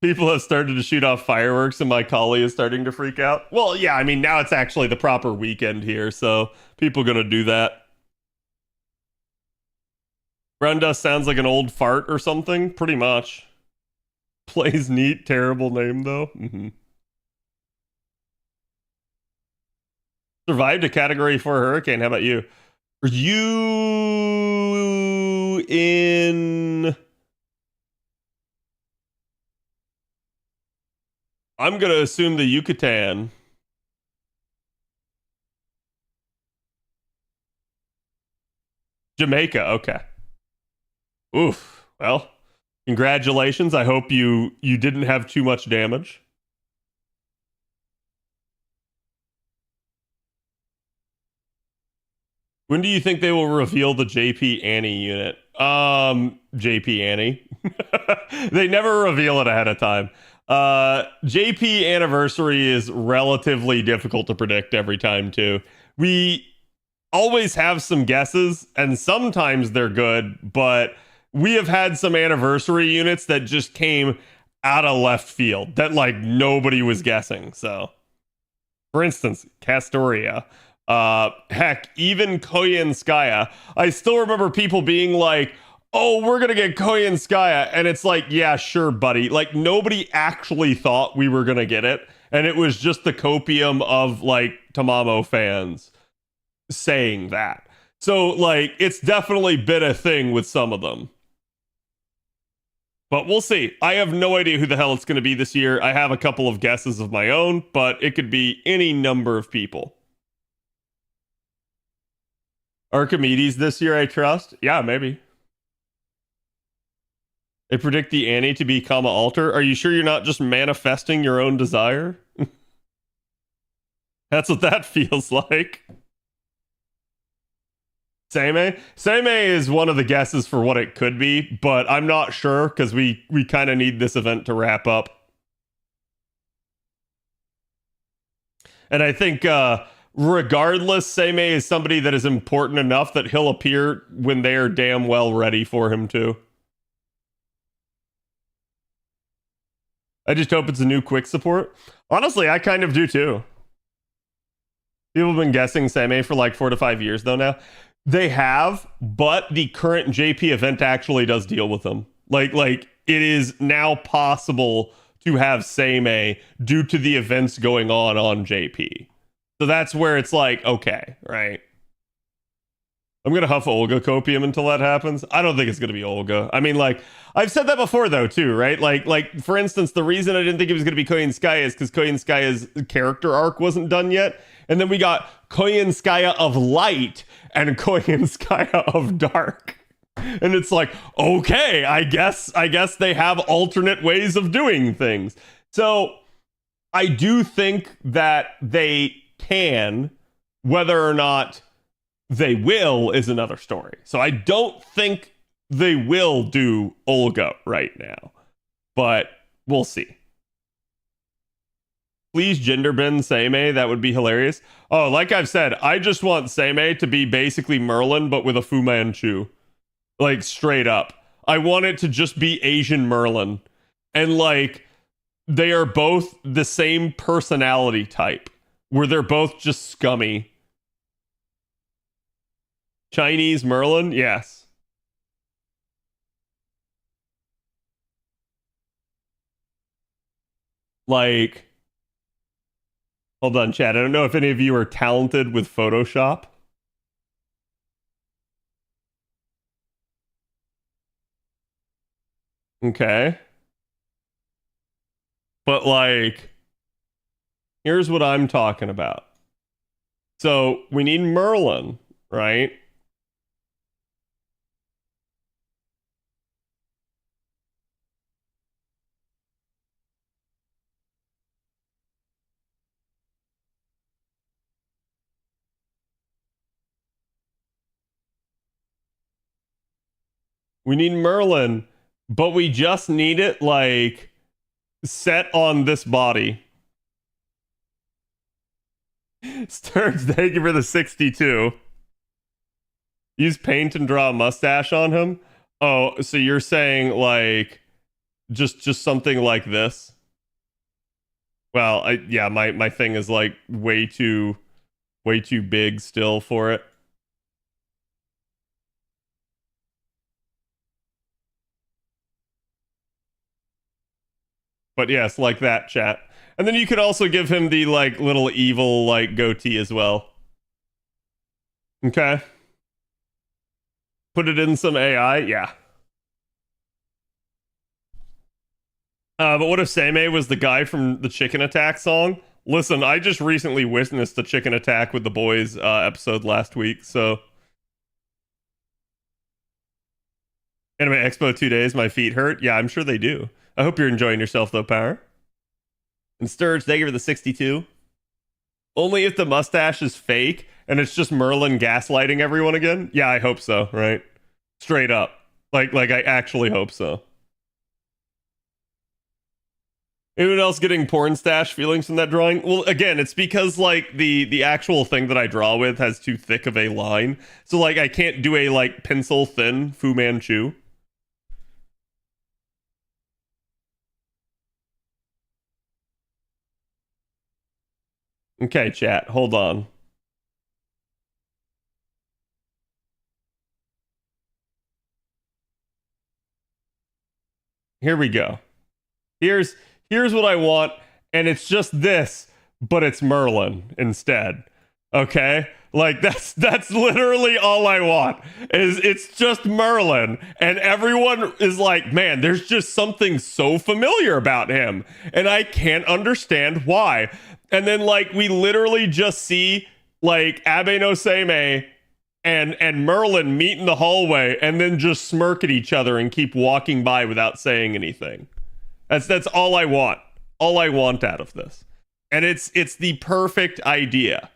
People have started to shoot off fireworks and my collie is starting to freak out. Well, yeah, I mean, now it's actually the proper weekend here, so people gonna do that. Brown Dust sounds like an old fart or something, pretty much. Plays neat, terrible name though. Survived a Category 4 hurricane. How about you? Are you in... I'm going to assume the Yucatan. Jamaica, okay. Oof. Well, congratulations. I hope you didn't have too much damage. When do you think they will reveal the JP Annie unit? JP Annie. They never reveal it ahead of time. JP anniversary is relatively difficult to predict every time too. We always have some guesses and sometimes they're good, but we have had some anniversary units that just came out of left field that like nobody was guessing. So for instance, Castoria, heck, even Koyenskaya. I still remember people being like, oh, we're gonna get Koyenskaya, and it's like, yeah, sure, buddy. Like, nobody actually thought we were gonna get it, and it was just the copium of, like, Tamamo fans saying that. So, like, it's definitely been a thing with some of them. But we'll see. I have no idea who the hell it's gonna be this year. I have a couple of guesses of my own, but it could be any number of people. Archimedes this year, I trust. Yeah, maybe. They predict the Annie to be comma alter. Are you sure you're not just manifesting your own desire? That's what that feels like. Seimei? Seimei is one of the guesses for what it could be, but I'm not sure because we kind of need this event to wrap up. And I think regardless, Seimei is somebody that is important enough that he'll appear when they are damn well ready for him to. I just hope it's a new quick support. Honestly, I kind of do too. People have been guessing Seimei for like 4 to 5 years though now. They have, but the current JP event actually does deal with them. Like it is now possible to have Seimei due to the events going on JP. So that's where it's like, okay, right? I'm going to huff Olga Copium until that happens. I don't think it's going to be Olga. I mean, like, I've said that before, though, too, right? Like for instance, the reason I didn't think it was going to be Koyanskaya is because Koyanskaya's character arc wasn't done yet. And then we got Koyanskaya of Light and Koyanskaya of Dark. And it's like, okay, I guess they have alternate ways of doing things. So I do think that they can, whether or not they will is another story. So I don't think they will do Olga right now, but we'll see. Please gender bin Seimei, that would be hilarious. Oh, like I've said, I just want Seimei to be basically Merlin, but with a Fu Manchu. Like, straight up. I want it to just be Asian Merlin. And, like, they are both the same personality type, where they're both just scummy. Chinese Merlin? Yes. Like, hold on, chat. I don't know if any of you are talented with Photoshop. Okay. But, like, here's what I'm talking about. So, we need Merlin, right? We need Merlin, but we just need it, like, set on this body. Sturge, thank you for the 62. Use paint and draw a mustache on him? Oh, so you're saying, like, just something like this? Well, yeah, my thing is, like, way too big still for it. But yes, like that, chat. And then you could also give him the, like, little evil, like, goatee as well. Okay. Put it in some AI? Yeah. But what if Seimei was the guy from the Chicken Attack song? Listen, I just recently witnessed the Chicken Attack with the boys episode last week, so... Anime Expo 2 days, my feet hurt? Yeah, I'm sure they do. I hope you're enjoying yourself, though, Power. And Sturge, thank you for the 62. Only if the mustache is fake and it's just Merlin gaslighting everyone again? Yeah, I hope so, right? Straight up. Like I actually hope so. Anyone else getting porn stash feelings from that drawing? Well, again, it's because, like, the actual thing that I draw with has too thick of a line. So, like, I can't do a, like, pencil thin Fu Manchu. Okay, chat, hold on. Here we go. Here's what I want, and it's just this, but it's Merlin instead. Okay? Like, that's literally all I want. Is it's just Merlin, and everyone is like, man, there's just something so familiar about him, and I can't understand why. And then, like, we literally just see, like, Abe no Seimei and Merlin meet in the hallway and then just smirk at each other and keep walking by without saying anything. That's all I want. All I want out of this. And it's the perfect idea.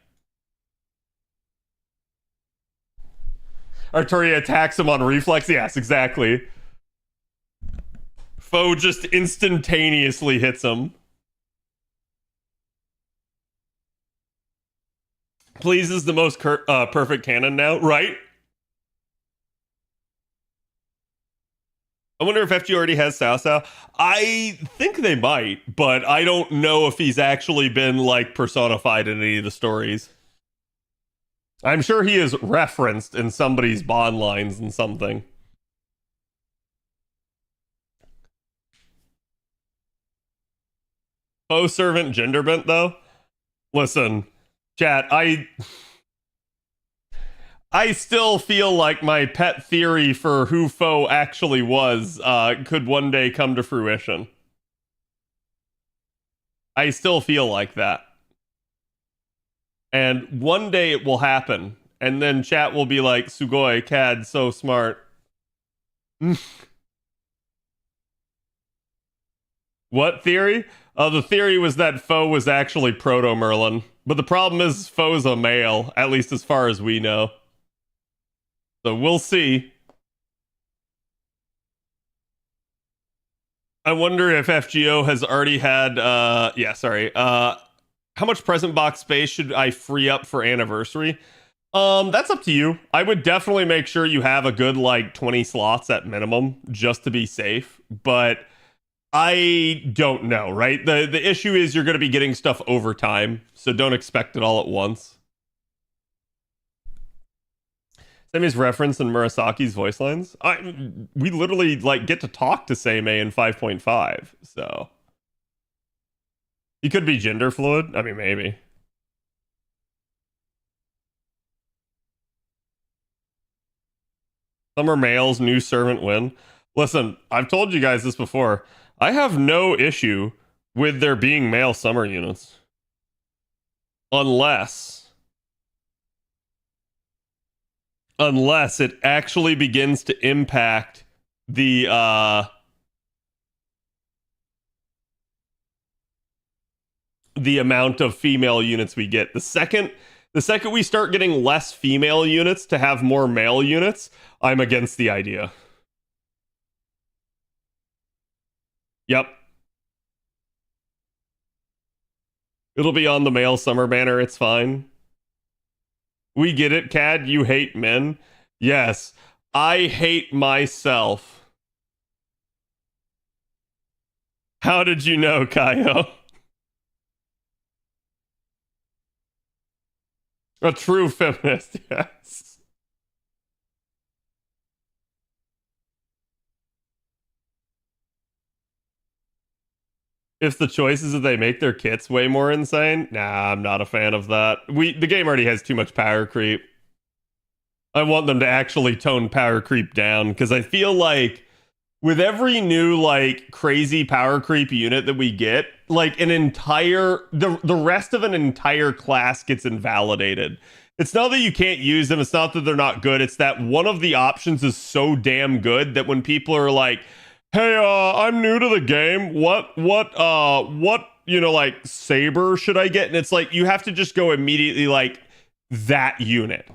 Arturia attacks him on reflex. Yes, exactly. Foe just instantaneously hits him. Please is the most perfect cannon now, right? I wonder if FG already has Sao Sao. I think they might, but I don't know if he's actually been like personified in any of the stories. I'm sure he is referenced in somebody's bond lines and something. Foe servant gender bent though? Listen, chat, I still feel like my pet theory for who Foe actually was could one day come to fruition. I still feel like that. And one day it will happen. And then chat will be like, Sugoi, Cad, so smart. What theory? The theory was that Foe was actually Proto-Merlin. But the problem is Foe's a male, at least as far as we know. So we'll see. I wonder if FGO has already had, how much present box space should I free up for anniversary? That's up to you. I would definitely make sure you have a good, like, 20 slots at minimum, just to be safe. But I don't know, right? The issue is you're going to be getting stuff over time, so don't expect it all at once. Seime's reference in Murasaki's voice lines. We literally like get to talk to Seimei in 5.5, so he could be gender fluid. I mean, maybe. Some are males, new servant win. Listen, I've told you guys this before. I have no issue with there being male summer units. Unless it actually begins to impact the amount of female units we get. The second we start getting less female units to have more male units, I'm against the idea. Yep. It'll be on the male summer banner, it's fine. We get it, Cad. You hate men. Yes, I hate myself. How did you know, Kaio? A true feminist, yes. If the choices that they make their kits way more insane, nah, I'm not a fan of that. The game already has too much power creep. I want them to actually tone power creep down, because I feel like with every new like crazy power creep unit that we get, like an entire the rest of an entire class gets invalidated. It's not that you can't use them, it's not that they're not good, it's that one of the options is so damn good that when people are like, hey, I'm new to the game. What, like, saber should I get? And it's like, you have to just go immediately, like, that unit.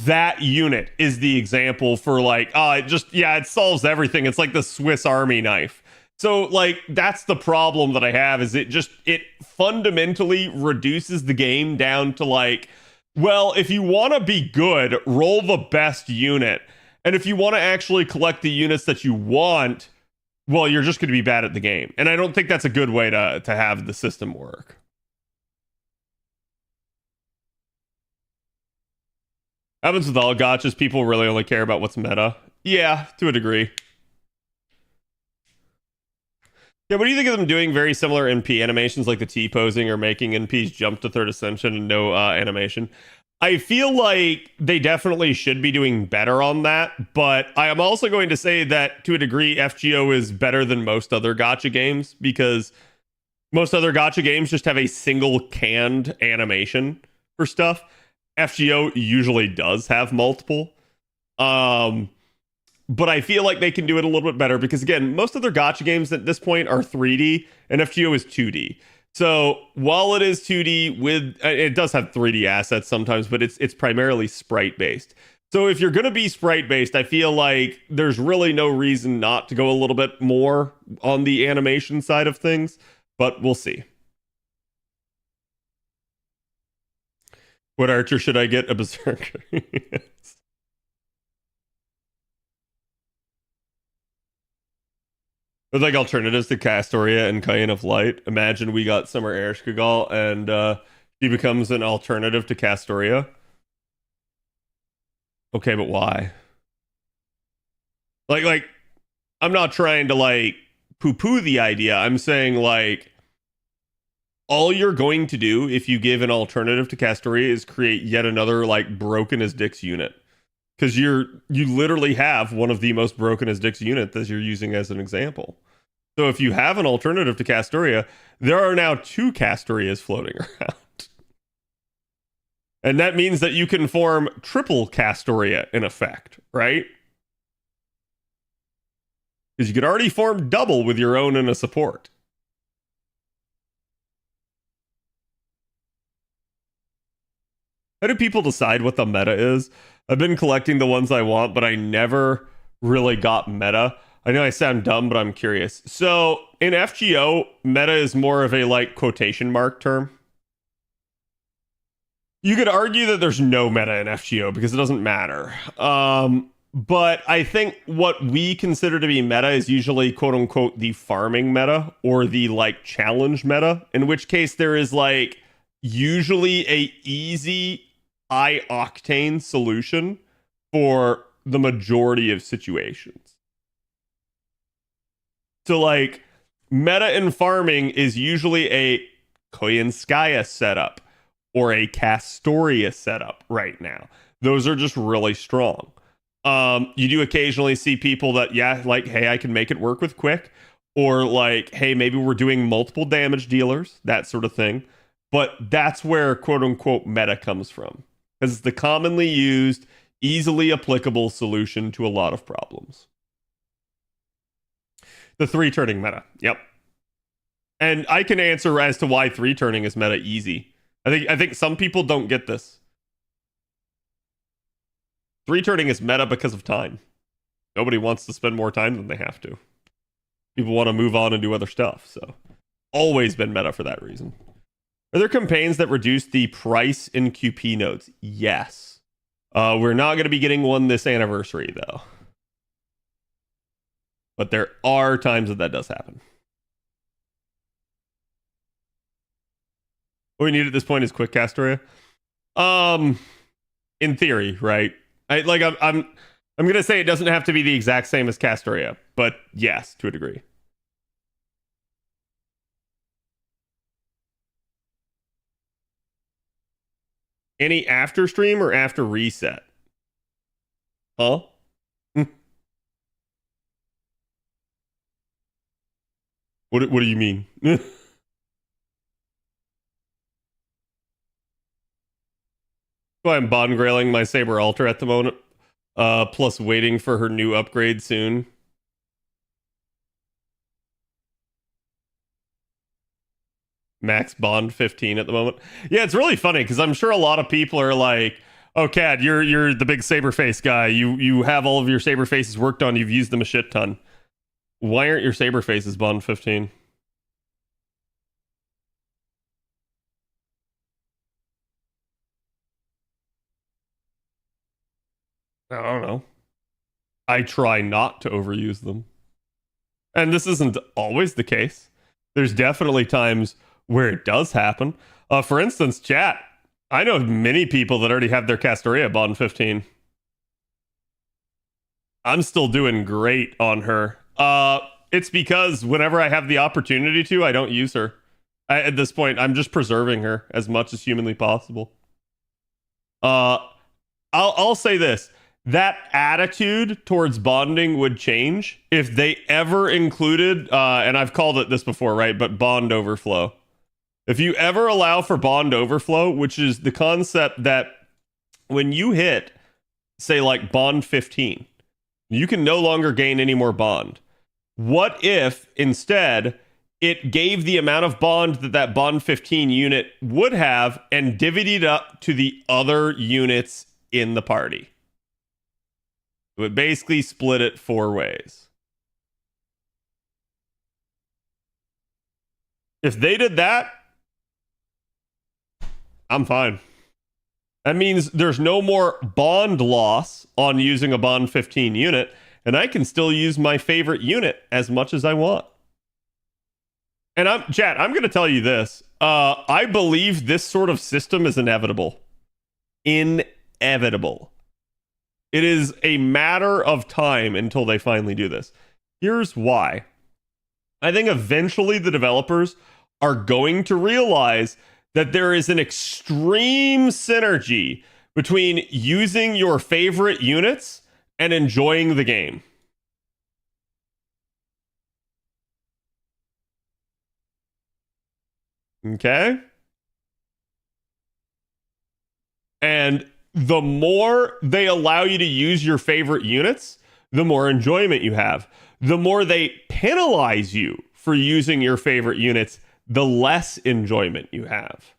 That unit is the example for, like, it solves everything. It's like the Swiss Army knife. So, like, that's the problem that I have, is it fundamentally reduces the game down to, like, well, if you want to be good, roll the best unit. And if you want to actually collect the units that you want, well, you're just going to be bad at the game. And I don't think that's a good way to have the system work. Happens with all gachas, people really only care about what's meta. Yeah, to a degree. Yeah, what do you think of them doing very similar NP animations like the T-posing or making NPs jump to third ascension and no animation? I feel like they definitely should be doing better on that, but I am also going to say that to a degree, FGO is better than most other gacha games, because most other gacha games just have a single canned animation for stuff. FGO usually does have multiple. But I feel like they can do it a little bit better because, again, most of their gacha games at this point are 3D and FGO is 2D. So while it is 2D, with it does have 3D assets sometimes, but it's primarily sprite based. So if you're going to be sprite based, I feel like there's really no reason not to go a little bit more on the animation side of things, but we'll see. What archer should I get? A berserker. Yes. With like alternatives to Castoria and Kain of Light, imagine we got Summer Ereshkigal and she becomes an alternative to Castoria. Okay, but why? Like, I'm not trying to like poo-poo the idea. I'm saying like all you're going to do if you give an alternative to Castoria is create yet another like broken as dicks unit. Because you literally have one of the most broken as dicks unit that you're using as an example. So if you have an alternative to Castoria, there are now 2 Castorias floating around. And that means that you can form triple Castoria in effect, right? Because you could already form double with your own and a support. How do people decide what the meta is? I've been collecting the ones I want, but I never really got meta. I know I sound dumb, but I'm curious. So in FGO, meta is more of a like quotation mark term. You could argue that there's no meta in FGO because it doesn't matter. But I think what we consider to be meta is usually quote unquote the farming meta or the like challenge meta, in which case there is like usually a easy high octane solution for the majority of situations. So like meta in farming is usually a Koyanskaya setup or a Castoria setup right now. Those are just really strong. You do occasionally see people that, yeah, like, hey, I can make it work with quick, or like, hey, maybe we're doing multiple damage dealers, that sort of thing. But that's where quote unquote meta comes from, because it's the commonly used, easily applicable solution to a lot of problems. The 3-turning meta. Yep. And I can answer as to why 3-turning is meta easy. I think some people don't get this. 3-turning is meta because of time. Nobody wants to spend more time than they have to. People want to move on and do other stuff. So always been meta for that reason. Are there campaigns that reduce the price in QP nodes? Yes. We're not going to be getting one this anniversary, though. But there are times that does happen. What we need at this point is quick Castoria. In theory, right? I'm gonna say it doesn't have to be the exact same as Castoria, but yes, to a degree. Any after stream or after reset? Huh? What do you mean? So I'm bond grailing my Saber Altar at the moment. Plus waiting for her new upgrade soon. Max bond 15 at the moment. Yeah, it's really funny because I'm sure a lot of people are like, "Oh, Cad, you're the big saber face guy. You have all of your saber faces worked on. You've used them a shit ton. Why aren't your saber faces bond 15?" I don't know. I try not to overuse them. And this isn't always the case. There's definitely times where it does happen. For instance, chat. I know many people that already have their Castoria bond 15. I'm still doing great on her. It's because whenever I have the opportunity to, I don't use her. At this point, I'm just preserving her as much as humanly possible. I'll say this. That attitude towards bonding would change if they ever included, and I've called it this before, right? But bond overflow. If you ever allow for bond overflow, which is the concept that when you hit, say, like bond 15, you can no longer gain any more bond. What if instead it gave the amount of bond that that bond 15 unit would have and divvied it up to the other units in the party? It would basically split it 4 ways. If they did that, I'm fine. That means there's no more bond loss on using a bond 15 unit, and I can still use my favorite unit as much as I want. And I'm going to tell you this. I believe this sort of system is inevitable. Inevitable. It is a matter of time until they finally do this. Here's why. I think eventually the developers are going to realize that there is an extreme synergy between using your favorite units and enjoying the game. Okay? And the more they allow you to use your favorite units, the more enjoyment you have. The more they penalize you for using your favorite units, the less enjoyment you have.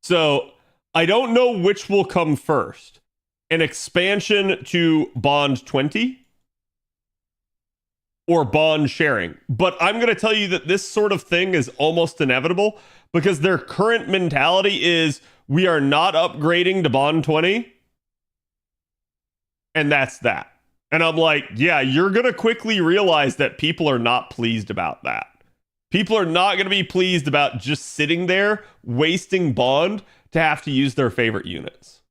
So I don't know which will come first. An expansion to Bond 20 or bond sharing. But I'm going to tell you that this sort of thing is almost inevitable because their current mentality is we are not upgrading to Bond 20. And that's that. And I'm like, yeah, you're going to quickly realize that people are not pleased about that. People are not going to be pleased about just sitting there, wasting bond to have to use their favorite units.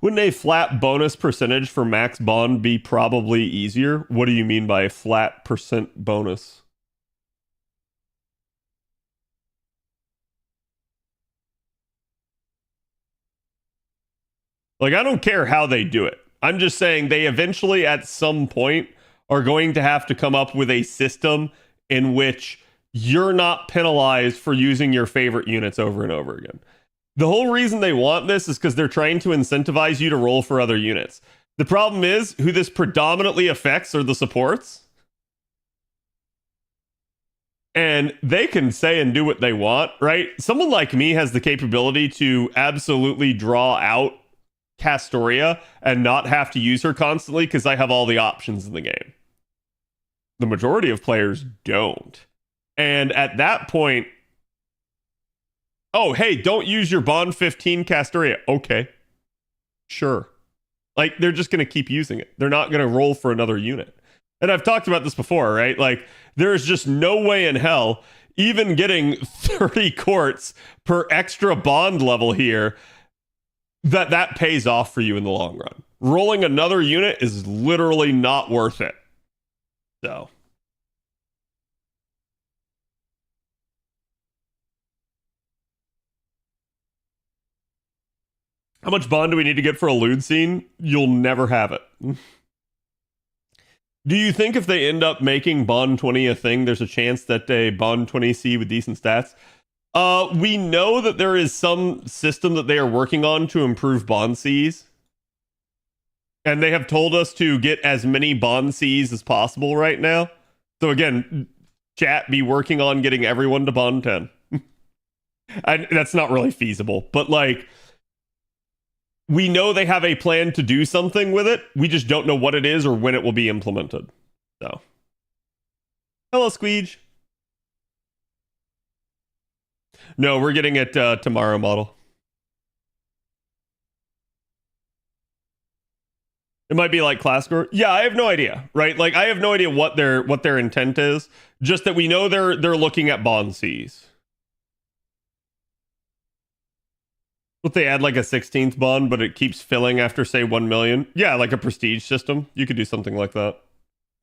Wouldn't a flat bonus percentage for max bond be probably easier? What do you mean by a flat percent bonus? Like, I don't care how they do it. I'm just saying they eventually, at some point, are going to have to come up with a system in which you're not penalized for using your favorite units over and over again. The whole reason they want this is because they're trying to incentivize you to roll for other units. The problem is, who this predominantly affects are the supports. And they can say and do what they want, right? Someone like me has the capability to absolutely draw out Castoria and not have to use her constantly because I have all the options in the game. The majority of players don't. And at that point, oh, hey, don't use your Bond 15 Castoria. Okay. Sure. Like, they're just going to keep using it. They're not going to roll for another unit. And I've talked about this before, right? Like, there's just no way in hell, even getting 30 courts per extra bond level here, that pays off for you in the long run. Rolling another unit is literally not worth it. So. How much bond do we need to get for a lewd scene? You'll never have it. Do you think if they end up making Bond 20 a thing, there's a chance that a Bond 20C with decent stats? We know that there is some system that they are working on to improve Bond Cs. And they have told us to get as many Bond Cs as possible right now. So again, chat be working on getting everyone to Bond 10. That's not really feasible, but like, we know they have a plan to do something with it. We just don't know what it is or when it will be implemented. So, hello, Squeege. No, we're getting it tomorrow model. It might be like class score. Yeah, I have no idea, right? Like, I have no idea what their intent is. Just that we know they're looking at bond Cs. What, they add like a 16th bond, but it keeps filling after, say, 1 million? Yeah, like a prestige system. You could do something like that.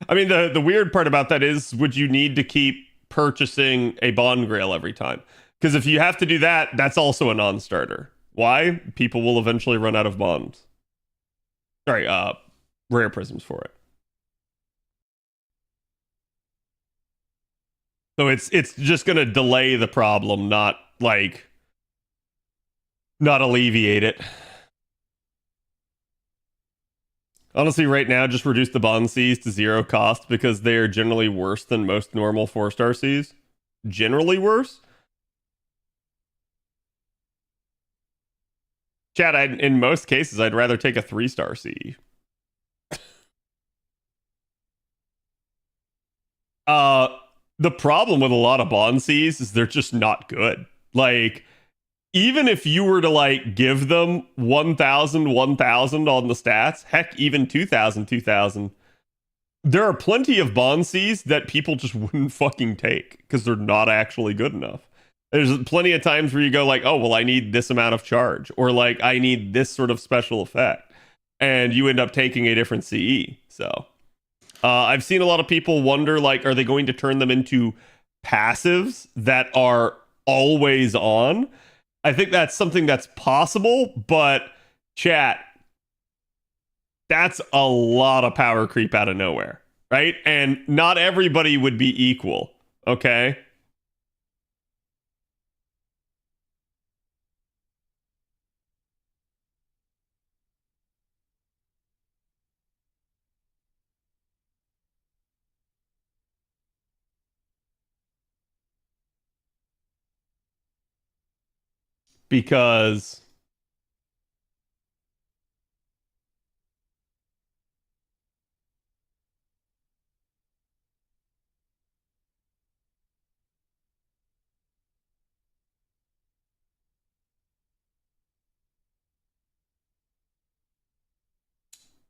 I mean, the weird part about that is, would you need to keep purchasing a bond grail every time? Because if you have to do that, that's also a non-starter. Why? People will eventually run out of bonds. Sorry, rare prisms for it. So it's just going to delay the problem, not like not alleviate it. Honestly, right now, just reduce the bond Cs to 0 cost because they are generally worse than most normal 4-star Cs. Generally worse. Chat, in most cases, I'd rather take a 3-star C. The problem with a lot of bond Cs is they're just not good. Like, even if you were to like give them 1,000, 1,000 on the stats, heck, even 2,000, 2,000, there are plenty of bond Cs that people just wouldn't fucking take because they're not actually good enough. There's plenty of times where you go like, oh, well, I need this amount of charge, or like I need this sort of special effect, and you end up taking a different CE. So I've seen a lot of people wonder, like, are they going to turn them into passives that are always on? I think that's something that's possible, but chat, that's a lot of power creep out of nowhere, right? And not everybody would be equal, okay? Because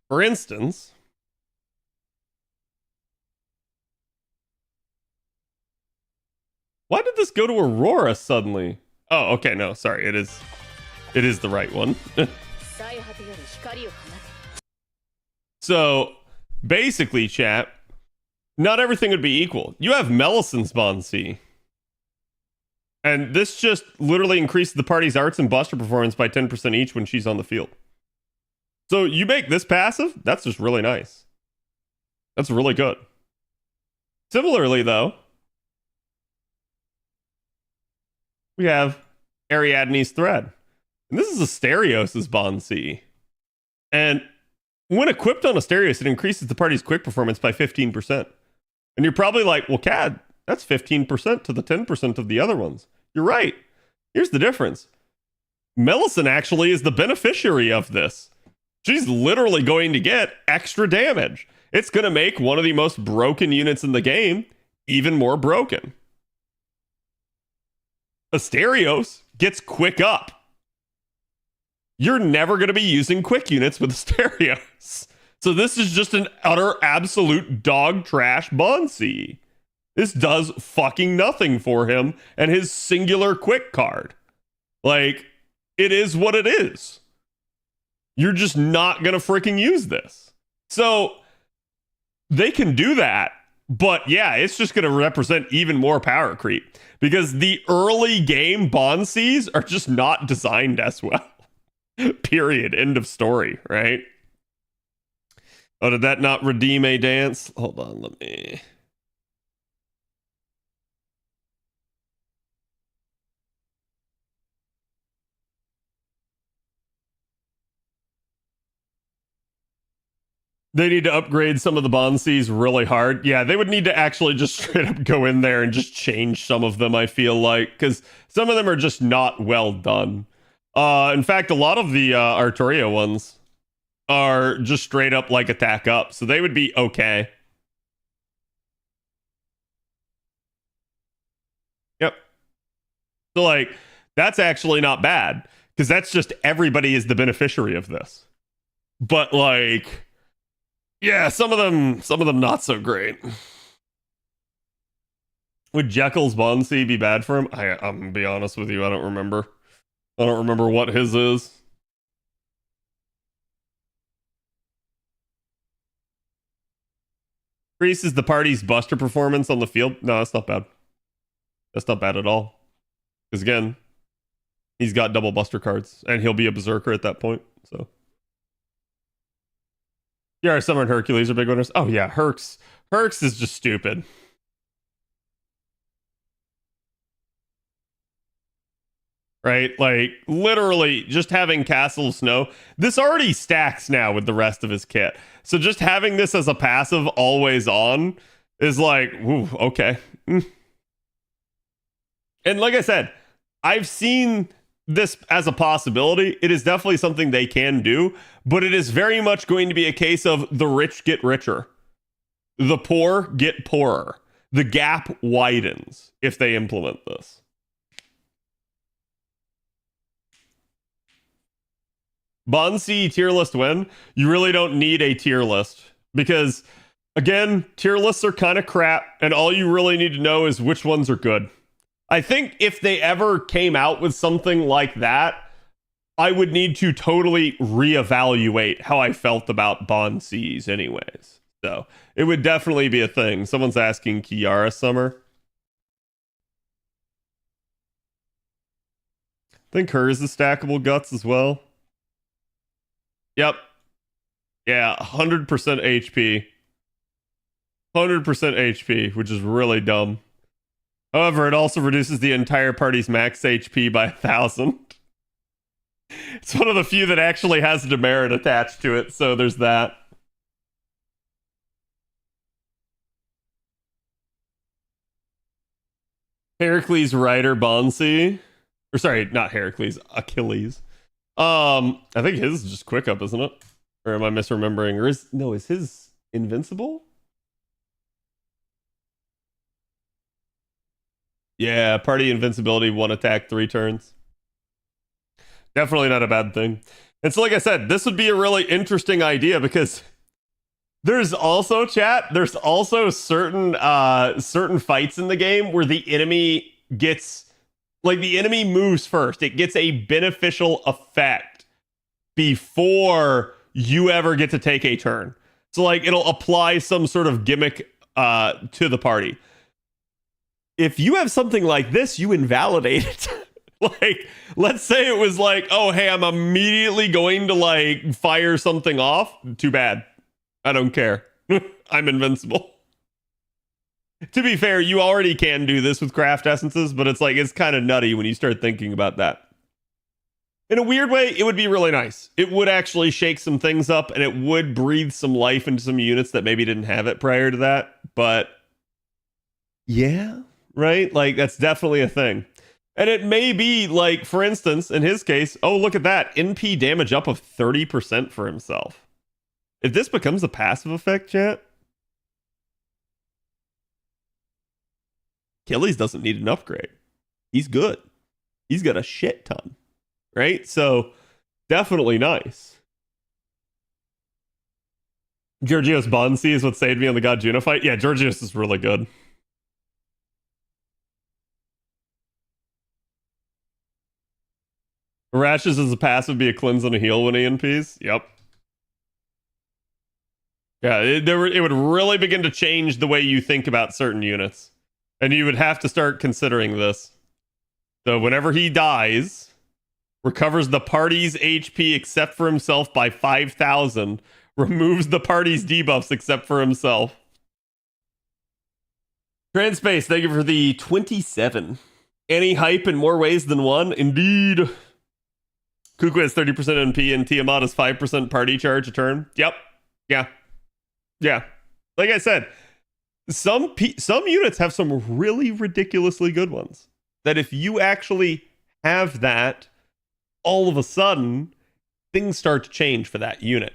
for instance, why did this go to Aurora suddenly? Oh, okay, no, sorry, it is the right one. So basically, chat, not everything would be equal. You have Melison's Bond C. And this just literally increases the party's arts and buster performance by 10% each when she's on the field. So you make this passive, that's just really nice. That's really good. Similarly, though, we have Ariadne's Thread. And this is Asterios' Bond C. And when equipped on Asterios, it increases the party's quick performance by 15%. And you're probably like, well, Cad, that's 15% to the 10% of the other ones. You're right. Here's the difference. Melisson actually is the beneficiary of this. She's literally going to get extra damage. It's going to make one of the most broken units in the game even more broken. Asterios gets quick up. You're never going to be using quick units with Asterios. So this is just an utter absolute dog trash Bond C. This does fucking nothing for him and his singular quick card. Like, it is what it is. You're just not going to freaking use this. So they can do that. But yeah, it's just going to represent even more power creep because the early game Bond Cs are just not designed as well. Period. End of story, right? Oh, did that not redeem a dance? Hold on, let me... They need to upgrade some of the Bond Cs really hard. Yeah, they would need to actually just straight up go in there and just change some of them, I feel like, because some of them are just not well done. In fact, a lot of the Arturia ones are just straight up like attack up, so they would be okay. Yep. So like, that's actually not bad, because that's just everybody is the beneficiary of this. But like... yeah, some of them not so great. Would Jekyll's Bond C be bad for him? I'm gonna be honest with you, I don't remember. I don't remember what his is. Increases the party's buster performance on the field. No, that's not bad. That's not bad at all. Because again, he's got double buster cards, and he'll be a berserker at that point. So yeah, Summer and Hercules are big winners. Oh yeah, Herx is just stupid. right? Like literally just having Castle of Snow. This already stacks now with the rest of his kit. So just having this as a passive always on is like, ooh, okay. And like I said, I've seen this as a possibility. It is definitely something they can do, but it is very much going to be a case of the rich get richer. The poor get poorer. The gap widens if they implement this. Bonsi tier list win. You really don't need a tier list because, again, tier lists are kind of crap, and all you really need to know is which ones are good. I think if they ever came out with something like that, I would need to totally reevaluate how I felt about Bonsi's anyways. So it would definitely be a thing. Someone's asking Kiara Summer. I think hers is stackable guts as well. Yep. Yeah, 100% HP. 100% HP, which is really dumb. However, it also reduces the entire party's max HP by 1,000. It's one of the few that actually has a demerit attached to it, so there's that. Heracles Rider Bonsi. Or sorry, not Heracles, Achilles. I think his is just quick up, isn't it? Or am I misremembering? Or is his invincible? Yeah, party invincibility, 1 attack, 3 turns. Definitely not a bad thing. And so, like I said, this would be a really interesting idea because there's also certain fights in the game where the enemy gets, like, the enemy moves first. It gets a beneficial effect before you ever get to take a turn. So, like, it'll apply some sort of gimmick to the party. If you have something like this, you invalidate it. Like, let's say it was like, oh, hey, I'm immediately going to, like, fire something off. Too bad. I don't care. I'm invincible. To be fair, you already can do this with craft essences, but it's like, it's kind of nutty when you start thinking about that. In a weird way, it would be really nice. It would actually shake some things up, and it would breathe some life into some units that maybe didn't have it prior to that. But yeah, right? Like, that's definitely a thing. And it may be, like, for instance, in his case, oh, look at that. NP damage up of 30% for himself. If this becomes a passive effect, chat, Achilles doesn't need an upgrade. He's good. He's got a shit ton. Right? So, definitely nice. Georgios Bonsi is what saved me on the God Juno fight. Yeah, Georgios is really good. Rashes as a passive be a cleanse and a heal when he NPs. Yep. Yeah, it would really begin to change the way you think about certain units. And you would have to start considering this. So whenever he dies, recovers the party's HP except for himself by 5,000, removes the party's debuffs except for himself. Transpace, thank you for the 27. Any hype in more ways than one? Indeed. Kuku has 30% NP and Tiamat has 5% party charge a turn. Yep. Yeah. Yeah. Like I said, some units have some really ridiculously good ones. That if you actually have that, all of a sudden, things start to change for that unit.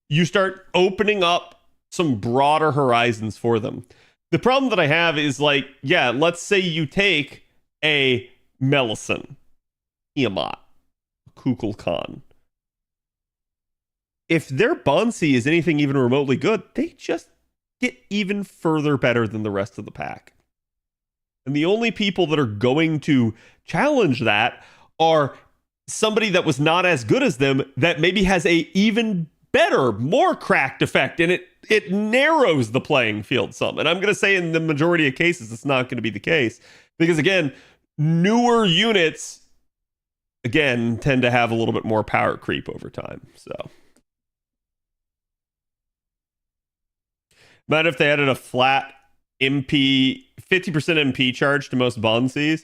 You start opening up some broader horizons for them. The problem that I have is, like, yeah, let's say you take a Melisson, Tiamat, Kukulkan. If their Bonsi is anything even remotely good, they just get even further better than the rest of the pack. And the only people that are going to challenge that are somebody that was not as good as them that maybe has a even better, more cracked effect, and it narrows the playing field some. And I'm going to say in the majority of cases, it's not going to be the case. Because again, newer units, again, tend to have a little bit more power creep over time. So, imagine if they added a flat MP, 50% MP charge to most Bonsis.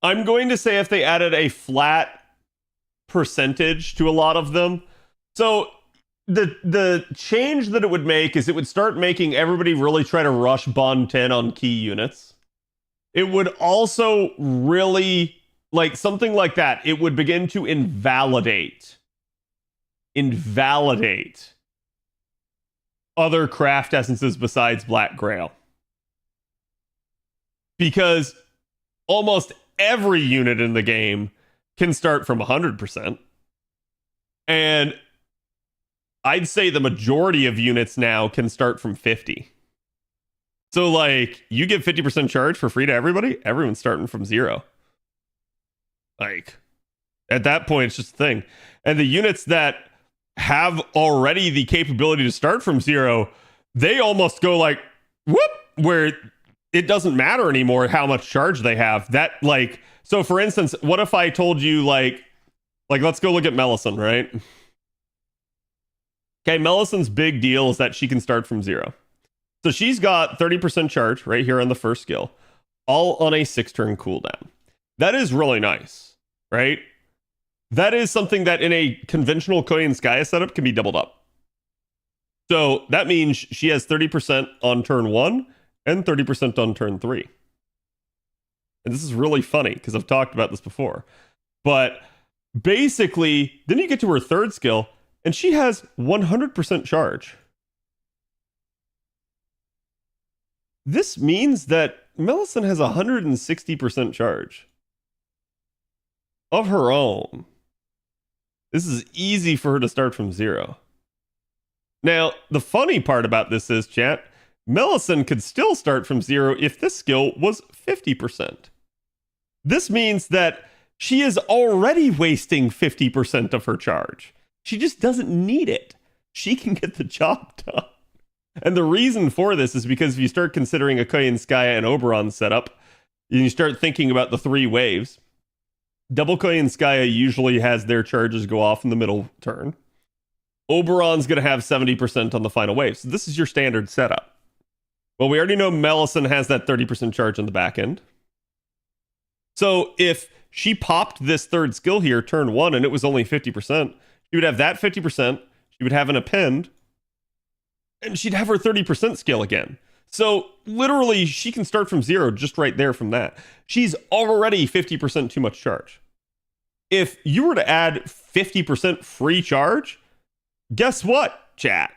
I'm going to say if they added a flat percentage to a lot of them. So the change that it would make is it would start making everybody really try to rush bond 10 on key units. It would also really, like something like that, it would begin to invalidate other craft essences besides Black Grail. Because almost every unit in the game can start from 100%. And I'd say the majority of units now can start from 50. So, like, you give 50% charge for free to everybody, everyone's starting from 0. Like, at that point, it's just a thing. And the units that have already the capability to start from 0, they almost go like, whoop, where it doesn't matter anymore how much charge they have. That, like, so for instance, what if I told you, like let's go look at Melisson, right? Okay, Melison's big deal is that she can start from 0. So she's got 30% charge right here on the first skill, all on a 6-turn cooldown. That is really nice, right? That is something that in a conventional Koyan Skya setup can be doubled up. So that means she has 30% on turn 1 and 30% on turn 3. And this is really funny because I've talked about this before. But basically, then you get to her third skill, and she has 100% charge. This means that Melisson has 160% charge of her own. This is easy for her to start from 0. Now, the funny part about this is, chat, Melisson could still start from 0 if this skill was 50%. This means that she is already wasting 50% of her charge. She just doesn't need it. She can get the job done. And the reason for this is because if you start considering a Koyan Skya and Oberon setup, and you start thinking about the 3 waves, double Koyan Skya usually has their charges go off in the middle turn. Oberon's going to have 70% on the final wave. So this is your standard setup. Well, we already know Melisson has that 30% charge on the back end. So if she popped this third skill here, turn 1, and it was only 50%, she would have that 50%, she would have an append, and she'd have her 30% skill again. So literally, she can start from 0 just right there from that. She's already 50% too much charge. If you were to add 50% free charge, guess what, chat?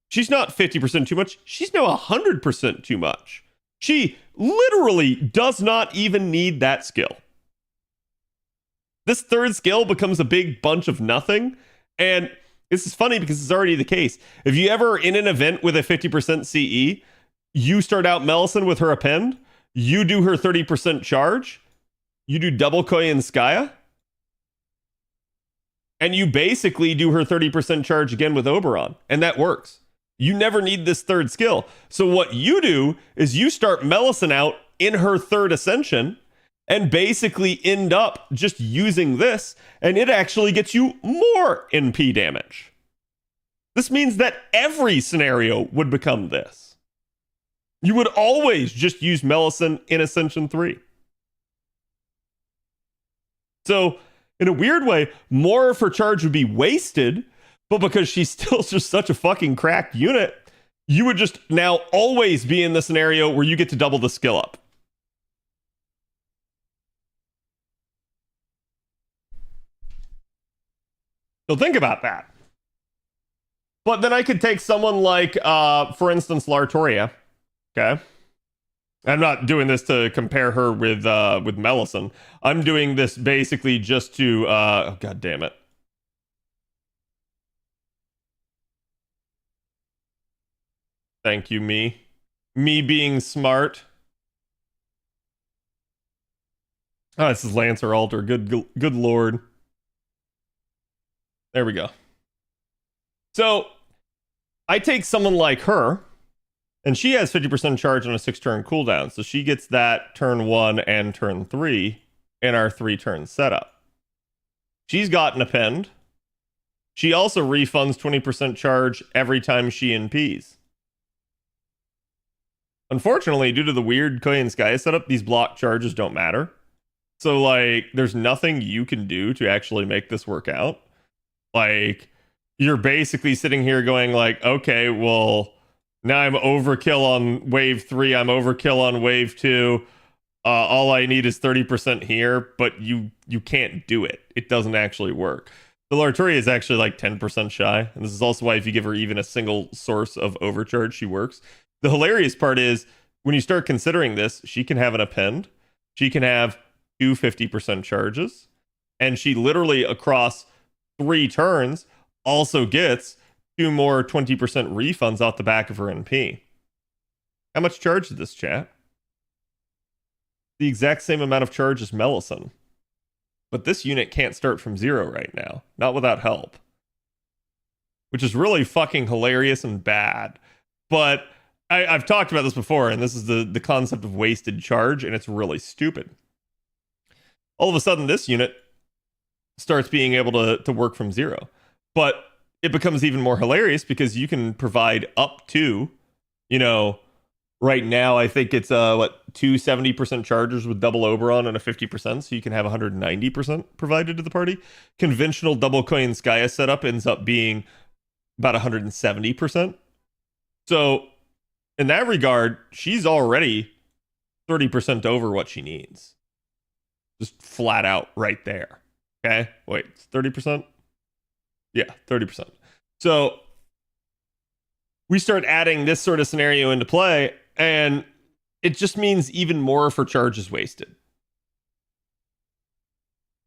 She's not 50% too much. She's now 100% too much. She literally does not even need that skill. This third skill becomes a big bunch of nothing. And this is funny because it's already the case. If you ever in an event with a 50% CE, you start out Melisson with her append, you do her 30% charge, you do double Koyan Skya, and you basically do her 30% charge again with Oberon, and that works. You never need this third skill. So what you do is you start Melisson out in her third ascension and basically end up just using this, and it actually gets you more NP damage. This means that every scenario would become this. You would always just use Melisson in Ascension 3. So, in a weird way, more of her charge would be wasted, but because she's still just such a fucking cracked unit, you would just now always be in the scenario where you get to double the skill up. So think about that. But then I could take someone like, for instance, Lartoria. Okay. I'm not doing this to compare her with Melisson. I'm doing this basically just to, oh, God damn it. Thank you, me. Me being smart. Oh, this is Lancer Alter. Good lord. There we go. So, I take someone like her, and she has 50% charge on a 6-turn cooldown. So she gets that turn 1 and turn 3 in our 3-turn setup. She's got an append. She also refunds 20% charge every time she NPs. Unfortunately, due to the weird Koyan Skya setup, these block charges don't matter. So like there's nothing you can do to actually make this work out. Like you're basically sitting here going like, okay, well, now I'm overkill on wave 3, I'm overkill on wave 2. All I need is 30% here, but you can't do it. It doesn't actually work. The Lartoria is actually like 10% shy, and this is also why if you give her even a single source of overcharge, she works. The hilarious part is when you start considering this, she can have an append, she can have 250% charges, and she literally across 3 turns also gets 2 more 20% refunds out the back of her NP. How much charge is this, chat? The exact same amount of charge as Melisson. But this unit can't start from 0 right now. Not without help. Which is really fucking hilarious and bad. But I've talked about this before, and this is the concept of wasted charge, and it's really stupid. All of a sudden, this unit starts being able to work from 0. But it becomes even more hilarious because you can provide up to, you know, right now, I think it's 270% chargers with double Oberon and a 50%, so you can have 190% provided to the party. Conventional double coin Skya setup ends up being about 170%. So in that regard, she's already 30% over what she needs. Just flat out right there. Okay? Wait, it's 30%? Yeah, 30%. So we start adding this sort of scenario into play, and it just means even more of her charge is wasted.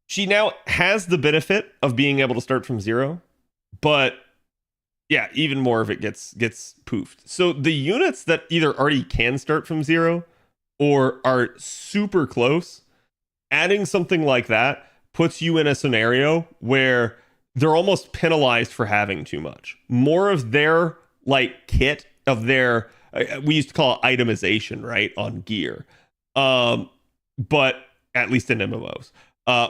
She now has the benefit of being able to start from 0, but yeah, even more of it gets poofed. So the units that either already can start from 0 or are super close, adding something like that puts you in a scenario where they're almost penalized for having too much. More of their like kit of their, we used to call it itemization, right, on gear, but at least in MMOs,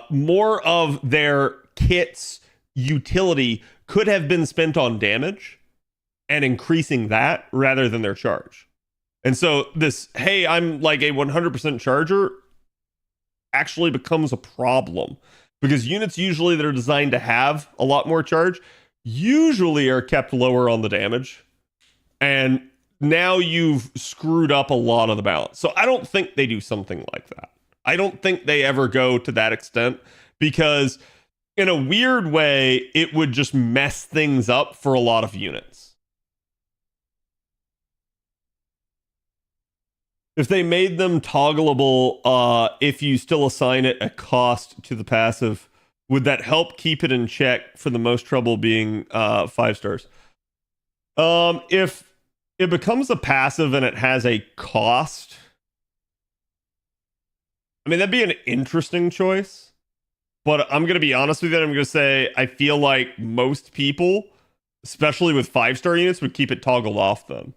more of their kit's utility could have been spent on damage and increasing that rather than their charge. And so this, hey, I'm like a 100% charger, actually becomes a problem because units usually that are designed to have a lot more charge usually are kept lower on the damage. And now you've screwed up a lot of the balance. So I don't think they do something like that. I don't think they ever go to that extent because in a weird way, it would just mess things up for a lot of units. If they made them toggleable, if you still assign it a cost to the passive, would that help keep it in check for the most trouble being 5 stars? If it becomes a passive and it has a cost, I mean, that'd be an interesting choice. But I'm going to be honest with you, I'm going to say I feel like most people, especially with 5-star units, would keep it toggled off then.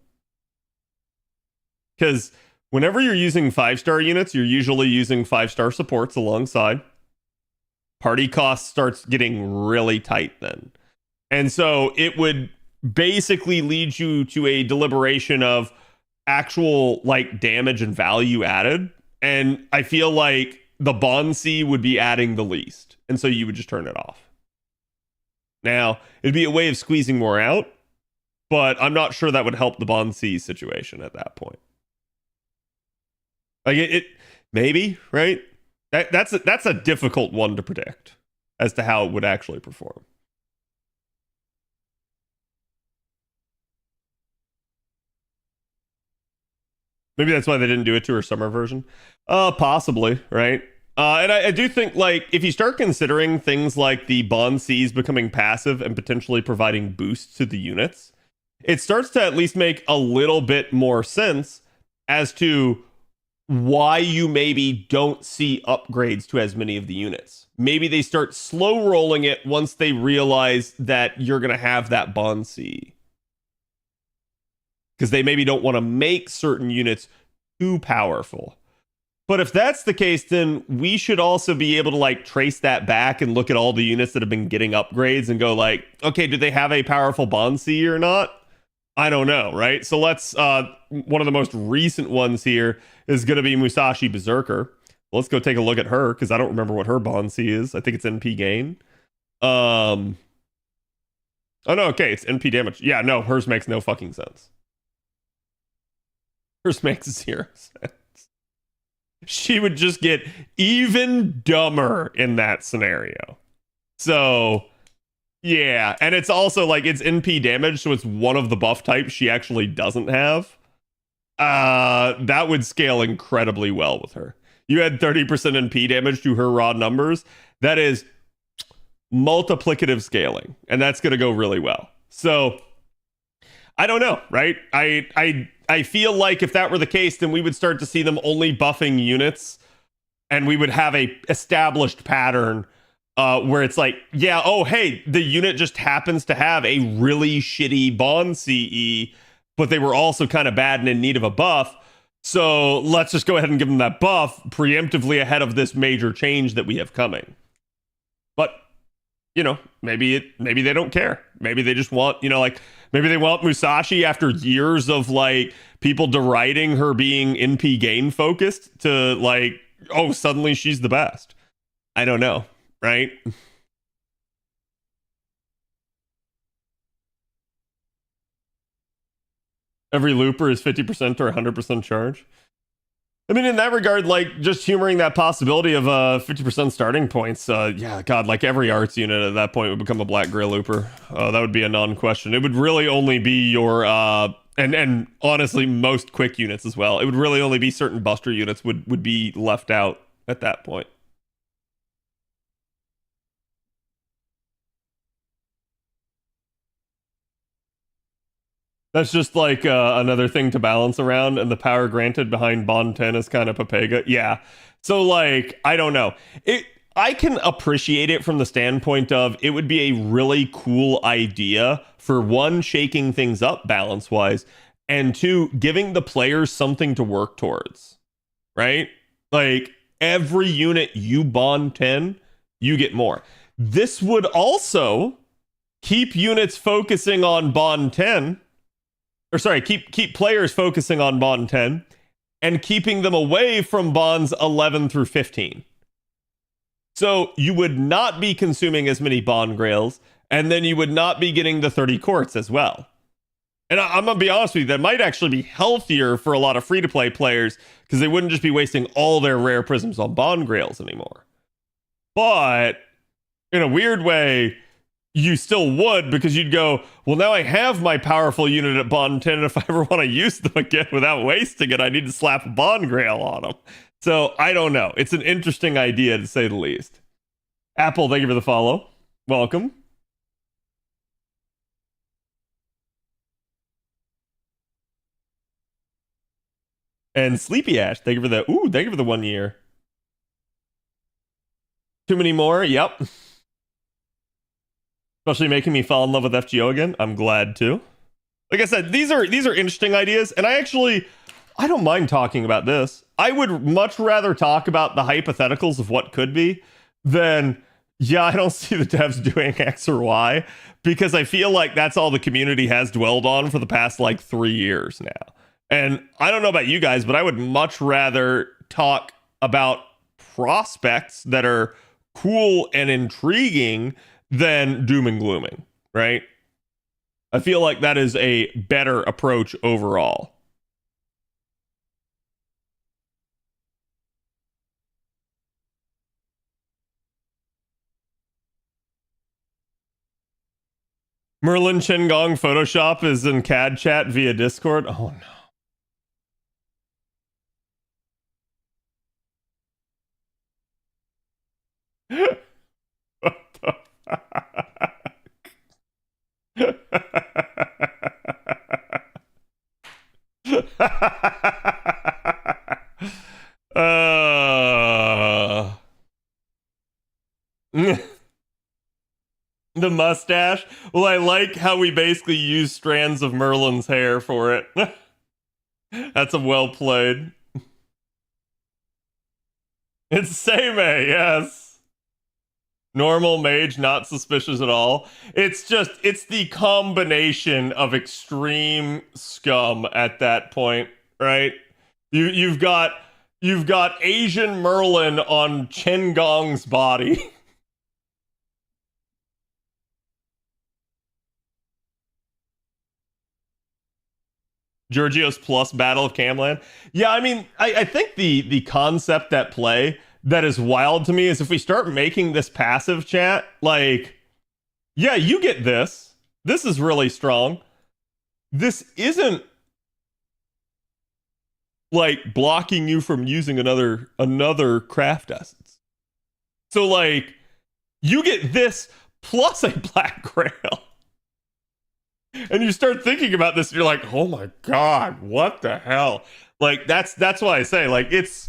Because whenever you're using 5-star units, you're usually using 5-star supports alongside. Party cost starts getting really tight then. And so it would basically lead you to a deliberation of actual like damage and value added. And I feel like the Bonsi would be adding the least. And so you would just turn it off. Now, it'd be a way of squeezing more out, but I'm not sure that would help the Bonsi situation at that point. Like it maybe, right? That's a difficult one to predict as to how it would actually perform. Maybe that's why they didn't do it to her summer version. Possibly, right? And I do think, like, if you start considering things like the Bond Seas becoming passive and potentially providing boosts to the units, it starts to at least make a little bit more sense as to why you maybe don't see upgrades to as many of the units. Maybe they start slow rolling it once they realize that you're going to have that Bond Sea. Because they maybe don't want to make certain units too powerful. But if that's the case, then we should also be able to like trace that back and look at all the units that have been getting upgrades and go like, okay, do they have a powerful Bond Sea or not? I don't know, right? So let's, one of the most recent ones here is going to be Musashi Berserker. Let's go take a look at her, because I don't remember what her bond C is. I think it's NP gain. Oh no, okay, it's NP damage. Yeah, no, hers makes no fucking sense. Hers makes 0 sense. She would just get even dumber in that scenario. So, yeah, and it's also like it's NP damage, so it's one of the buff types she actually doesn't have. That would scale incredibly well with her. You had 30% NP damage to her raw numbers. That is multiplicative scaling, and that's going to go really well. So, I don't know, right? I feel like if that were the case, then we would start to see them only buffing units, and we would have a established pattern where it's like, yeah, oh, hey, the unit just happens to have a really shitty bond CE, but they were also kind of bad and in need of a buff. So let's just go ahead and give them that buff preemptively ahead of this major change that we have coming. But, you know, maybe they don't care. Maybe they just want, you know, like, maybe they want Musashi after years of like people deriding her being NP gain focused to like, oh, suddenly she's the best. I don't know, right? Every looper is 50% or 100% charge. I mean, in that regard, like, just humoring that possibility of 50% starting points, yeah, God, like, every arts unit at that point would become a Black Grail looper. That would be a non-question. It would really only be your, and honestly, most quick units as well. It would really only be certain buster units would be left out at that point. That's just like another thing to balance around, and the power granted behind Bond 10 is kind of Papega. Yeah. So, like, I don't know. I can appreciate it from the standpoint of it would be a really cool idea for one, shaking things up balance-wise, and two, giving the players something to work towards, right? Like, every unit you Bond 10, you get more. This would also keep units focusing on Bond 10, or sorry, keep players focusing on Bond 10 and keeping them away from Bonds 11 through 15. So you would not be consuming as many Bond Grails, and then you would not be getting the 30 courts as well. And I'm going to be honest with you, that might actually be healthier for a lot of free-to-play players, because they wouldn't just be wasting all their rare prisms on Bond Grails anymore. But in a weird way, you still would, because you'd go, well, now I have my powerful unit at Bond 10, and if I ever want to use them again without wasting it, I need to slap a Bond Grail on them. So, I don't know. It's an interesting idea, to say the least. Apple, thank you for the follow. Welcome. And Sleepy Ash, thank you for the, thank you for the 1 year. Too many more? Yep. Especially making me fall in love with FGO again. I'm glad to. Like I said, these are interesting ideas, and I don't mind talking about this. I would much rather talk about the hypotheticals of what could be than, yeah, I don't see the devs doing X or Y, because I feel like that's all the community has dwelled on for the past like 3 years now. And I don't know about you guys, but I would much rather talk about prospects that are cool and intriguing than doom and glooming, right? I feel like that is a better approach overall. Merlin Chengong Photoshop is in CAD chat via Discord. Oh no. What the The mustache. Well, I like how we basically use strands of Merlin's hair for it. That's a well played. It's Seimei, yes. Normal mage, not suspicious at all. It's the combination of extreme scum at that point, right? You've got You've got Asian Merlin on Chen Gong's body. Giorgio's plus Battle of Camland. Yeah, I mean, I think the concept at play that is wild to me is if we start making this passive chat, like, yeah, you get this. This is really strong. This isn't like blocking you from using another craft essence. So like, you get this plus a Black Grail. And you start thinking about this, and you're like, oh my god, what the hell? Like, that's why I say, like, it's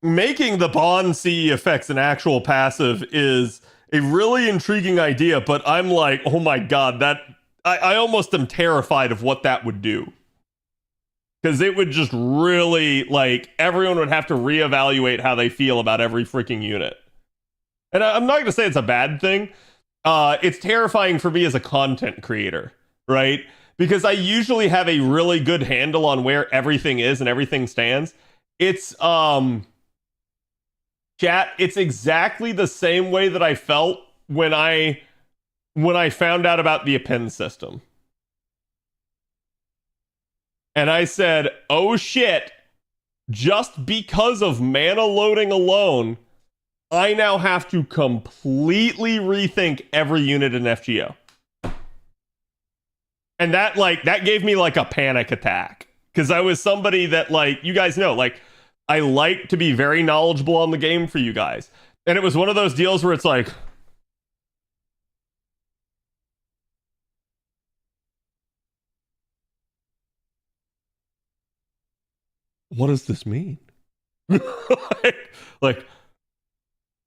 making the Bond CE effects an actual passive is a really intriguing idea, but I'm like, oh my god, that I almost am terrified of what that would do. Because it would just really, like, everyone would have to reevaluate how they feel about every freaking unit. And I'm not going to say it's a bad thing. It's terrifying for me as a content creator, right? Because I usually have a really good handle on where everything is and everything stands. It's, chat, it's exactly the same way that I felt when I found out about the append system. And I said, oh shit, just because of mana loading alone, I now have to completely rethink every unit in FGO. And that gave me like a panic attack. Because I was somebody that, like, you guys know, like, I like to be very knowledgeable on the game for you guys. And it was one of those deals where it's like, what does this mean? like,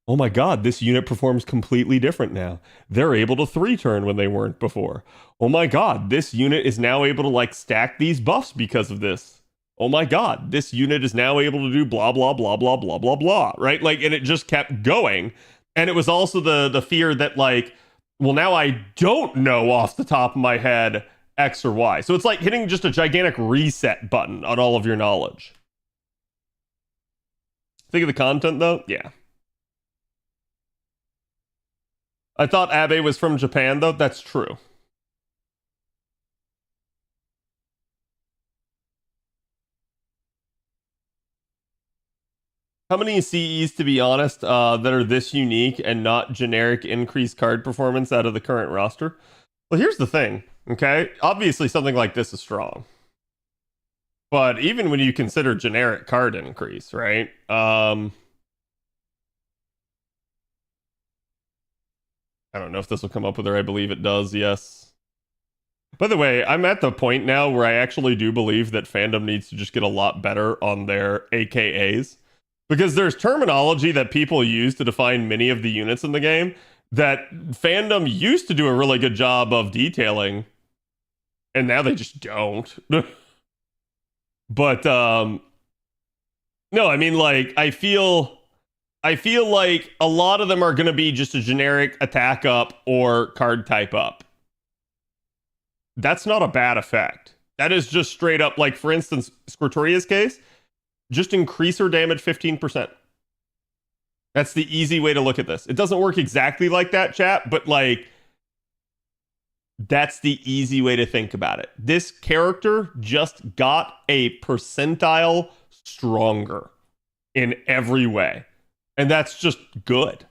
oh my god, this unit performs completely different now. They're able to 3-turn when they weren't before. Oh my god, this unit is now able to, like, stack these buffs because of this. Oh my god, this unit is now able to do blah, blah, blah, blah, blah, blah, blah, right? Like, and it just kept going. And it was also the fear that, like, well, now I don't know off the top of my head X or Y. So it's like hitting just a gigantic reset button on all of your knowledge. Think of the content, though? Yeah. I thought Abe was from Japan, though. That's true. How many CEs, to be honest, that are this unique and not generic increased card performance out of the current roster? Well, here's the thing, okay? Obviously, something like this is strong. But even when you consider generic card increase, right? I don't know if this will come up with her. I believe it does, yes. By the way, I'm at the point now where I actually do believe that fandom needs to just get a lot better on their AKAs. Because there's terminology that people use to define many of the units in the game that fandom used to do a really good job of detailing, and now they just don't. But no, I mean, like, I feel like a lot of them are going to be just a generic attack up or card type up. That's not a bad effect. That is just straight up, like, for instance, Squirtoria's case, just increase her damage 15%. That's the easy way to look at this. It doesn't work exactly like that, chat, but, like, that's the easy way to think about it. This character just got a percentile stronger in every way. And that's just good.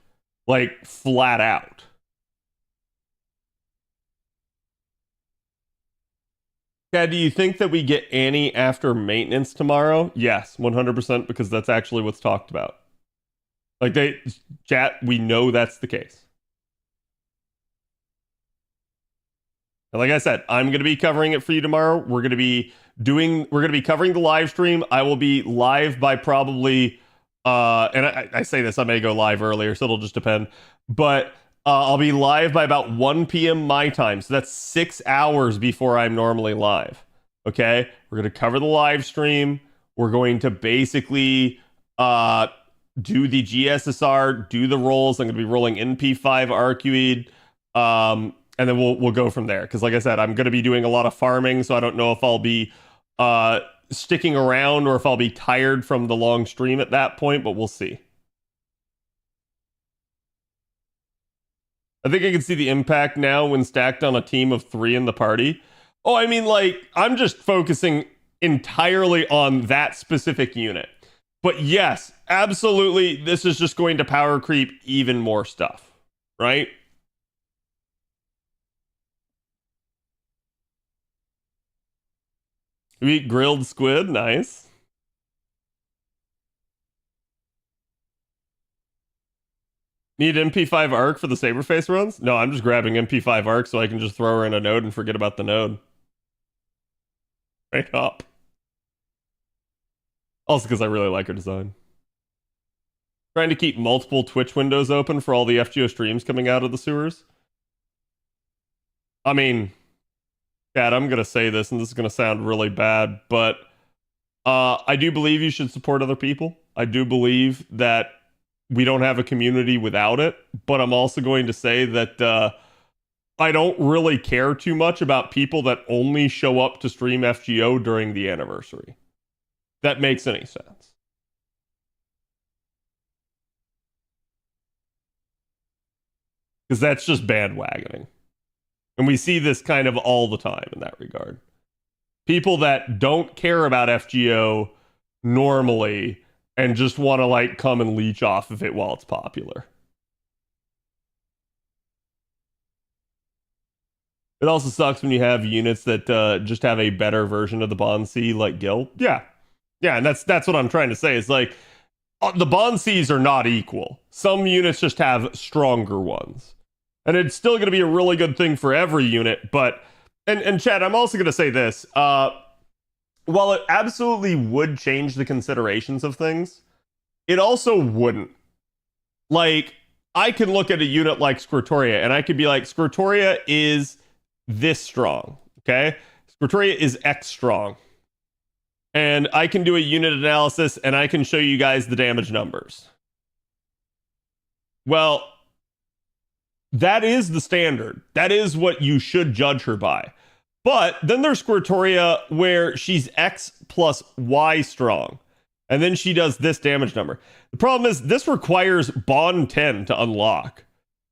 Like, flat out. Yeah, do you think that we get Annie after maintenance tomorrow? Yes, 100%, because that's actually what's talked about. Like, chat, we know that's the case. And like I said, I'm going to be covering it for you tomorrow. We're going to be covering the live stream. I will be live by probably, and I say this, I may go live earlier, so it'll just depend. But I'll be live by about 1 p.m. my time. So that's 6 hours before I'm normally live. Okay? We're going to cover the live stream. We're going to basically do the GSSR, do the rolls. I'm going to be rolling NP5 Arcuid. And then we'll go from there. Because like I said, I'm going to be doing a lot of farming. So I don't know if I'll be sticking around or if I'll be tired from the long stream at that point, but we'll see. I think I can see the impact now when stacked on a team of 3 in the party. Oh, I mean, like, I'm just focusing entirely on that specific unit. But yes, absolutely, this is just going to power creep even more stuff, right? We eat grilled squid, nice. Need MP5 arc for the Saberface runs? No, I'm just grabbing MP5 arc so I can just throw her in a node and forget about the node. Right up. Also because I really like her design. Trying to keep multiple Twitch windows open for all the FGO streams coming out of the sewers. I mean, Dad, I'm going to say this, and this is going to sound really bad, but I do believe you should support other people. I do believe that we don't have a community without it, but I'm also going to say that I don't really care too much about people that only show up to stream FGO during the anniversary. That makes any sense. Because that's just bandwagoning. And we see this kind of all the time in that regard. People that don't care about FGO normally and just want to like come and leech off of it while it's popular. It also sucks when you have units that just have a better version of the Bond C like Gil. Yeah. Yeah, and that's what I'm trying to say. It's like the Bond Cs are not equal. Some units just have stronger ones. And it's still going to be a really good thing for every unit, but and Chad, I'm also going to say this. While it absolutely would change the considerations of things, it also wouldn't. Like, I can look at a unit like Squirtoria, and I could be like, Squirtoria is this strong, okay? Squirtoria is X strong. And I can do a unit analysis, and I can show you guys the damage numbers. Well, that is the standard. That is what you should judge her by. But then there's Squirtoria where she's X plus Y strong. And then she does this damage number. The problem is this requires Bond 10 to unlock.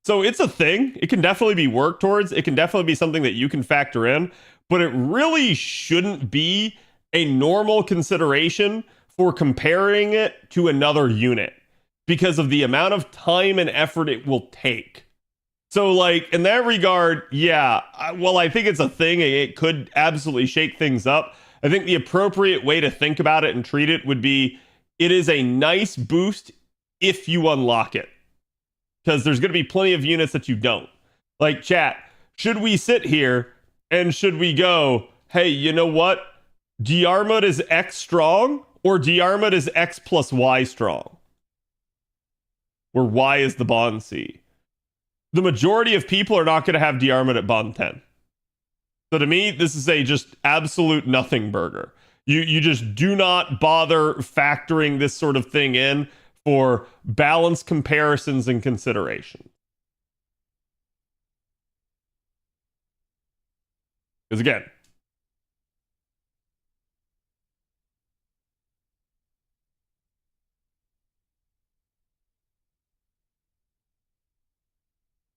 So it's a thing. It can definitely be worked towards. It can definitely be something that you can factor in. But it really shouldn't be a normal consideration for comparing it to another unit because of the amount of time and effort it will take. So, like, in that regard, yeah, well, I think it's a thing. It could absolutely shake things up. I think the appropriate way to think about it and treat it would be it is a nice boost if you unlock it. Because there's going to be plenty of units that you don't. Like, chat, should we sit here and should we go, hey, you know what? D-Armut is X strong or D-Armut is X plus Y strong? Where Y is the Bond C. The majority of people are not going to have D-Armut at Bond 10. So to me, this is a just absolute nothing burger. You just do not bother factoring this sort of thing in for balanced comparisons and consideration. Because again,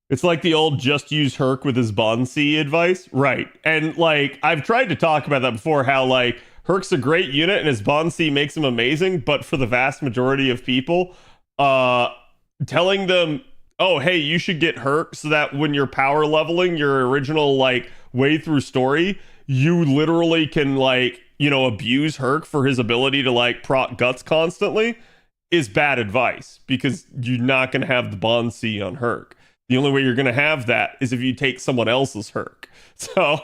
it's like the old just use Herc with his Bond C advice. Right. And like, I've tried to talk about that before, how like Herc's a great unit and his Bond C makes him amazing. But for the vast majority of people, telling them, oh, hey, you should get Herc so that when you're power leveling your original like way through story, you literally can like, you know, abuse Herc for his ability to like proc guts constantly is bad advice because you're not going to have the Bond C on Herc. The only way you're going to have that is if you take someone else's Herc. So,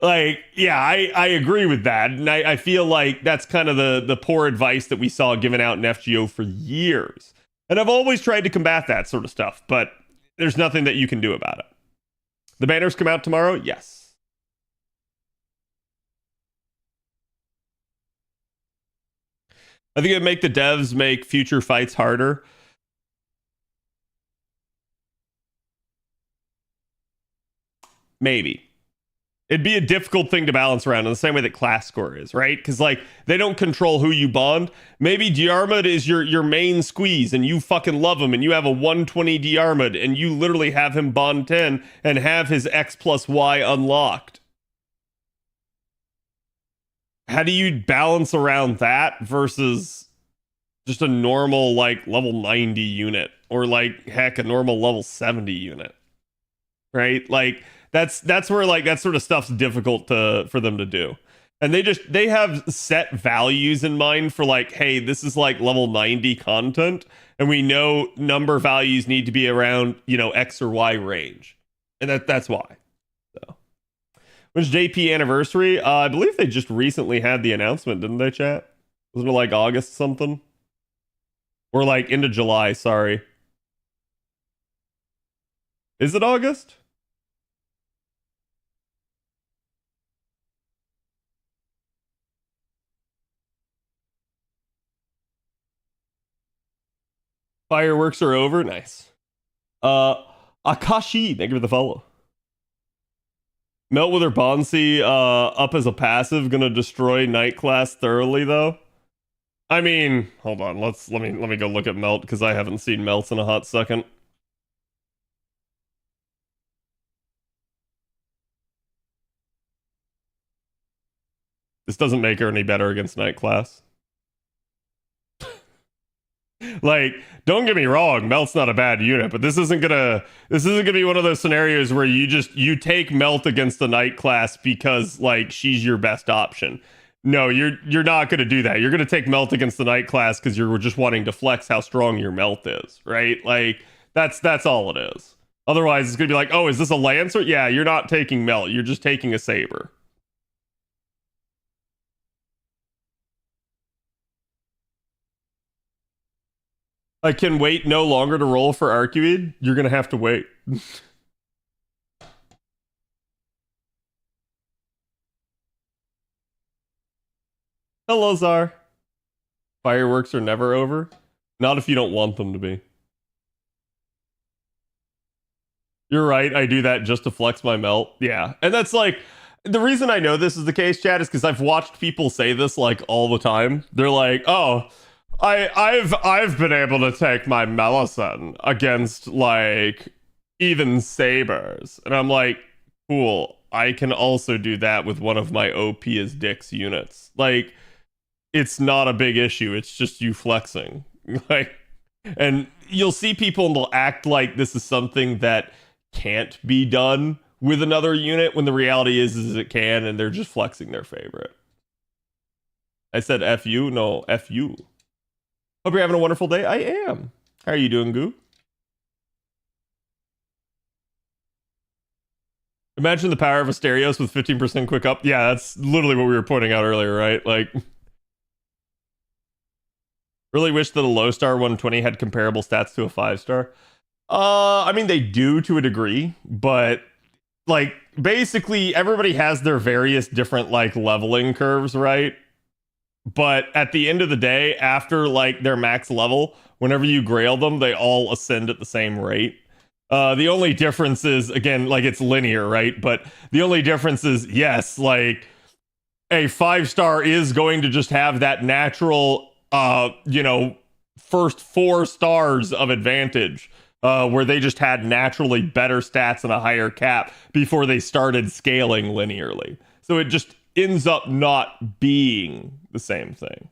like, yeah, I agree with that. And I feel like that's kind of the poor advice that we saw given out in FGO for years. And I've always tried to combat that sort of stuff, but there's nothing that you can do about it. The banners come out tomorrow? Yes. I think it'd make the devs make future fights harder. Maybe. It'd be a difficult thing to balance around in the same way that class score is, right? Because like they don't control who you bond. Maybe Diarmid is your main squeeze and you fucking love him and you have a 120 Diarmid and you literally have him bond 10 and have his X plus Y unlocked. How do you balance around that versus just a normal like level 90 unit or like heck a normal level 70 unit? Right? Like that's where like that sort of stuff's difficult for them to do. And they have set values in mind for like, hey, this is like level 90 content and we know number values need to be around, you know, X or Y range. And that's why. So when's JP anniversary? I believe they just recently had the announcement, didn't they, chat? Wasn't it like August something? Or like into July, sorry. Is it August? Fireworks are over. Nice. Akashi, thank you for the follow. Melt with her Bonsi up as a passive, gonna destroy Night Class thoroughly though. I mean, hold on, let me go look at Melt because I haven't seen Melt in a hot second. This doesn't make her any better against Night Class. Like, don't get me wrong, Melt's not a bad unit, but this isn't gonna be one of those scenarios where you take Melt against the Night Class because like she's your best option. No, you're not gonna do that. You're gonna take Melt against the Night Class because you're just wanting to flex how strong your Melt is, right? Like that's all it is. Otherwise, it's gonna be like, oh, is this a Lancer? Yeah, you're not taking Melt. You're just taking a Saber. I can wait no longer to roll for Arcuid. You're gonna have to wait. Hello, Czar. Fireworks are never over. Not if you don't want them to be. You're right. I do that just to flex my Melt. Yeah, and that's like the reason I know this is the case, Chad, is because I've watched people say this like all the time. They're like, "Oh, I've been able to take my Melisande against like even sabers," and I'm like, "Cool, I can also do that with one of my OP as Dix units." Like, it's not a big issue. It's just you flexing, like, and you'll see people and they'll act like this is something that can't be done with another unit when the reality is it can, and they're just flexing their favorite. I said F you? No, F you. Hope you're having a wonderful day. I am. How are you doing, Goo? Imagine the power of Asterios with 15% quick up. Yeah, that's literally what we were pointing out earlier, right? Like, really wish that a low star 120 had comparable stats to a 5-star. I mean, they do to a degree, but like basically everybody has their various different like leveling curves, right? But at the end of the day, after like their max level, whenever you grail them, they all ascend at the same rate. The only difference is, again, like it's linear, right? But the only difference is, yes, like a 5-star is going to just have that natural, you know, first 4 stars of advantage. Where they just had naturally better stats and a higher cap before they started scaling linearly. So it just ends up not being the same thing.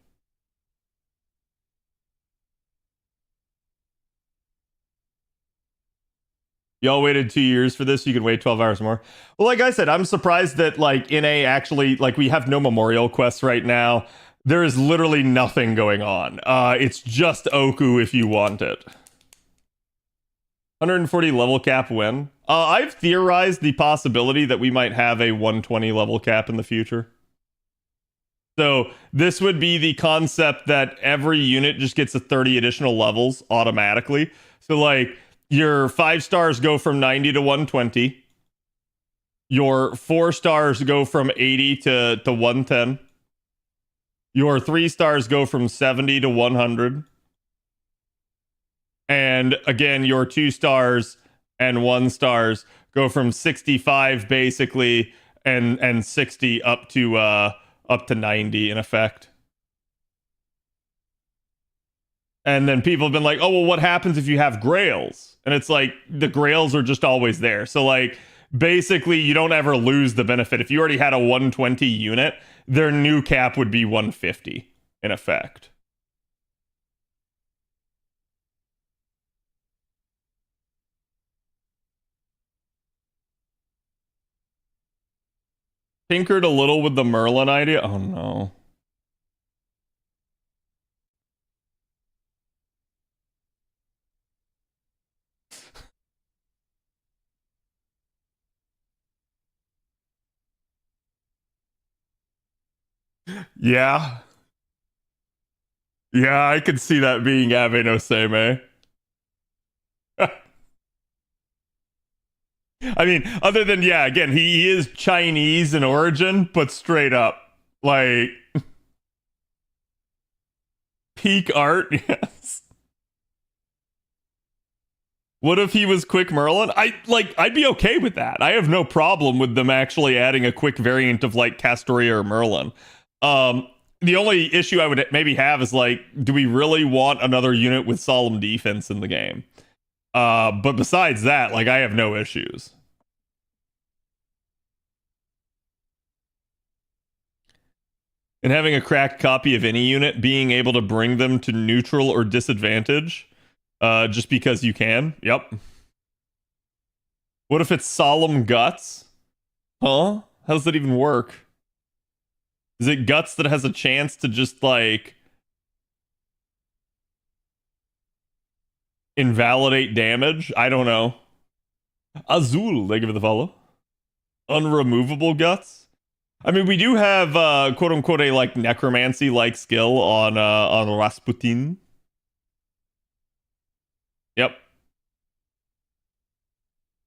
Y'all waited 2 years for this, you can wait 12 hours more. Well, like I said, I'm surprised that like NA actually, like we have no memorial quests right now. There is literally nothing going on. It's just Oku if you want it. 140 level cap win. I've theorized the possibility that we might have a 120 level cap in the future. So this would be the concept that every unit just gets a 30 additional levels automatically. So like your 5-stars go from 90 to 120. Your 4-stars go from 80 to 110. Your 3-stars go from 70 to 100. And again, your 2-stars and 1-stars go from 65 basically and 60 up to 90 in effect. And then people have been like, oh, well, what happens if you have grails? And it's like, the grails are just always there. So, like, basically, you don't ever lose the benefit. If you already had a 120 unit, their new cap would be 150, in effect. Tinkered a little with the Merlin idea. Oh, no. Yeah. Yeah, I could see that being Abe no Seimei. I mean, other than, yeah, again, he is Chinese in origin, but straight up, like, peak art, yes. What if he was Quick Merlin? I'd be okay with that. I have no problem with them actually adding a quick variant of like Castoria or Merlin. The only issue I would maybe have is like, do we really want another unit with solemn defense in the game? But besides that, like, I have no issues. And having a cracked copy of any unit, being able to bring them to neutral or disadvantage, just because you can. Yep. What if it's Solemn Guts? Huh? How does that even work? Is it Guts that has a chance to just, like, invalidate damage? I don't know. Azul, thank you for the follow. Unremovable Guts? I mean, we do have quote unquote a like necromancy like skill on Rasputin. Yep.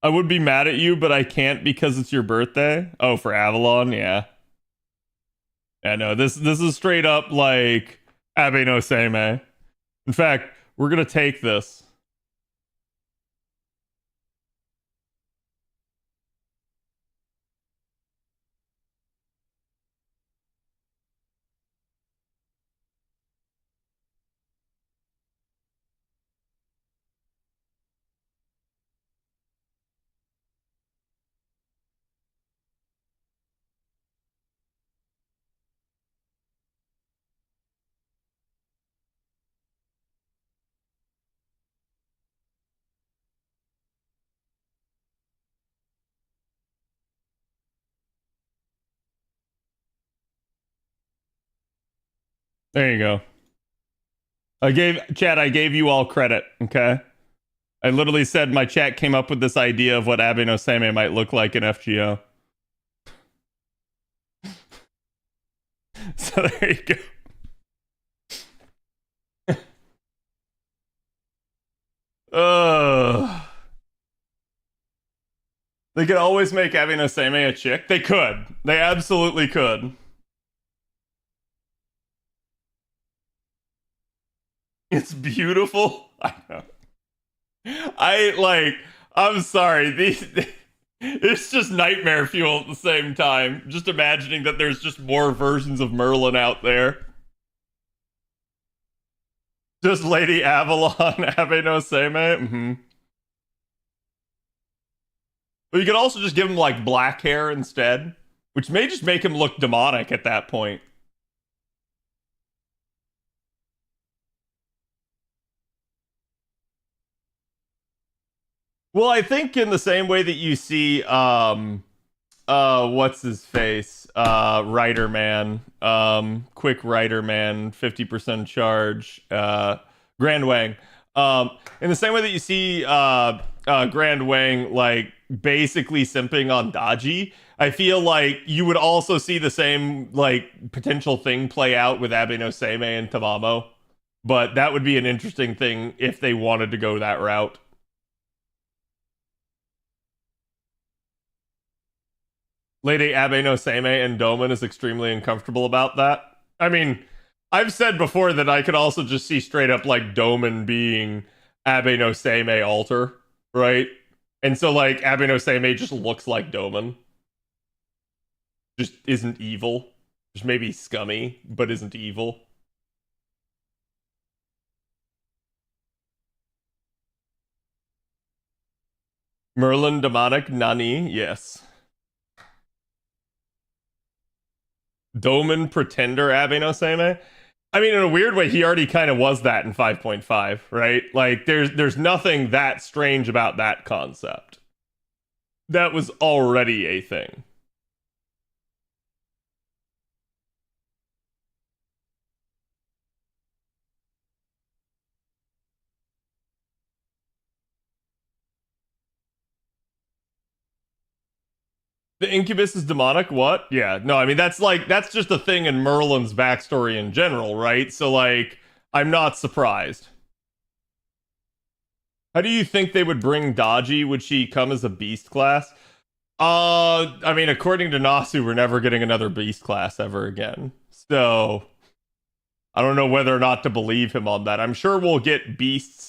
I would be mad at you, but I can't because it's your birthday. Oh, for Avalon, yeah. Yeah, no, this is straight up like Abe no Seimei. In fact, we're gonna take this. There you go. I gave you all credit, okay? I literally said my chat came up with this idea of what Abe no Seimei might look like in FGO. So there you go. They could always make Abe no Seimei a chick. They could. They absolutely could. It's beautiful. I know. I'm sorry. It's just nightmare fuel at the same time. Just imagining that there's just more versions of Merlin out there. Just Lady Avalon, Abe no Seimei. Mm-hmm. But you could also just give him like black hair instead, which may just make him look demonic at that point. Well, I think in the same way that you see what's his face? Rider Man. Quick Rider Man, 50% charge. Grand Wang. In the same way that you see Grand Wang like basically simping on Daji, I feel like you would also see the same like potential thing play out with Abe no Seimei and Tamamo. But that would be an interesting thing if they wanted to go that route. Lady Abe no Seimei and Doman is extremely uncomfortable about that. I mean, I've said before that I could also just see straight up like Doman being Abe no Seimei alter, right? And so like Abe no Seimei just looks like Doman. just isn't evil. Just maybe scummy, but isn't evil. Merlin demonic Nani, yes. Doman pretender Abe no Seime. I mean, in a weird way, he already kind of was that in 5.5, right? Like, there's nothing that strange about that concept. That was already a thing. The Incubus is demonic? What? Yeah, no, I mean, that's just a thing in Merlin's backstory in general, right? So, like, I'm not surprised. How do you think they would bring Dodgy? Would she come as a beast class? I mean, according to Nasu, we're never getting another beast class ever again. So, I don't know whether or not to believe him on that. I'm sure we'll get beasts,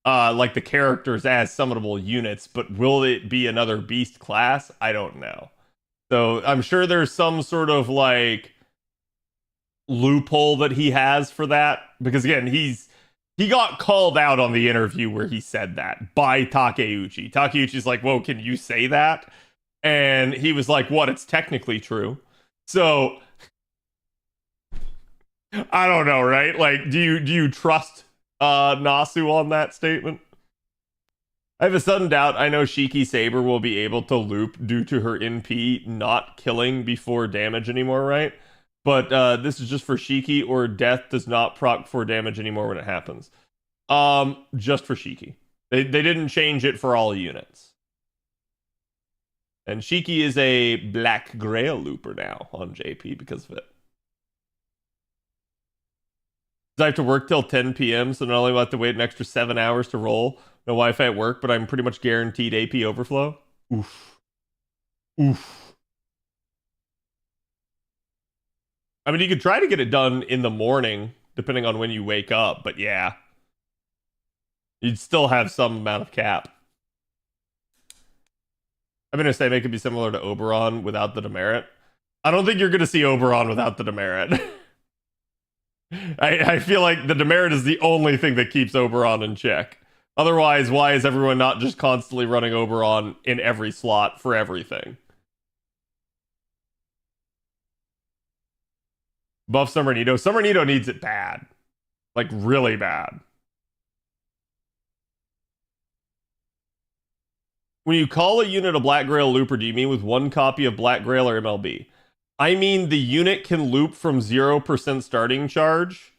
like the characters as summonable units, but will it be another beast class? I don't know. So, I'm sure there's some sort of like loophole that he has for that, because again, he got called out on the interview where he said that by Takeuchi. Takeuchi's like, "Whoa, can you say that?" And he was like, "What? It's technically true." So I don't know, right? Like, do you trust Nasu on that statement? I have a sudden doubt. I know Shiki Saber will be able to loop due to her NP not killing before damage anymore, right? But this is just for Shiki, or death does not proc for damage anymore when it happens. Just for Shiki. They didn't change it for all units. And Shiki is a black Grail looper now on JP because of it. I have to work till 10 p.m., so not only will I have to wait an extra 7 hours to roll, no Wi-Fi at work, but I'm pretty much guaranteed AP overflow. Oof. Oof. I mean, you could try to get it done in the morning, depending on when you wake up, but yeah. You'd still have some amount of cap. I'm going to say it could be similar to Oberon without the demerit. I don't think you're going to see Oberon without the demerit. I feel like the demerit is the only thing that keeps Oberon in check. Otherwise, why is everyone not just constantly running Oberon in every slot for everything? Buff Summer Nito. Summer Nito needs it bad. Like, really bad. When you call a unit a Black Grail looper, do you mean with one copy of Black Grail or MLB? I mean the unit can loop from 0% starting charge,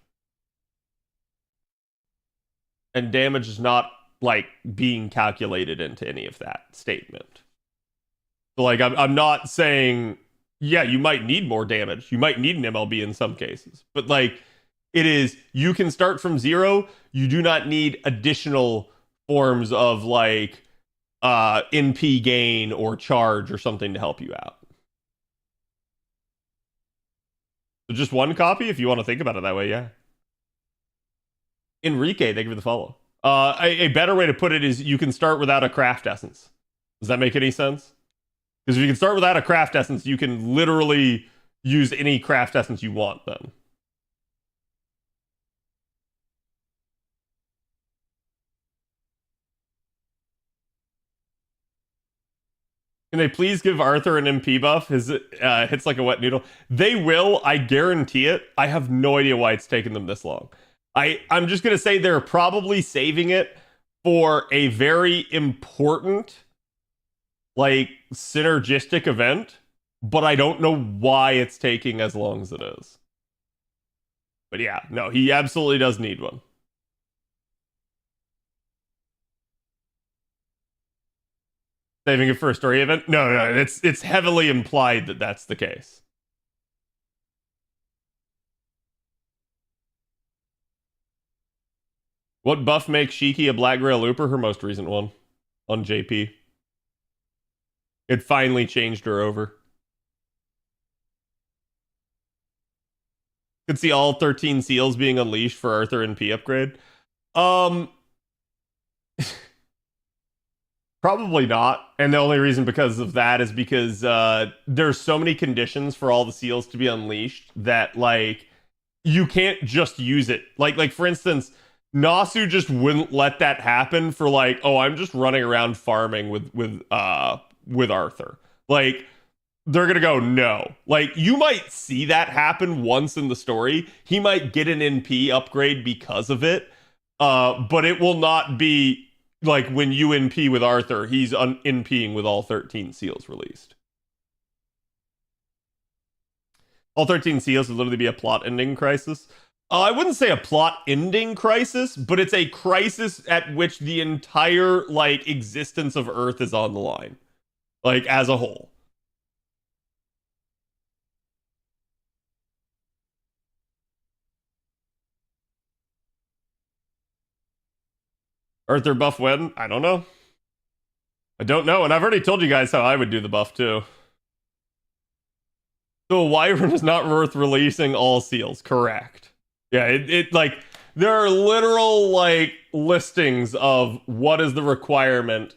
and damage is not, like, being calculated into any of that statement. So, like, I'm not saying, yeah, you might need more damage. You might need an MLB in some cases. But, like, it is, you can start from 0. You do not need additional forms of, like, NP gain or charge or something to help you out. So just one copy, if you want to think about it that way, yeah. Enrique, thank you for the follow. A better way to put it is you can start without a craft essence. Does that make any sense? Because if you can start without a craft essence, you can literally use any craft essence you want then. Can they please give Arthur an MP buff? His hits like a wet noodle. They will, I guarantee it. I have no idea why it's taken them this long. I'm just gonna say they're probably saving it for a very important, like, synergistic event, but I don't know why it's taking as long as it is. But yeah, no, he absolutely does need one. Saving it for a story event? No, it's heavily implied that that's the case. What buff makes Shiki a Black Grail looper? Her most recent one on JP. It finally changed her over. Could see all 13 seals being unleashed for Arthur and P upgrade. Probably not. And the only reason because of that is because there's so many conditions for all the seals to be unleashed that like you can't just use it. Like for instance, Nasu just wouldn't let that happen for like, oh, I'm just running around farming with Arthur. Like they're gonna go no. Like you might see that happen once in the story. He might get an NP upgrade because of it. But it will not be like when you NP with Arthur, he's NPing with all 13 seals released. All 13 seals would literally be a plot ending crisis. I wouldn't say a plot ending crisis, but it's a crisis at which the entire like existence of Earth is on the line, like as a whole. Arthur buff when? I don't know. I don't know, and I've already told you guys how I would do the buff too. So Wyvern is not worth releasing all seals. Correct. Yeah, it like there are literal like listings of what is the requirement.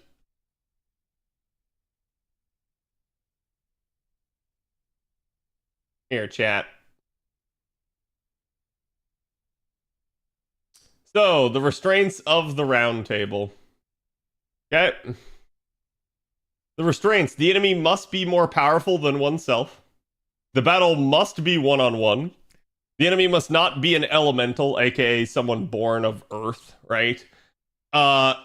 Here, chat. So the restraints of the round table. Okay. The restraints. The enemy must be more powerful than oneself. The battle must be one-on-one. The enemy must not be an elemental, aka someone born of Earth, right? And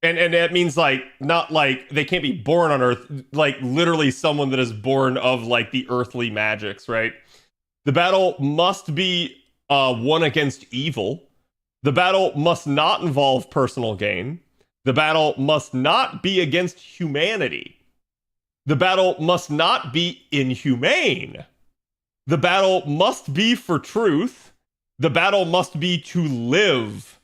that means like not like they can't be born on Earth, like literally someone that is born of like the earthly magics, right? The battle must be one against evil. The battle must not involve personal gain. The battle must not be against humanity. The battle must not be inhumane. The battle must be for truth. The battle must be to live.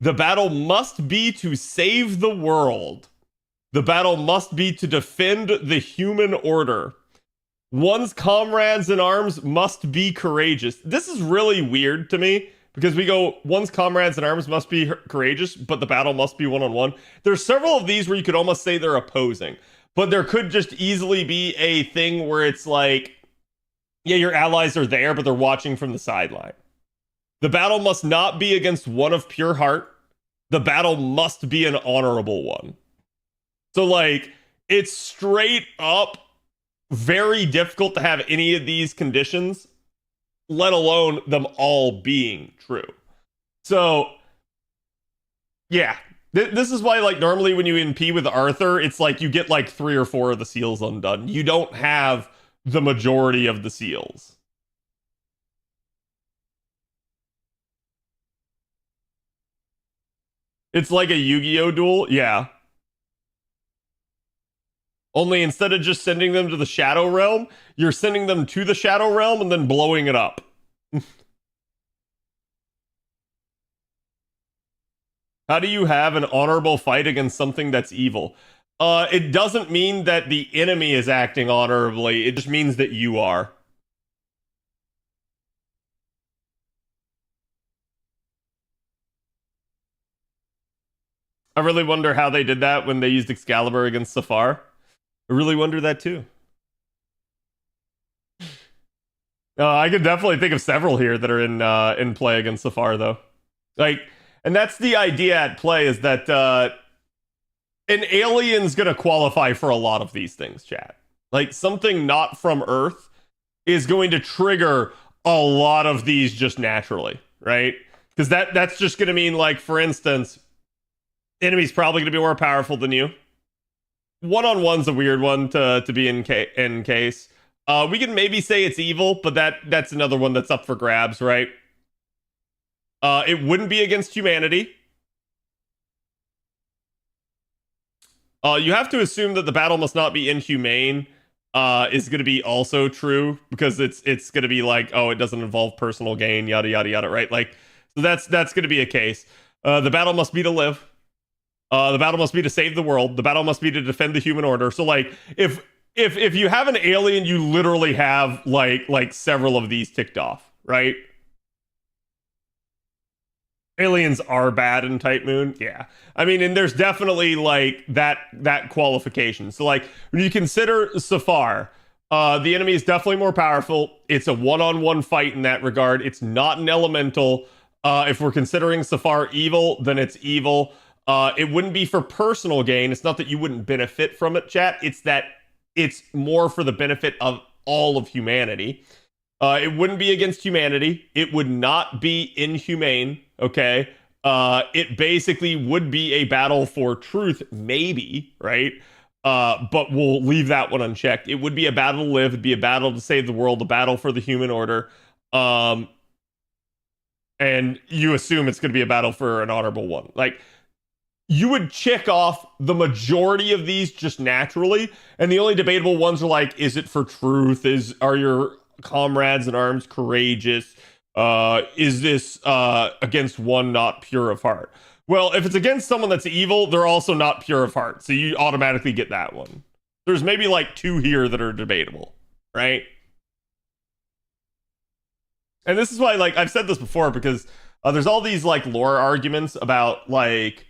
The battle must be to save the world. The battle must be to defend the human order. One's comrades in arms must be courageous. This is really weird to me because we go, one's comrades in arms must be courageous, but the battle must be one-on-one. There's several of these where you could almost say they're opposing, but there could just easily be a thing where it's like, yeah, your allies are there, but they're watching from the sideline. The battle must not be against one of pure heart. The battle must be an honorable one. So, like, it's straight up very difficult to have any of these conditions, let alone them all being true. So, yeah. This is why, like, normally when you NP with Arthur, it's like you get, like, 3 or 4 of the seals undone. You don't have the majority of the seals. It's like a Yu-Gi-Oh duel, yeah. Only instead of just sending them to the Shadow Realm, you're sending them to the Shadow Realm and then blowing it up. How do you have an honorable fight against something that's evil? It doesn't mean that the enemy is acting honorably. It just means that you are. I really wonder how they did that when they used Excalibur against Safar. I really wonder that too. I could definitely think of several here that are in play against Safar though. Like, and that's the idea at play is that an alien's gonna qualify for a lot of these things, chat. Like something not from Earth is going to trigger a lot of these just naturally, right? Because that's just gonna mean, like, for instance, enemy's probably gonna be more powerful than you. One-on-one's a weird one to be in case. We can maybe say it's evil, but that's another one that's up for grabs, right? It wouldn't be against humanity. You have to assume that the battle must not be inhumane is going to be also true because it's going to be like, oh, it doesn't involve personal gain, yada yada yada, right? Like, so that's going to be a case. The battle must be to live. The battle must be to save the world. The battle must be to defend the human order. So, like, if you have an alien, you literally have like several of these ticked off, right? Aliens are bad in Type Moon, yeah. I mean, and there's definitely like that qualification. So like when you consider Safar, the enemy is definitely more powerful. It's a one-on-one fight in that regard. It's not an elemental. If we're considering Safar evil, then it's evil. It wouldn't be for personal gain. It's not that you wouldn't benefit from it, chat. It's that it's more for the benefit of all of humanity. It wouldn't be against humanity. It would not be inhumane. Okay. It basically would be a battle for truth, maybe, right? But we'll leave that one unchecked. It would be a battle to live. It'd be a battle to save the world, a battle for the human order. And you assume it's going to be a battle for an honorable one. Like, you would check off the majority of these just naturally, and the only debatable ones are like, is it for truth? Are your comrades in arms courageous? Is this against one not pure of heart? Well, if it's against someone that's evil, they're also not pure of heart, so you automatically get that one. There's maybe like two here that are debatable, right? And this is why, like, I've said this before, because there's all these like lore arguments about like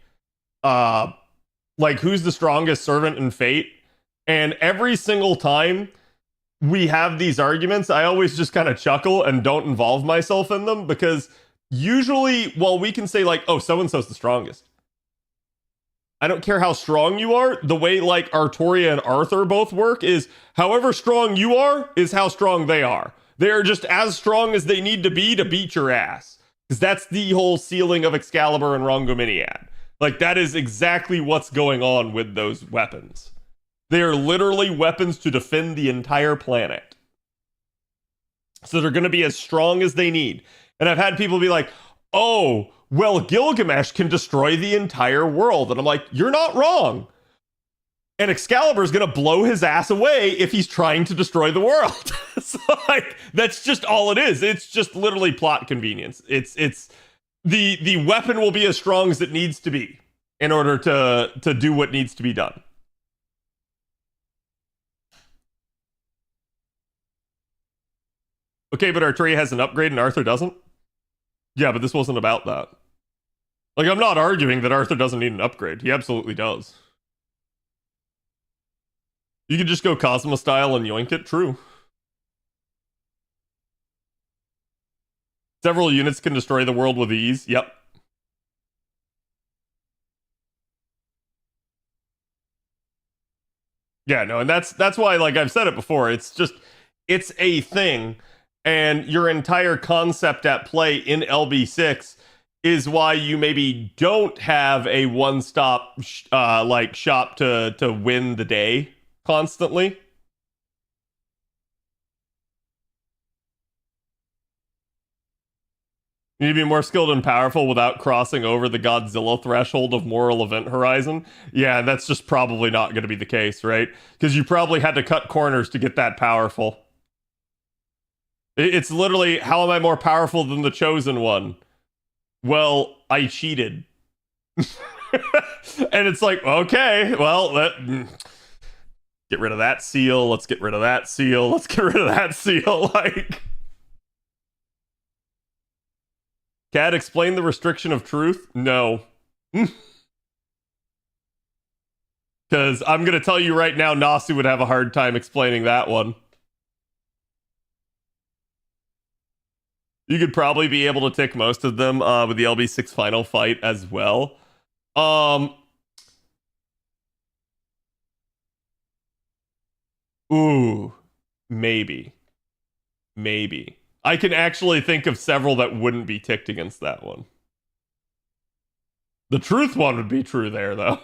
who's the strongest servant in Fate, and every single time we have these arguments, I always just kind of chuckle and don't involve myself in them, because usually, while we can say like, oh, so-and-so's the strongest, I don't care how strong you are. The way like Artoria and Arthur both work is however strong you are is how strong they are. They are just as strong as they need to beat your ass. Because that's the whole ceiling of Excalibur and Rongominiad. Like, that is exactly what's going on with those weapons. They are literally weapons to defend the entire planet. So they're going to be as strong as they need. And I've had people be like, oh, well, Gilgamesh can destroy the entire world. And I'm like, you're not wrong. And Excalibur is going to blow his ass away if he's trying to destroy the world. So, like, that's just all it is. It's just literally plot convenience. It's the weapon will be as strong as it needs to be in order to do what needs to be done. Okay, but Arturia has an upgrade and Arthur doesn't? Yeah, but this wasn't about that. Like, I'm not arguing that Arthur doesn't need an upgrade. He absolutely does. You can just go Cosmo style and yoink it. True. Several units can destroy the world with ease. Yep. Yeah, no, and that's why, like I've said it before, it's a thing, and your entire concept at play in LB6 is why you maybe don't have a one-stop like shop to win the day constantly. You need to be more skilled and powerful without crossing over the Godzilla threshold of moral event horizon. Yeah, that's just probably not going to be the case, right? Because you probably had to cut corners to get that powerful. It's literally, how am I more powerful than the chosen one? Well, I cheated. And it's like, okay, well, get rid of that seal. Let's get rid of that seal. Let's get rid of that seal. Like, Cad, explain the restriction of truth? No. Because I'm going to tell you right now, Nasu would have a hard time explaining that one. You could probably be able to tick most of them with the LB6 final fight as well. Ooh, maybe. Maybe. I can actually think of several that wouldn't be ticked against that one. The truth one would be true there, though.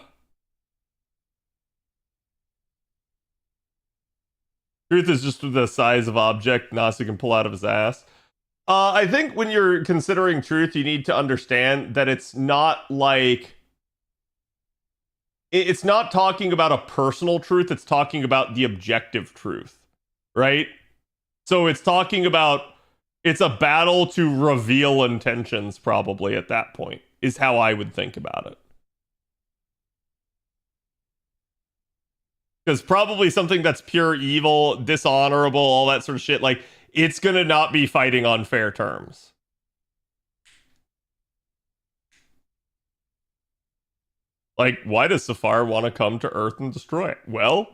Truth is just the size of object Nasu can pull out of his ass. I think when you're considering truth, you need to understand that it's not like... It's not talking about a personal truth, it's talking about the objective truth, right? So it's talking about... It's a battle to reveal intentions, probably, at that point, is how I would think about it. Because probably something that's pure evil, dishonorable, all that sort of shit, like, it's gonna not be fighting on fair terms. Like, why does Safar want to come to Earth and destroy it? Well,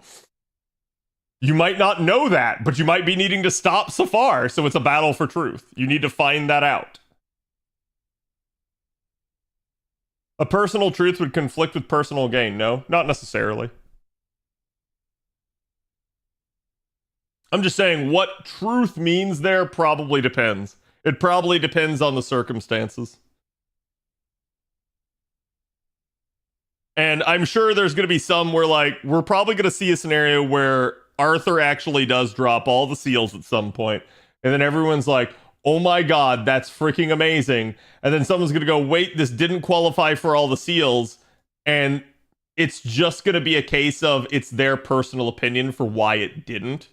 you might not know that, but you might be needing to stop Safar, so it's a battle for truth. You need to find that out. A personal truth would conflict with personal gain. No, not necessarily. I'm just saying what truth means there probably depends. It probably depends on the circumstances. And I'm sure there's going to be some where, like, we're probably going to see a scenario where Arthur actually does drop all the seals at some point, and then everyone's like, oh my god, that's freaking amazing. And then someone's going to go, wait, this didn't qualify for all the seals, and it's just going to be a case of it's their personal opinion for why it didn't.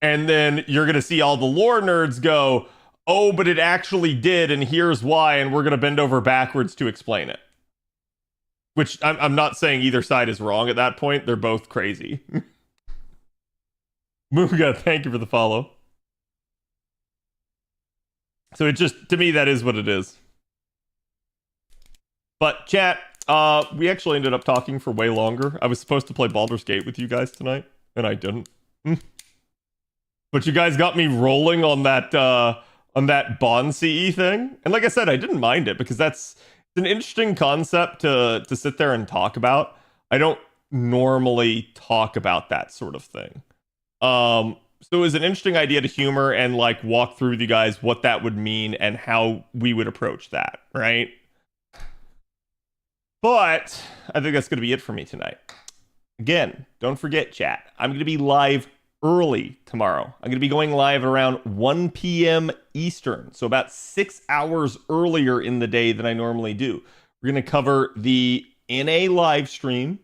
And then you're going to see all the lore nerds go, oh, but it actually did, and here's why, and we're going to bend over backwards to explain it. Which, I'm not saying either side is wrong at that point. They're both crazy. Muga, thank you for the follow. So it just, to me, that is what it is. But chat, we actually ended up talking for way longer. I was supposed to play Baldur's Gate with you guys tonight, and I didn't. But you guys got me rolling on that Bond CE thing. And like I said, I didn't mind it because it's an interesting concept to sit there and talk about. I don't normally talk about that sort of thing. So it was an interesting idea to humor and like walk through with you guys what that would mean and how we would approach that, right? But I think that's going to be it for me tonight. Again, don't forget, chat, I'm going to be live early tomorrow. I'm going to be going live around 1 p.m. Eastern, so about 6 hours earlier in the day than I normally do. We're going to cover the NA live stream,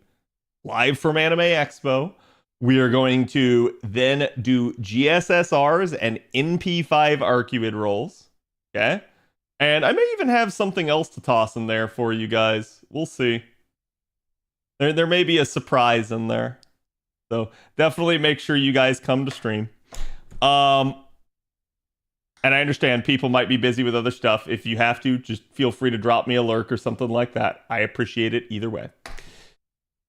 live from Anime Expo. We are going to then do GSSRs and NP5 Arcuid rolls. Okay? And I may even have something else to toss in there for you guys. We'll see. There may be a surprise in there. So definitely make sure you guys come to stream. And I understand people might be busy with other stuff. If you have to, just feel free to drop me a lurk or something like that. I appreciate it either way.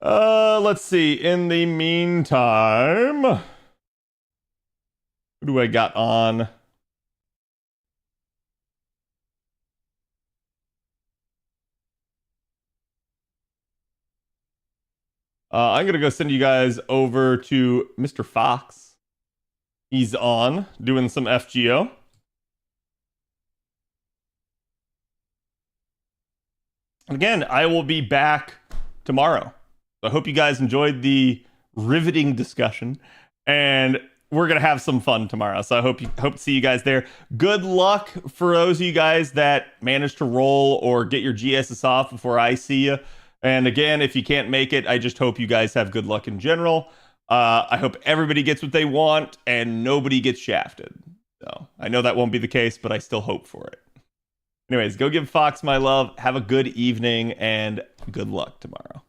Let's see. In the meantime, who do I got on? I'm gonna go send you guys over to Mr. Fox. He's on doing some FGO. And again, I will be back tomorrow. I hope you guys enjoyed the riveting discussion, and we're gonna have some fun tomorrow. So I hope to see you guys there. Good luck for those of you guys that managed to roll or get your GSS off before I see you. And again, if you can't make it, I just hope you guys have good luck in general. I hope everybody gets what they want and nobody gets shafted. So I know that won't be the case, but I still hope for it. Anyways, go give Fox my love. Have a good evening and good luck tomorrow.